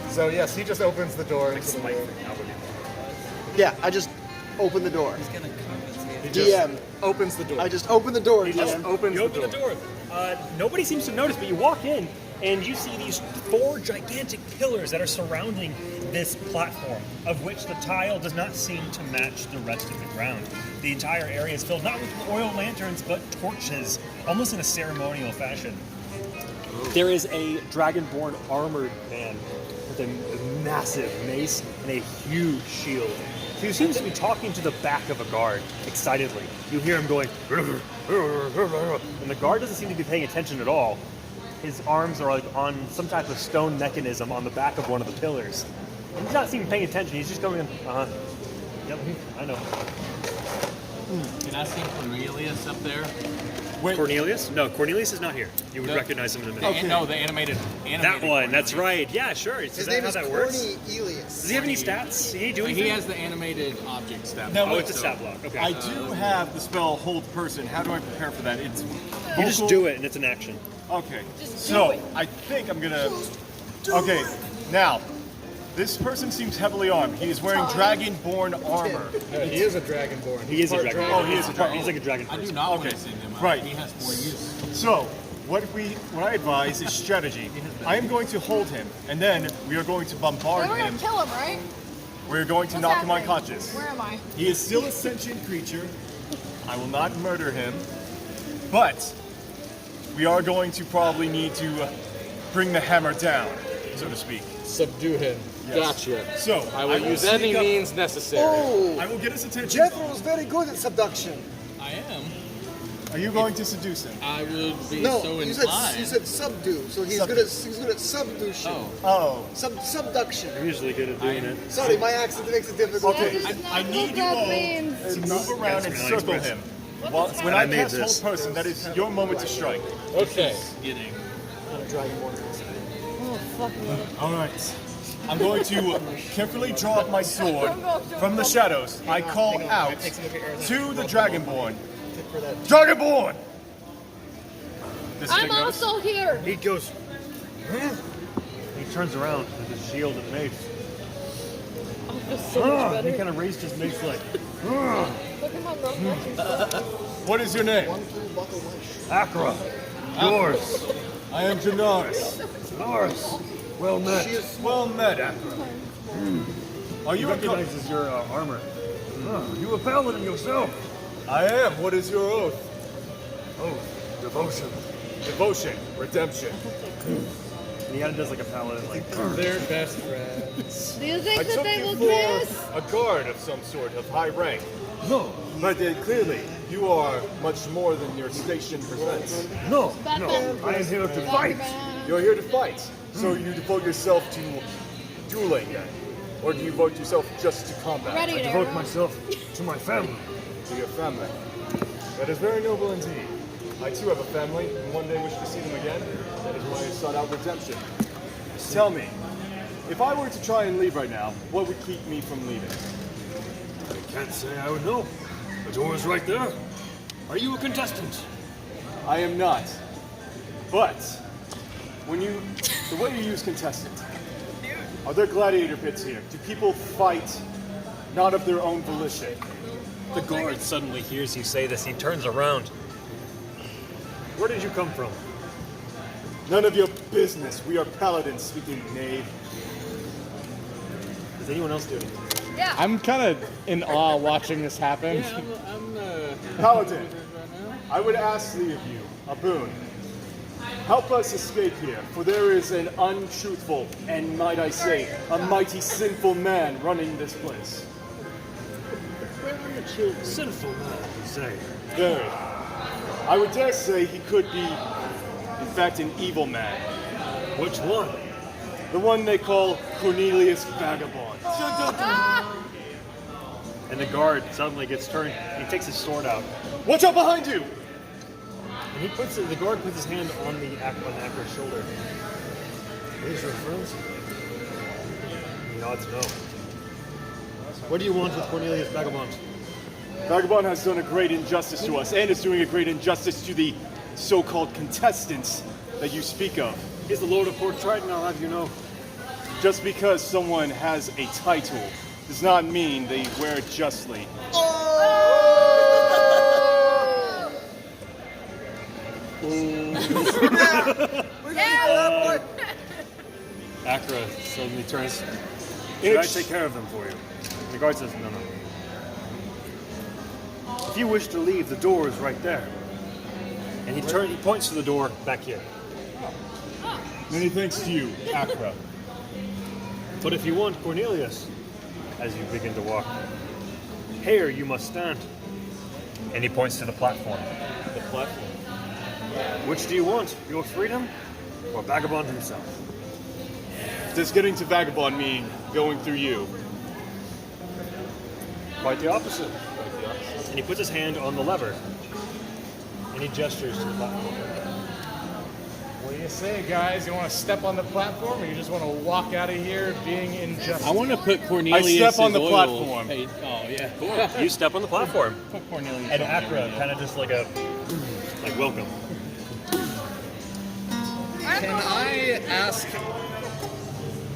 So yes, he just opens the door. Yeah, I just open the door. He just opens the door. I just open the door. You open the door. Nobody seems to notice, but you walk in and you see these 4 gigantic pillars that are surrounding this platform, of which the tile does not seem to match the rest of the ground. The entire area is filled not with oil lanterns, but torches, almost in a ceremonial fashion. There is a dragonborn armored man with a massive mace and a huge shield. He seems to be talking to the back of a guard excitedly. You hear him going, and the guard doesn't seem to be paying attention at all. His arms are like on some type of stone mechanism on the back of one of the pillars. And he's not seeming paying attention. He's just going, yep, I know. Can I see Cornelius up there? Wait. Cornelius? No, Cornelius is not here. You would recognize him in a minute. No, the animated that one, that's right. Yeah, sure. Is that how that works? Cornelius. Does he have any stats? Does he do anything? He has the animated object stat. Now, it's a stat block. Okay. I do have the spell Hold Person. How do I prepare for that? It's You just do it, and it's an action. Okay. So I think I'm gonna. Okay. Now, this person seems heavily armed. He is wearing dragonborn armor. No, he is a dragonborn. He is a dragonborn. Oh, he is a dragon. He's like a dragon I person. do not want to send him out. Right. He has 4 use. So, what I advise is strategy. I am going to hold him, and then we are going to bombard We're him. gonna kill him, right? We're going to What's knock him happening? unconscious. Where am I? He is still a sentient creature. I will not murder him, but we are going to probably need to bring the hammer down, so to speak. Subdue him. Yes. Gotcha. So I will use any sneak up- means necessary. Oh, I will get his attention. Jethro was very good at seduction. I am. Are you going to seduce him? I would be No, so you inclined. said subdue. So he's Subdue. good at subduction. Oh. Subduction. I'm usually good at doing it. Sorry, my accent makes it difficult. Okay. That's not I need what you that all means. to move around and That's really circle expressive. him. When I I made cast this. Hold Person, that is your moment to strike. Okay. Getting on a dragonborn. Oh, fuck me. All right. I'm going to carefully draw up my sword from the shadows. I call out to the Dragonborn. Dragonborn! Does he I'm take notice? also here. He goes. Huh? He turns around with his shield and mace. I feel so much better. He kind of raised his mace like. Look at my rough. What is your name? Akra. Yours. I am Janaris. Yours. Well met. Well met, Akra. Are you He recognizes your armor. You a paladin yourself. I am. What is your oath? Oath. Devotion. Devotion. Redemption. And he kind of does like a paladin, like. They're best friends. Do you think I that took they you will for kiss? a guard of some sort of high rank. No. But clearly, you are much more than your station presents. No. No. I am here to fight. You're here to fight. So you devote yourself to dueling then? Or do you devote yourself just to combat? Ready, I devote myself to my family. To your family. That is very noble indeed. I too have a family, and one day wish to see them again. That is why I sought out redemption. Tell me, if I were to try and leave right now, what would keep me from leaving? I can't say I would know. The door is right there. Are you a contestant? I am not. But the way you use contestant, are there gladiator pits here? Do people fight not of their own volition? The guard suddenly hears you say this. He turns around. Where did you come from? None of your business. We are paladins, speaking knave. Does anyone else do anything? Yeah. I'm kind of in awe watching this happen. Yeah, I'm Paladin, I would ask thee of you a boon. Help us escape here, for there is an untruthful, and might I say, a mighty sinful man running this place. Sinful man, you say. Very. I would dare say he could be, in fact, an evil man. Which one? The one they call Cornelius Vagabond. And the guard suddenly gets turned. He takes his sword out. Watch out behind you! And the guard puts his hand on Akra's shoulder. These your friends? He nods no. What do you want with Cornelius Vagabond? Vagabond has done a great injustice to us, and is doing a great injustice to the so-called contestants that you speak of. He's the Lord of Port Triton, I'll have you know. Just because someone has a title does not mean they wear it justly. Akra suddenly turns. Should I take care of them for you? The guard says, no. If you wish to leave, the door is right there. And he points to the door back here. Many thanks to you, Akra. But if you want Cornelius, as you begin to walk, here you must stand. And he points to the platform. The platform. Which do you want? Your freedom or Vagabond himself? Does getting to Vagabond mean going through you? Quite the opposite. And he puts his hand on the lever. And he gestures to the platform. What do you say, guys? You want to step on the platform, or you just want to walk out of here being injustice? I want to put Cornelius. I step on the platform. Hey, oh yeah. Cool. You step on the platform. Put Cornelius. And on Akra there, kind of just like welcome. Can I ask,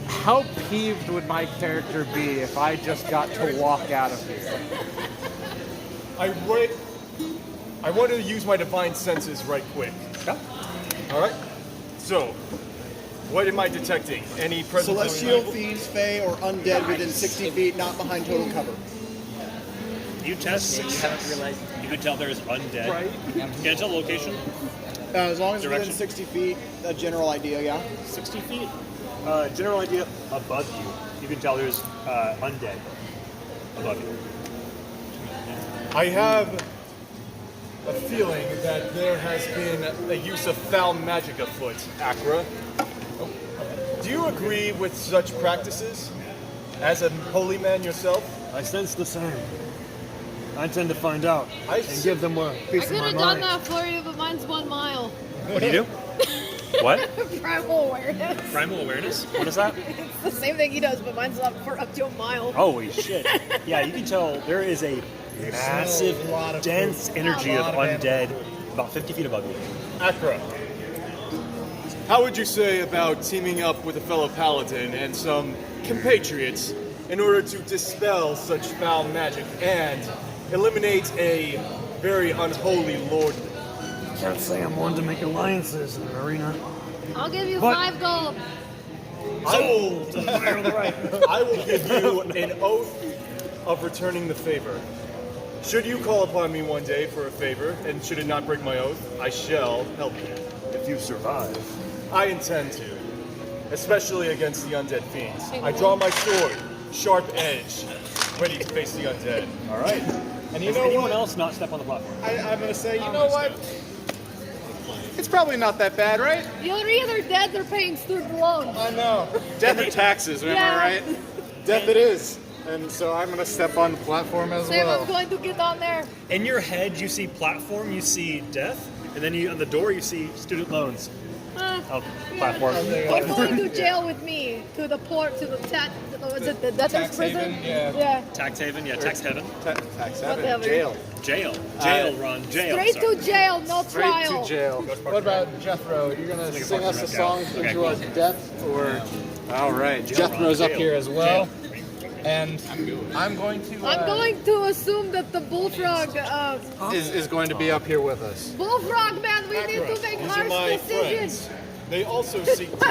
how peeved would my character be if I just got to walk out of here? I want to use my divine senses right quick. Yeah. All right. So, what am I detecting? Any presence of Celestial, evil? fiends, fae, or undead within 60 feet, not behind total cover. You test. You can tell there's undead. Right. Can I tell location? As long as it's Direction? within 60 feet, a general idea, yeah? 60 feet. General idea above you. You can tell there's undead above you. I have a feeling that there has been a use of foul magic afoot, Akra. Do you agree with such practices? As a holy man yourself? I sense the same. I intend to find out and give them a I piece of could my have done mind. that for you, but mine's 1 mile. What do you do? What? Primal awareness. Primal awareness? What is that? It's the same thing he does, but mine's up to a mile. Holy shit. Yeah, you can tell there is a massive, dense energy of undead about 50 feet above you. Akra, how would you say about teaming up with a fellow paladin and some compatriots in order to dispel such foul magic and eliminate a very unholy lord? Can't say I'm one to make alliances in an arena. I'll give you But- 5 gold. I will give you an oath of returning the favor. Should you call upon me one day for a favor, and should it not break my oath, I shall help you. If you survive. I intend to. Especially against the undead fiends. I draw my sword, sharp edge, ready to face the undead. All right. And Does anyone else not step on the platform? I'm gonna say, you know what? It's probably not that bad, right? You're either dead or paying student loans. I know. Death or taxes, am Yeah. I right? Death it is. And so I'm gonna step on the platform as Saban's well. going to get on there. In your head, you see platform, you see death, and then on the door, you see student loans. Oh, platform. You're going to jail with me to the port, to the was it the debtor's tax prison? haven, yeah. Yeah. Tax haven, yeah, tax heaven. Tax Whatever. heaven. Jail. Jail, Ron, jail. Straight sorry. to jail, no Straight trial. to jail. What about Jethro? Are you gonna sing us a song into our death, or? All right, Jethro's up here as well, and I'm going to. I'm going to assume that the bullfrog, is going to be up here with us. bullfrog man, we need to make These are harsh my decisions. friends. They also seek to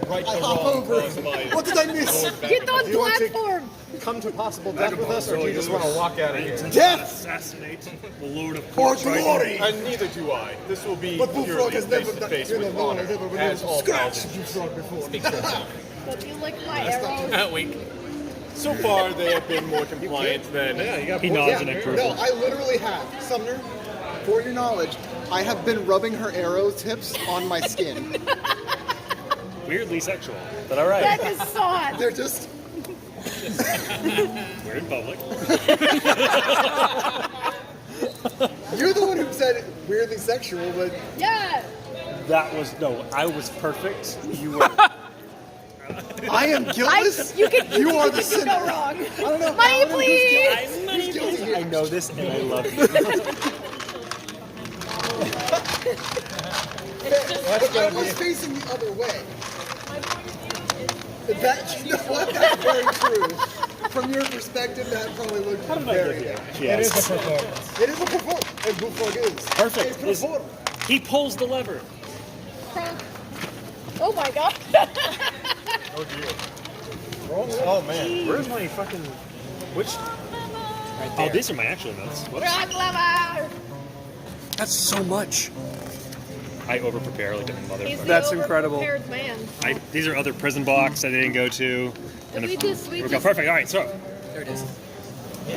right the hop wrong over. caused by What did I miss? Lord Get on Do you want to platform. come to possible death with us, or do you just want to walk out of here? Death! Assassinate the Lord of For Port glory! And neither do I. This will be But Bullfrog purely has never face-to-face done. with No, honor, never been as able to all scratch paladins. Bullfrog before. But you like my arrows. Weak. So far, they have been more compliant than He nods in approval. No, I literally have. Sumner, for your knowledge, I have been rubbing her arrow tips on my skin. Weirdly sexual, but all right. That is so hot. They're just. We're in public. You're the one who said weirdly sexual, but Yeah. That was I was perfect. You were. I am guiltless. You can are the go sinner. wrong. I don't know. Money, Paladin, please. who's guilty here? I know this, and I love you. But I was facing the other way. That, you know what? That's very true. From your perspective, that probably looked very good. Yes. It is a performance. It is a performance. And Bullfrog is. Perfect. A performance. He pulls the lever. Oh my god. Oh dear. Oh man, where's my fucking? Which? Oh, these are my actual notes. Whoops. Rock lever. That's so much. I over prepare like a He's motherfucker. the That's incredible. overprepared man. These are other prison blocks I didn't go to. We just- Perfect. All right, so there it is.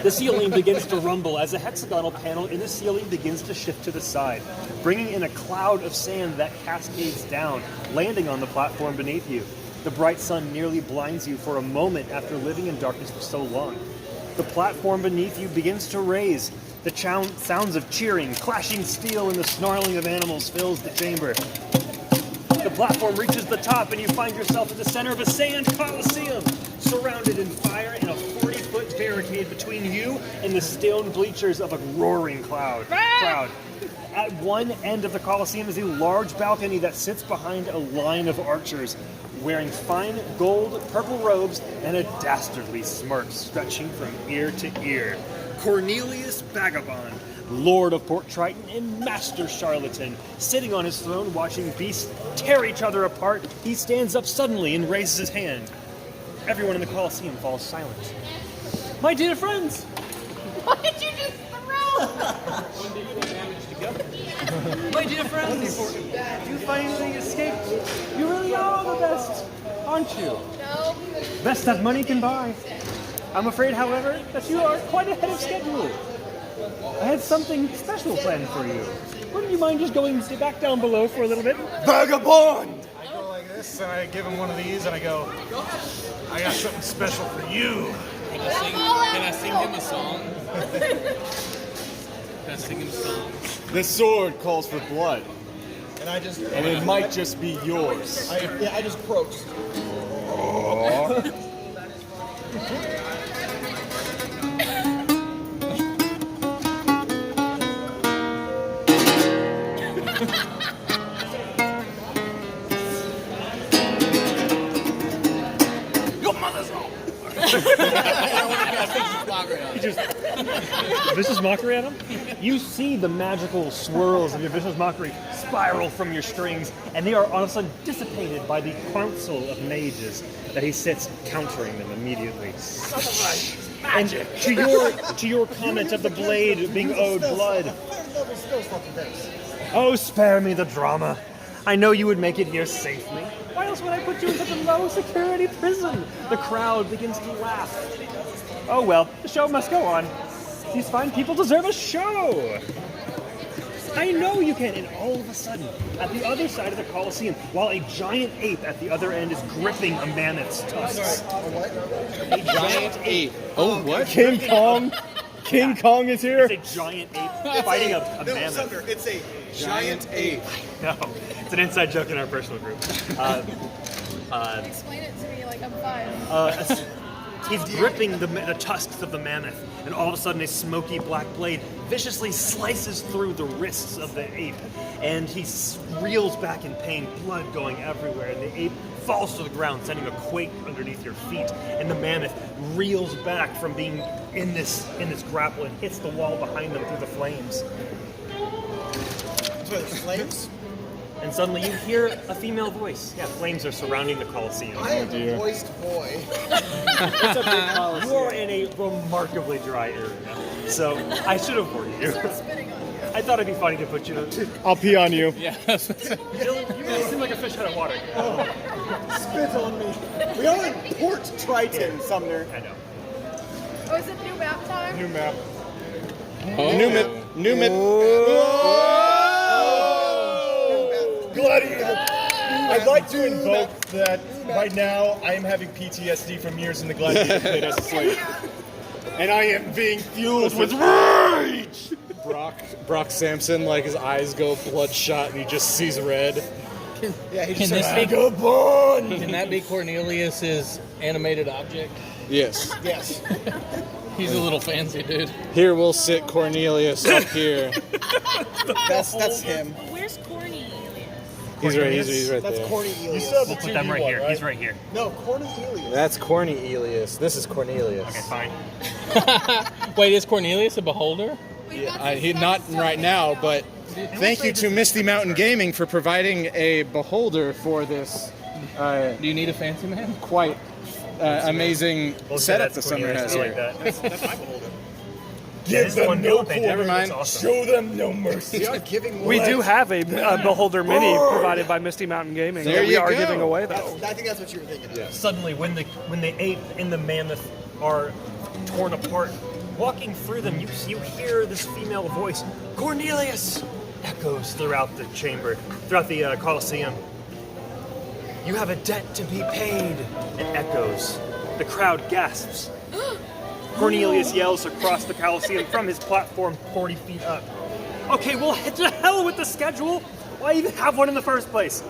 The ceiling begins to rumble as a hexagonal panel in the ceiling begins to shift to the side, bringing in a cloud of sand that cascades down, landing on the platform beneath you. The bright sun nearly blinds you for a moment after living in darkness for so long. The platform beneath you begins to raise. The sounds of cheering, clashing steel, and the snarling of animals fills the chamber. The platform reaches the top, and you find yourself at the center of a sand coliseum, surrounded in fire and a 40-foot barricade between you and the stone bleachers of a roaring crowd. At one end of the coliseum is a large balcony that sits behind a line of archers, wearing fine gold, purple robes and a dastardly smirk stretching from ear to ear. Cornelius Vagabond, Lord of Port Triton and Master Charlatan, sitting on his throne watching beasts tear each other apart, he stands up suddenly and raises his hand. Everyone in the Colosseum falls silent. My dear friends! What did you just throw? My dear friends! You finally escaped. You really are the best, aren't you? No. Best that money can buy. I'm afraid, however, that you are quite ahead of schedule. I had something special planned for you. Wouldn't you mind just going back down below for a little bit? Vagabond! I go like this, and I give him one of these, and I go, I got something special for you. Can I sing him a song? Can I sing him a song? The sword calls for blood. And it might just be yours. I just croaked. Your mother's home. Vicious mockery at him? You see the magical swirls of your vicious mockery spiral from your strings, and they are all of a sudden dissipated by the council of mages that he sits countering them immediately. And to your comment of the blade being owed blood, oh, spare me the drama. I know you would make it here safely. Why else would I put you in such a low security prison? The crowd begins to laugh. Oh well, the show must go on. These fine people deserve a show. I know you can. And all of a sudden, at the other side of the Colosseum, while a giant ape at the other end is gripping a mammoth's tusks. A giant ape. Oh, what? King Kong? King Kong is here? It's a giant ape fighting a mammoth. Sunder, it's a giant ape. No, it's an inside joke in our personal group. Explain it to me like I'm five. He's gripping the tusks of the mammoth, and all of a sudden a smoky black blade viciously slices through the wrists of the ape, and he reels back in pain, blood going everywhere, and the ape falls to the ground, sending a quake underneath your feet, and the mammoth reels back from being in this grapple and hits the wall behind them through the flames. Flames? And suddenly you hear a female voice. Yeah, flames are surrounding the Colosseum. I am a moist boy. It's a big Colosseum. You are in a remarkably dry area, so I should have warned you. I thought it'd be funny to put you in. I'll pee on you. Yeah. Dylan, you really seem like a fish out of water. Spit on me. We are in Port Triton, Sumner. I know. Oh, is it new map time? New map. New map. Gladiator. I'd like to invoke that right now I am having PTSD from years in the Gladiator pit as a slave. And I am being fueled with rage! Brock Sampson, like his eyes go bloodshot and he just sees red. Yeah, he Can just this said, be Vagabond! Can that be Cornelius's animated object? Yes. yes. He's a little fancy dude. Here we'll sit Cornelius up here. That's him. Where's Corny? He's right That's there. Corny Elias. We'll put them right here. He's right here. No, Corny Elias. That's Cornelius. This is Cornelius. Okay, fine. Wait, is Cornelius a beholder? He's not right now, but thank you to Misty Mountain Gaming for providing a beholder for this Do you need a fancy man? quite amazing setup the Sumner has Like here. that. That's my beholder. Give them no Never mind. Show them no mercy. Giving We do have a Beholder Mini provided by Misty Mountain Gaming There that we you are go. giving away, though. I think that's what you were thinking of. Suddenly, when the ape and the mammoth are torn apart, walking through them, you hear this female voice, Cornelius, echoes throughout the chamber, throughout the Colosseum. You have a debt to be paid. It echoes. The crowd gasps. Cornelius yells across the Colosseum from his platform 40 feet up. Okay, well, to hell with the schedule. Why even have one in the first place?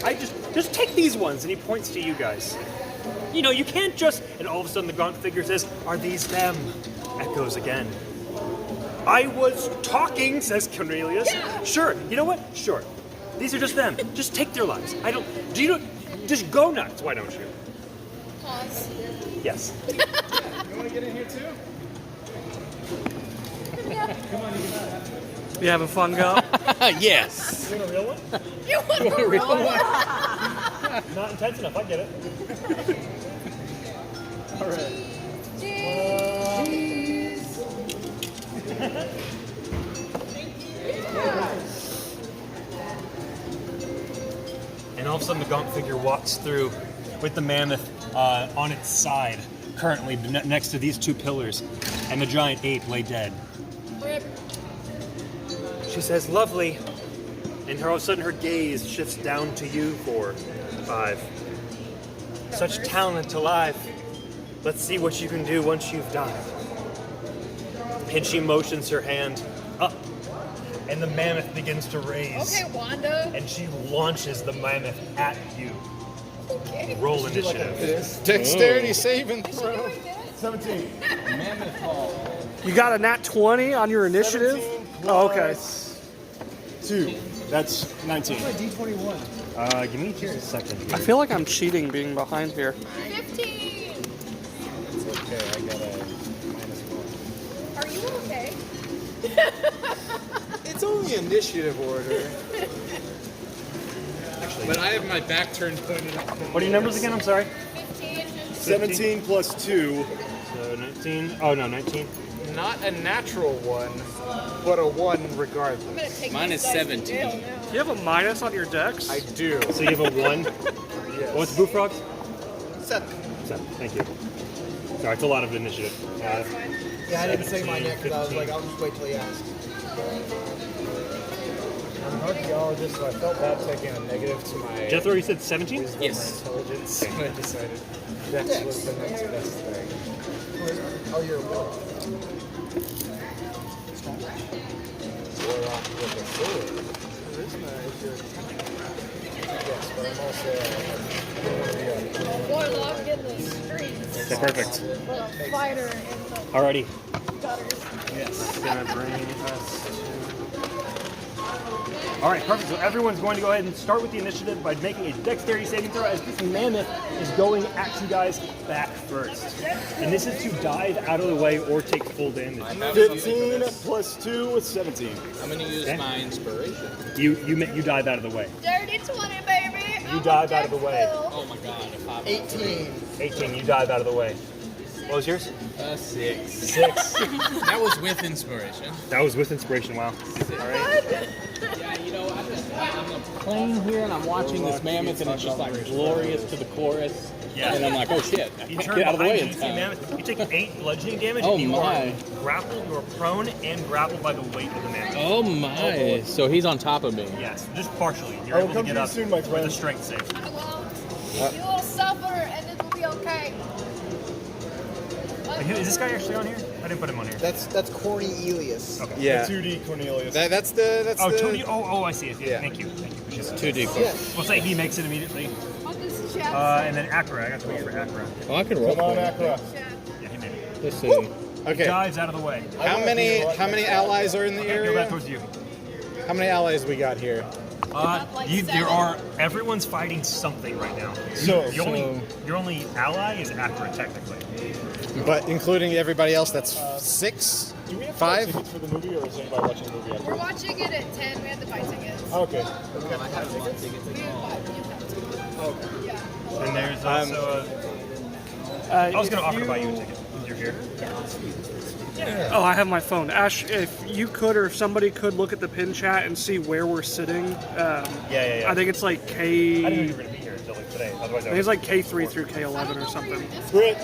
I just take these ones, and he points to you guys. You know, you can't just... And all of a sudden the gaunt figure says, are these them? Echoes again. I was talking, says Cornelius. Sure, you know what? Sure. These are just them. Just take their lives. Just go nuts, why don't you? Pause. Yes. You want to get in here too? You having fun, Gal? Yes. You want a real one? You want a real one? Not intense enough, I get it. All right. And all of a sudden the gaunt figure walks through with the mammoth on its side, currently next to these two pillars, and the giant ape lay dead. Rip. She says, lovely. And all of a sudden her gaze shifts down to you, 4, 5. Such talent alive. Let's see what you can do once you've died. And she motions her hand up. and the mammoth begins to raise. Okay, Wanda. And she launches the mammoth at you. Okay. Roll initiative. Dexterity saving throw. 17. Mammoth Hall. You got a nat 20 on your initiative? 17 Oh, okay. plus 2. That's 19. D21. Give me just a second. I feel like I'm cheating being behind here. 15. It's okay, I got a -1. Are you okay? It's only initiative order. But I have my back turned pointed up. What are your numbers again? I'm sorry. 15. 17 plus 2. So 19. Oh no, 19. Not a natural one, but a 1 regardless. I'm gonna take Mine these is dice to 17. jail now. Do you have a minus on your dex? I do. So you have a 1. Yes. What's Boo Frogs? 7. 7. Thank you. Sorry, it's a lot of initiative. That's fine. Yeah, I didn't say mine yet because I was 15. like, I'll just wait till he asks. I'm an archaeologist, so I felt bad taking a negative to my Jethro, you said 17? wisdom Yes. and intelligence, so I decided Dex was the next best thing. Oh, you're a wolf. Warlock with a sword. Charisma is your yes, but I'm also Warlock in the streets. Okay, perfect. But a fighter in the Alrighty. gutters. Yes. Gonna bring us to... Alright, perfect. So everyone's going to go ahead and start with the initiative by making a dexterity saving throw as this mammoth is going at you guys back first. And this is to dive out of the way or take full damage. 15 plus 2 is 17. I'm going to use Okay. my inspiration. You dive out of the way. Dirty 20, baby. You dive out of the way. Oh my god. If I 18. 18, you dive out of the way. What was yours? 6. 6. That was with inspiration. That was with inspiration, wow. Alright. Yeah, you know, I'm playing here and I'm watching this mammoth and it's just like glorious to the chorus. Yeah. And I'm like, oh shit, You get turn out of the way behind in you, time. mammoth. You take 8 bludgeoning damage Oh and you my. are grappled, you are prone and grappled by the weight of the mammoth. Oh my. So he's on top of me. Yes, just partially. You're I will able to come get to you up soon, my with a friend. strength save. I will. You will suffer, and it will be okay. Wait, is this guy actually on here? I didn't put him on here. That's Corny Elias. Okay. Yeah. 2D Cornelius. That's the. Oh, 2D. Oh, I see. Yeah. Thank you. Just 2D. Yes. We'll say he makes it immediately. On this chest. And then Acra. I got to wait for Acra. Oh, I can roll. Come on, Akra. Yeah, he made it. Let's see. He Okay. dives out of the way. How many allies are in the Go back area? towards you. How many allies we got here? Like There 7. are. Everyone's fighting something right now. So- Your only ally is Acra, technically. But including everybody else, that's 6? Do we have 5? tickets for the movie, or is anybody watching the movie We're after? watching it at 10. We had to buy tickets. Okay. We had to buy tickets. Okay. Yeah. And there's also I was going to offer to buy you a ticket. You're here. Oh, I have my phone. Ash, if you could or if somebody could look at the pin chat and see where we're sitting. Yeah. I think it's like I didn't know you K. were going to be here until like today. Otherwise, I think it's like K3 through K11 or something. Brit,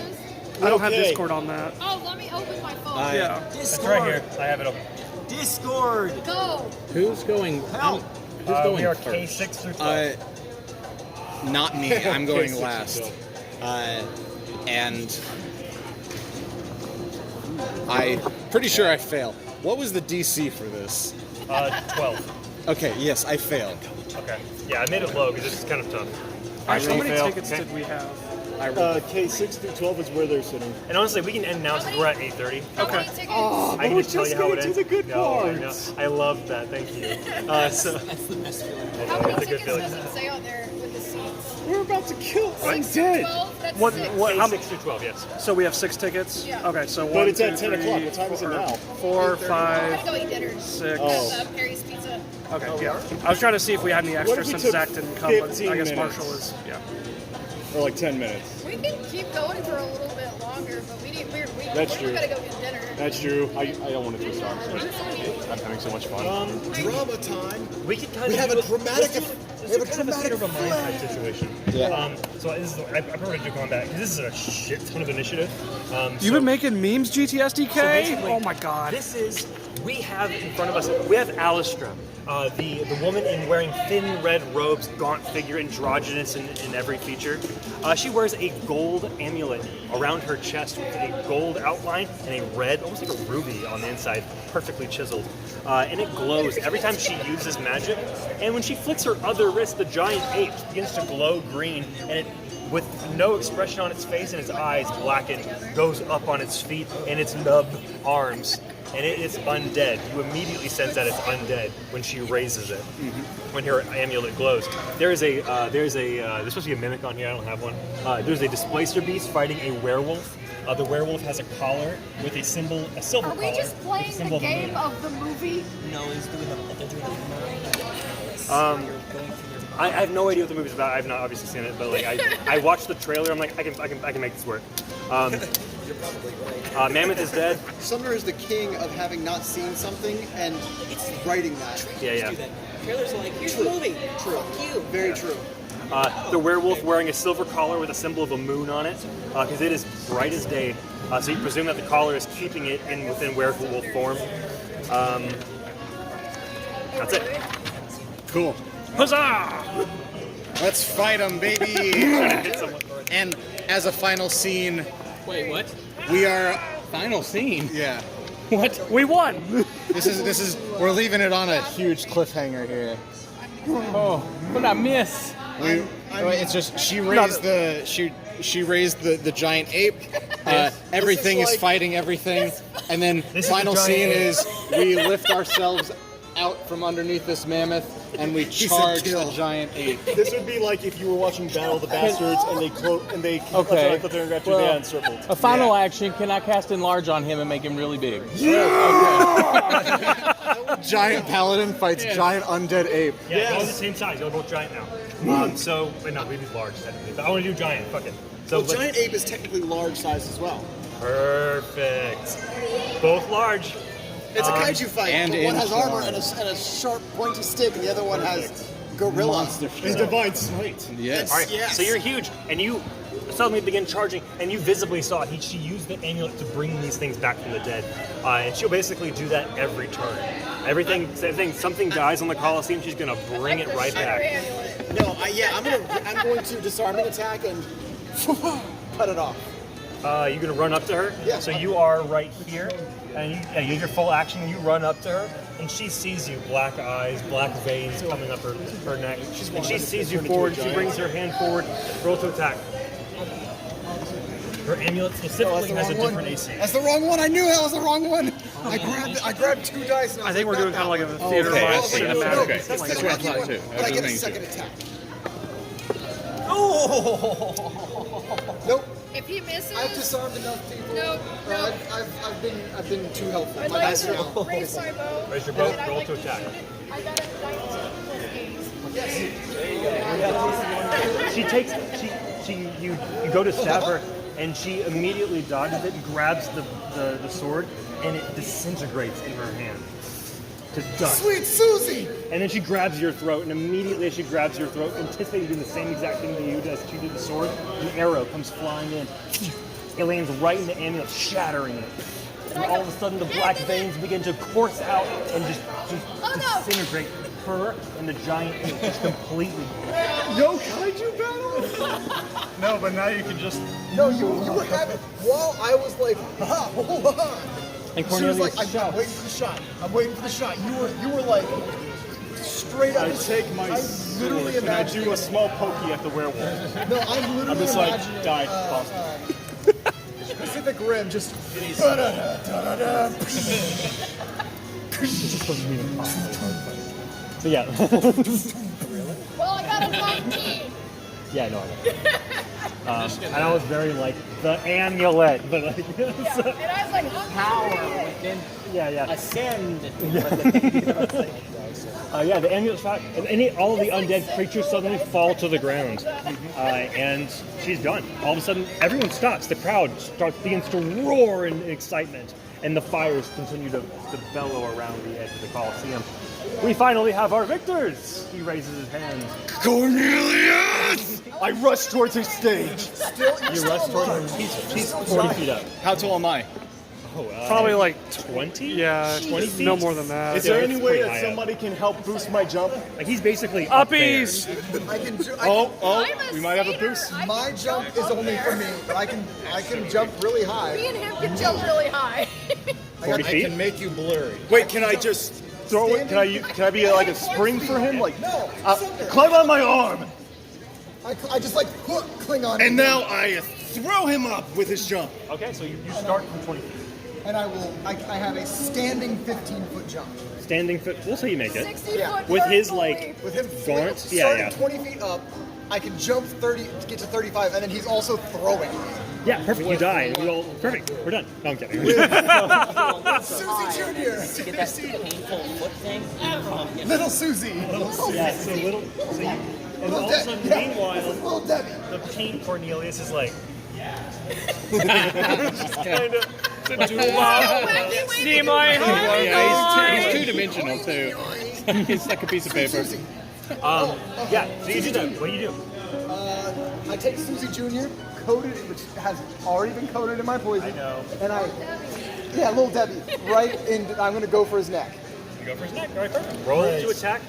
I don't have okay. Discord on that. Oh, let me open my phone. Yeah. It's right here. I have it open. Discord! Go. Who's going? Help! Who's going We are first? K6 through 12. Not me. I'm going K6 last. through And I'm pretty sure I fail. What was the DC for this? 12. Okay, yes, I failed. Okay. Yeah, I made it low because it's kind of tough. Ash, how many failed. tickets did we have? K6 through 12 is where they're sitting. And honestly, we can end now since we're at 8:30. How many tickets? Oh, I can just tell you how it ends. the good No, I know. parts. I love that. Thank you. So That's the best feeling. I How know, many it's a good tickets feeling. does it say on there with the seats? We're about to kill. I'm 6 through dead. 12? That's What? 6. What? How, K6 through 12, yes. so we have 6 tickets. Yeah. Okay, so But 1, it's at 2, 10 o'clock. 3, What time is it 4, now? 4, I'm 5, gonna go eat dinner. 6. Oh. Perry's Pizza. Okay, yeah. I was trying to see if we had any What extra if we since took Zach didn't come, but 15 I guess minutes? Marshall is. Yeah. Or like 10 minutes. We can keep going for a little bit longer, but That's we're true. gonna go get dinner. That's true. I don't want it to start. I'm having so much fun. Drama time. We could kind We of have do a dramatic. This is kind of a theater of a mind type situation. Yeah. So this is, I prefer to do combat because this is a shit ton of initiative. You've been making memes, GTSDK? basically, Oh my god. This is we have in front of us, we have Alistra, the woman in wearing thin red robes, gaunt figure, androgynous in every feature. She wears a gold amulet around her chest with a gold outline and a red, almost like a ruby on the inside, perfectly chiseled. And it glows every time she uses magic. And when she flicks her other wrist, the giant ape begins to glow green, and it, with no expression on its face and its eyes blackened, goes up on its feet and its nub arms. And it is undead. You immediately sense that it's undead when she raises it, when her amulet glows. There's supposed to be a mimic on here, I don't have one. There's a displacer beast fighting a werewolf. The werewolf has a collar with a symbol, a silver collar. Are we just playing the game of the movie? No, they're doing I have no idea what the movie's about. I've not obviously seen it, but like I watched the trailer. I'm like, I can make this work. Mammoth is dead. Sumner is the king of having not seen something and writing that. Yeah. Trailers are like, here's the movie. True. Fuck you. Very true. The werewolf wearing a silver collar with a symbol of a moon on it, because it is bright as day. So you presume that the collar is keeping it within werewolf form. That's it. Cool. Huzzah! Let's fight them, baby! And as a final scene... Wait, what? We are... Final scene? Yeah. What? We won! This is... We're leaving it on a huge cliffhanger here. Oh, what did I miss? It's just she raised the giant ape. Everything is fighting everything, and then final scene is we lift ourselves out from underneath this mammoth and we charge the giant ape. This would be like if you were watching Battle of the Bastards and they Okay. clip their and got your hand circled. A final action, can I cast Enlarge on him and make him really big? Giant paladin fights giant undead ape. Yeah, they're all the same size. They're both giant now. Maybe large technically, but I want to do giant. Fuck it. So giant ape is technically large size as well. Perfect. Both large. It's a kaiju fight. and One has in armor and a sharp, pointy stick, and the other one has gorilla. Monster. His divine sight. Yes. All right. Yes. So you're huge, and you suddenly begin charging, and you visibly saw she used the amulet to bring these things back from the dead, and she'll basically do that every turn. Something dies on the Colosseum, she's gonna bring it right back. No, I'm going to disarming attack and cut it off. You're gonna run up to her. Yeah. So you are right here, and you use your full action. You run up to her, and she sees you. Black eyes, black veins coming up her neck. And she sees you forward. She brings her hand forward. Roll to attack. Her amulet specifically has a different AC. That's the wrong one. I knew that was the wrong one. I grabbed 2 dice. And I think we're doing kind of like a theater okay. class. Okay. cinematic. No, Okay. that's That's what I thought too. But I get a second attack. Nope. If he misses, I've disarmed enough people. No. I've been too helpful. I'd My like dice are to low. raise my bow. Raise your bow. and I'd Roll like to attack. I got a 19 plus 8. She takes. You go to stab her, and she immediately dodges it and grabs the sword, and it disintegrates in her hand to dust. Sweet Susie! And then she grabs your throat, and immediately as she grabs your throat, anticipating doing the same exact thing to you as she did the sword, the arrow comes flying in. It lands right in the amulet, shattering it. And all of a sudden, the black veins begin to course out and just disintegrate her and the giant ape just completely. No kaiju battle? No, but now you can just. No, you were having. While I was like, ha ha. And She was like, Cornelius I'm waiting for the shot. I'm waiting for the shot. You were like straight up. I take my sword and I do a small pokey at the werewolf. No, I'm literally I'm just like, imagining die, Pacific Rim just. So yeah. Well, I got a 19. Yeah, no, I know. And I was very like, the amulet, but like, And I was like, Power within ascend. The amulet shot, and all of the undead creatures suddenly fall to the ground, and she's done. All of a sudden, everyone stops. The crowd begins to roar in excitement, and the fires continue to bellow around the edge of the Colosseum. We finally have our victors! He raises his hands. Cornelius! I rush towards his stage. You rush towards him. He's 40 feet up. How tall am I? Probably like 20? Yeah, 20 feet? no more than that. Is there it's any way pretty that high up. somebody can help boost my jump? Like he's basically up Uppies! I can. We might have a boost. My jump is only for me. I can jump really high. Me and him can jump really high. 40 feet? can make you blurry. Wait, can I just throw it? Can I be like a spring for him? Like, No, climb on my arm, I just like cling on. and now I throw him up with his jump. Okay, so you start from 20 feet. And I have a standing 15-foot jump. Standing foot. We'll say you make it. 60 Yeah. foot With his vertical like leap. With him gaunt. starting 20 feet up, I can jump 30 to get to 35, and then he's also throwing. Yeah, perfect. You die. We all perfect. We're done. No, I'm kidding. Susie Jr. Get that painful foot thing. Little Susie. Yeah. So little. So you, and Little all of a sudden, Debbie. meanwhile, Little Debbie. the paint Cornelius is like. See my He's two-dimensional too. He's like a piece of paper. Yeah. So you do that. What do you do? I take Susie Jr., coated, which has already been coated in my poison. I know. And yeah, Little Debbie, right in. I'm gonna go for his neck. You go for his neck. All right, perfect. Roll to attack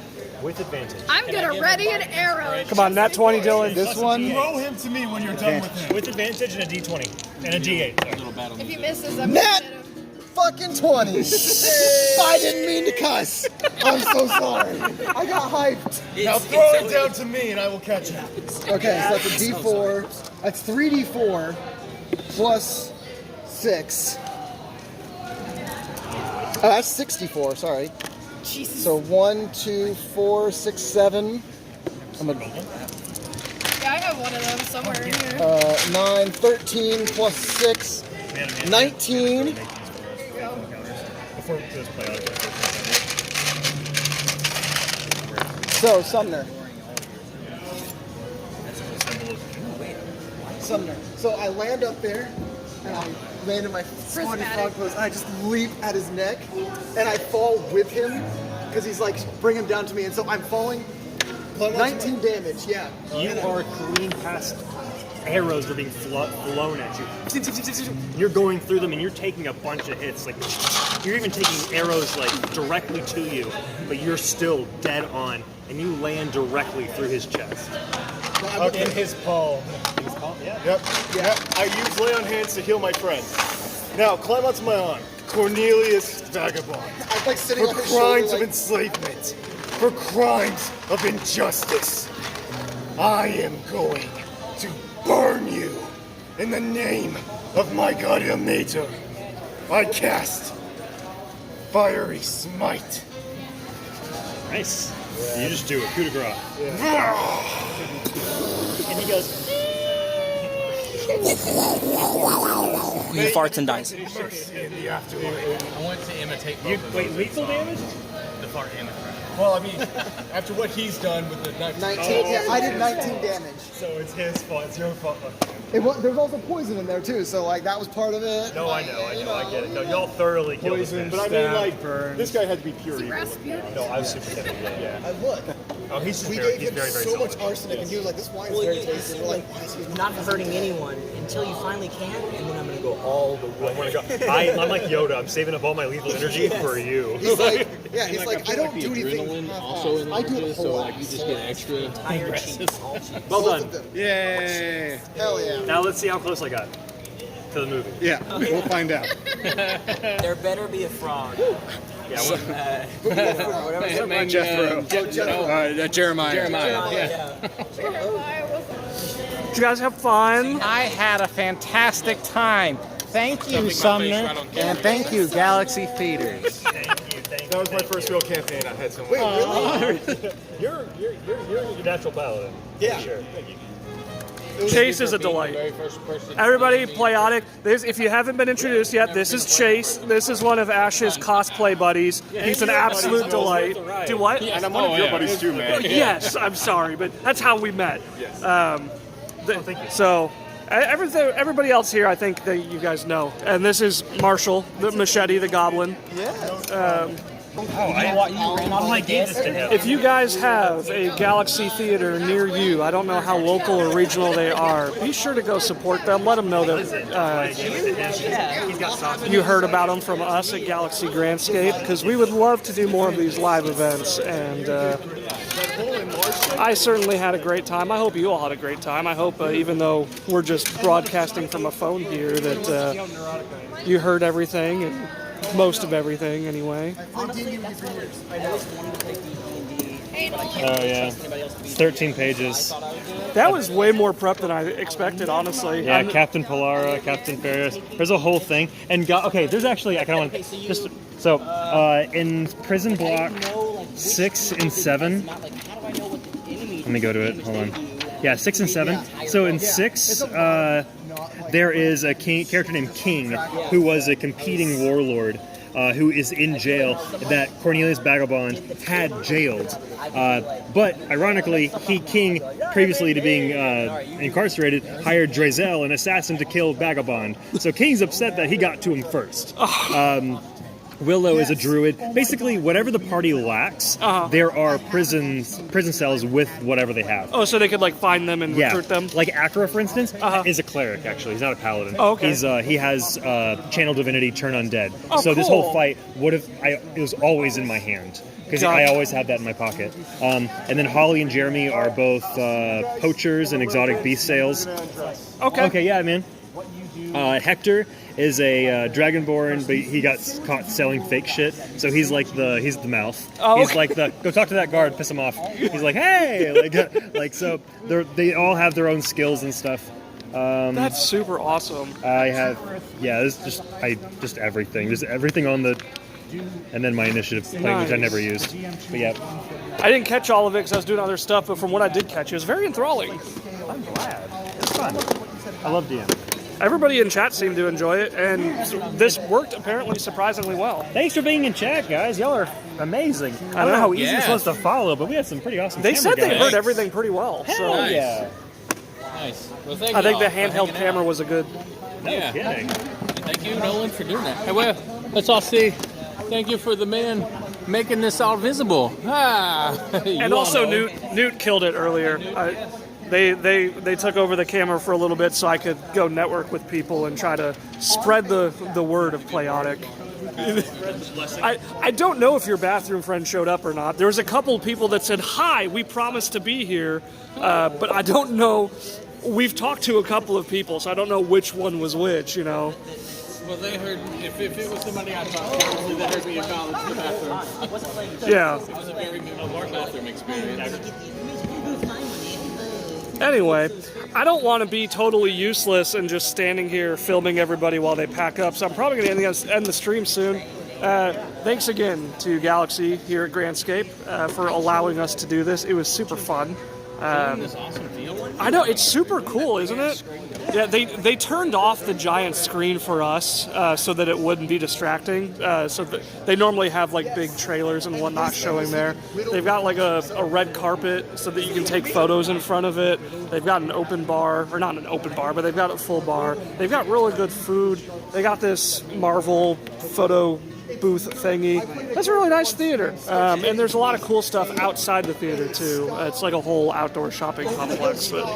with advantage. I'm gonna ready an arrow. Come on, nat 20, Dylan. This one. Throw him to me when you're done with him. With advantage and a D20 and a D8. Sorry. If he misses, I'm Nat gonna hit him. fucking 20. I didn't mean to cuss. I'm so sorry. I got hyped. Now throw it down to me, and I will catch it. Okay, so that's a D4. That's 3D4 plus 6. Oh, that's 64. Sorry. Jesus. So 1, 2, 4, 6, 7. I'm gonna Yeah, I have one of them somewhere in here. 9, 13 plus 6, 19. Before this Playotic. So Sumner. Sumner. So I land up there, and I land in my squatty frog pose. And I just leap at his neck, and I fall with him because he's like, bring him down to me. And so I'm falling. 19 damage. Yeah. You are careening past arrows that are being blown at you. You're going through them and you're taking a bunch of hits. Like you're even taking arrows like directly to you, but you're still dead on, and you land directly through his chest. In his palm. Yeah. Yep. I use lay on hands to heal my friend. Now climb onto my arm. Cornelius Vagabond. I'm like sitting For on his crimes shoulder, of like, enslavement. For crimes of injustice. I am going to burn you in the name of my guardian mater. I cast Fiery Smite. Nice. You just do it. Coup de grace. And he goes. He farts and dies. Mercy in the afterlife. I want to imitate both You, of wait, those. lethal damage? The fart and the crack. Well, I mean, after what he's done with the 19. Yeah, I did 19 damage. So it's his fault. It's your fault. There's also poison in there too, so like that was part of it. No, I know, I get it. No, y'all thoroughly killed this Poison, man. but I mean, like, this guy had to be pure evil. Rasputin. No, I was super kidding. Yeah. Look, Oh, he's just we very, gave he's him very, very so much selfish. arsenic, and he was like, "This wine is very tasty." We're like, "Why is he Not hurting anyone until you finally can, and then I'm gonna go all the way. I want to go. I'm like Yoda. I'm saving up all my lethal energy for you. He's like, yeah, he's And, like, I feel don't the do anything. adrenaline half-assed. also I do it enlarges, so whole like you just get extra Entire cheese, aggressive. all cheese. Well Both done. of them. Yay! Hell yeah. Now let's see how close I got to the movie. Yeah, we'll find out. There better be a frog. Yeah. Well, Hitman Jethro. Jeremiah. Yeah. Did you guys have fun? I had a fantastic time. Thank you, Stuffing my face Sumner, right on camera. and thank you, Galaxy Theaters. thank you. That was my first real campaign. I had some. Wait, really? You're your natural paladin. Yeah. Sure. Thank you. Chase is a Being the delight. very first person to Everybody, be- Playotic. If you haven't been introduced yet, this is Chase. This is one of Ash's cosplay buddies. He's an absolute delight. Do what? And I'm one of your buddies too, man. Yes, I'm sorry, but that's how we met. Yes. Thank you. So, everybody else here, I think that you guys know. And this is Marshall, the machete, the goblin. Yeah. I gave this to him. If you guys have a Galaxy Theater near you, I don't know how local or regional they are, be sure to go support them. Let them know that you heard about them from us at Galaxy Grandscape, because we would love to do more of these live events, and I certainly had a great time. I hope you all had a great time. I hope even though we're just broadcasting from a phone here that you heard everything, and most of everything anyway. Oh yeah, 13 pages. That was way more prep than I expected, honestly. Yeah, Captain Polara, Captain Ferris. There's a whole thing. And okay, there's actually, I kind of want to just, so in prison block 6 and 7, let me go to it, hold on. Yeah, 6 and 7. So in 6, there is a character named King who was a competing warlord who is in jail that Cornelius Vagabond had jailed. But ironically, King, previously to being incarcerated, hired Drazel, an assassin, to kill Vagabond. So King's upset that he got to him first. Willow is a druid. Basically, whatever the party lacks, there are prison cells with whatever they have. Oh, so they could like find them and recruit them? Like Acra, for instance, is a cleric, actually. He's not a paladin. Oh, okay. He has Channel Divinity, Turn Undead. Oh, so this cool. whole fight it was always in my hand, because I always had that in my pocket. And then Holly and Jeremy are both poachers and exotic beast sales. Okay. Okay, yeah, man. Hector is a Dragonborn, but he got caught selling fake shit. So he's the mouth. Oh, he's okay. like go talk to that guard, piss him off. He's like, hey, so they all have their own skills and stuff. That's super awesome. I have, it's just everything. There's everything on the, and then my initiative plane, which I never used. But yeah. I didn't catch all of it because I was doing other stuff, but from what I did catch, it was very enthralling. I'm glad. It's fun. I love DM. Everybody in chat seemed to enjoy it, and this worked apparently surprisingly well. Thanks for being in chat, guys. Y'all are amazing. I don't know how easy it's supposed to follow, but we had some pretty awesome. They said guys. they heard everything pretty well. Hell so yeah. Nice. Well, thank I think you the handheld camera was a good. No kidding. Thank you, Nolan, for doing that. Hey, well, let's all see. Thank you for the man making this all visible. And also, Newt killed it earlier. They took over the camera for a little bit so I could go network with people and try to spread the word of Playotic. I don't know if your bathroom friend showed up or not. There was a couple people that said, hi, we promised to be here, but I don't know. We've talked to a couple of people, so I don't know which one was which, Well, they heard, if it was somebody I talked to, obviously they heard me in college bathroom. Yeah. It was a very minimal bathroom experience. Anyway, I don't want to be totally useless and just standing here filming everybody while they pack up, so I'm probably going to end the stream soon. Thanks again to Galaxy here at Grandscape for allowing us to do this. It was super fun. I know, it's super cool, isn't it? Yeah, they turned off the giant screen for us so that it wouldn't be distracting. So they normally have like big trailers and whatnot showing there. They've got like a red carpet so that you can take photos in front of it. They've got an open bar, or not an open bar, but they've got a full bar. They've got really good food. They got this Marvel photo booth thingy. That's a really nice theater. And there's a lot of cool stuff outside the theater too. It's like a whole outdoor shopping complex. But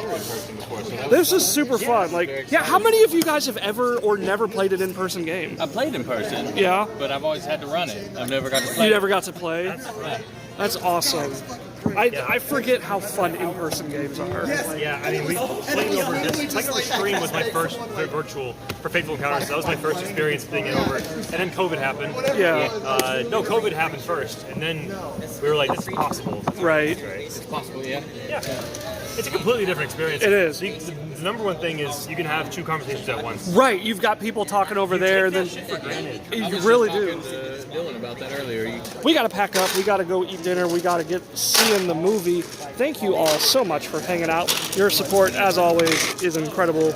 this is super fun. Like, yeah, how many of you guys have ever or never played an in-person game? I played in person. Yeah. But I've always had to run it. I've never got to play. You never got to play? That's awesome. I forget how fun in-person games are. Yeah, I mean, playing over stream was my first virtual for Faithful Encounters. That was my first experience being over. And then COVID happened. Yeah. No, COVID happened first, and then we were like, this is possible. Right. It's possible, yeah. Yeah. It's a completely different experience. It is. The number one thing is you can have two conversations at once. Right. You've got people talking over there. Take that shit for granted. You really do. I was just talking to Dylan about that earlier. We got to pack up. We got to go eat dinner. We got to get seeing the movie. Thank you all so much for hanging out. Your support, as always, is incredible.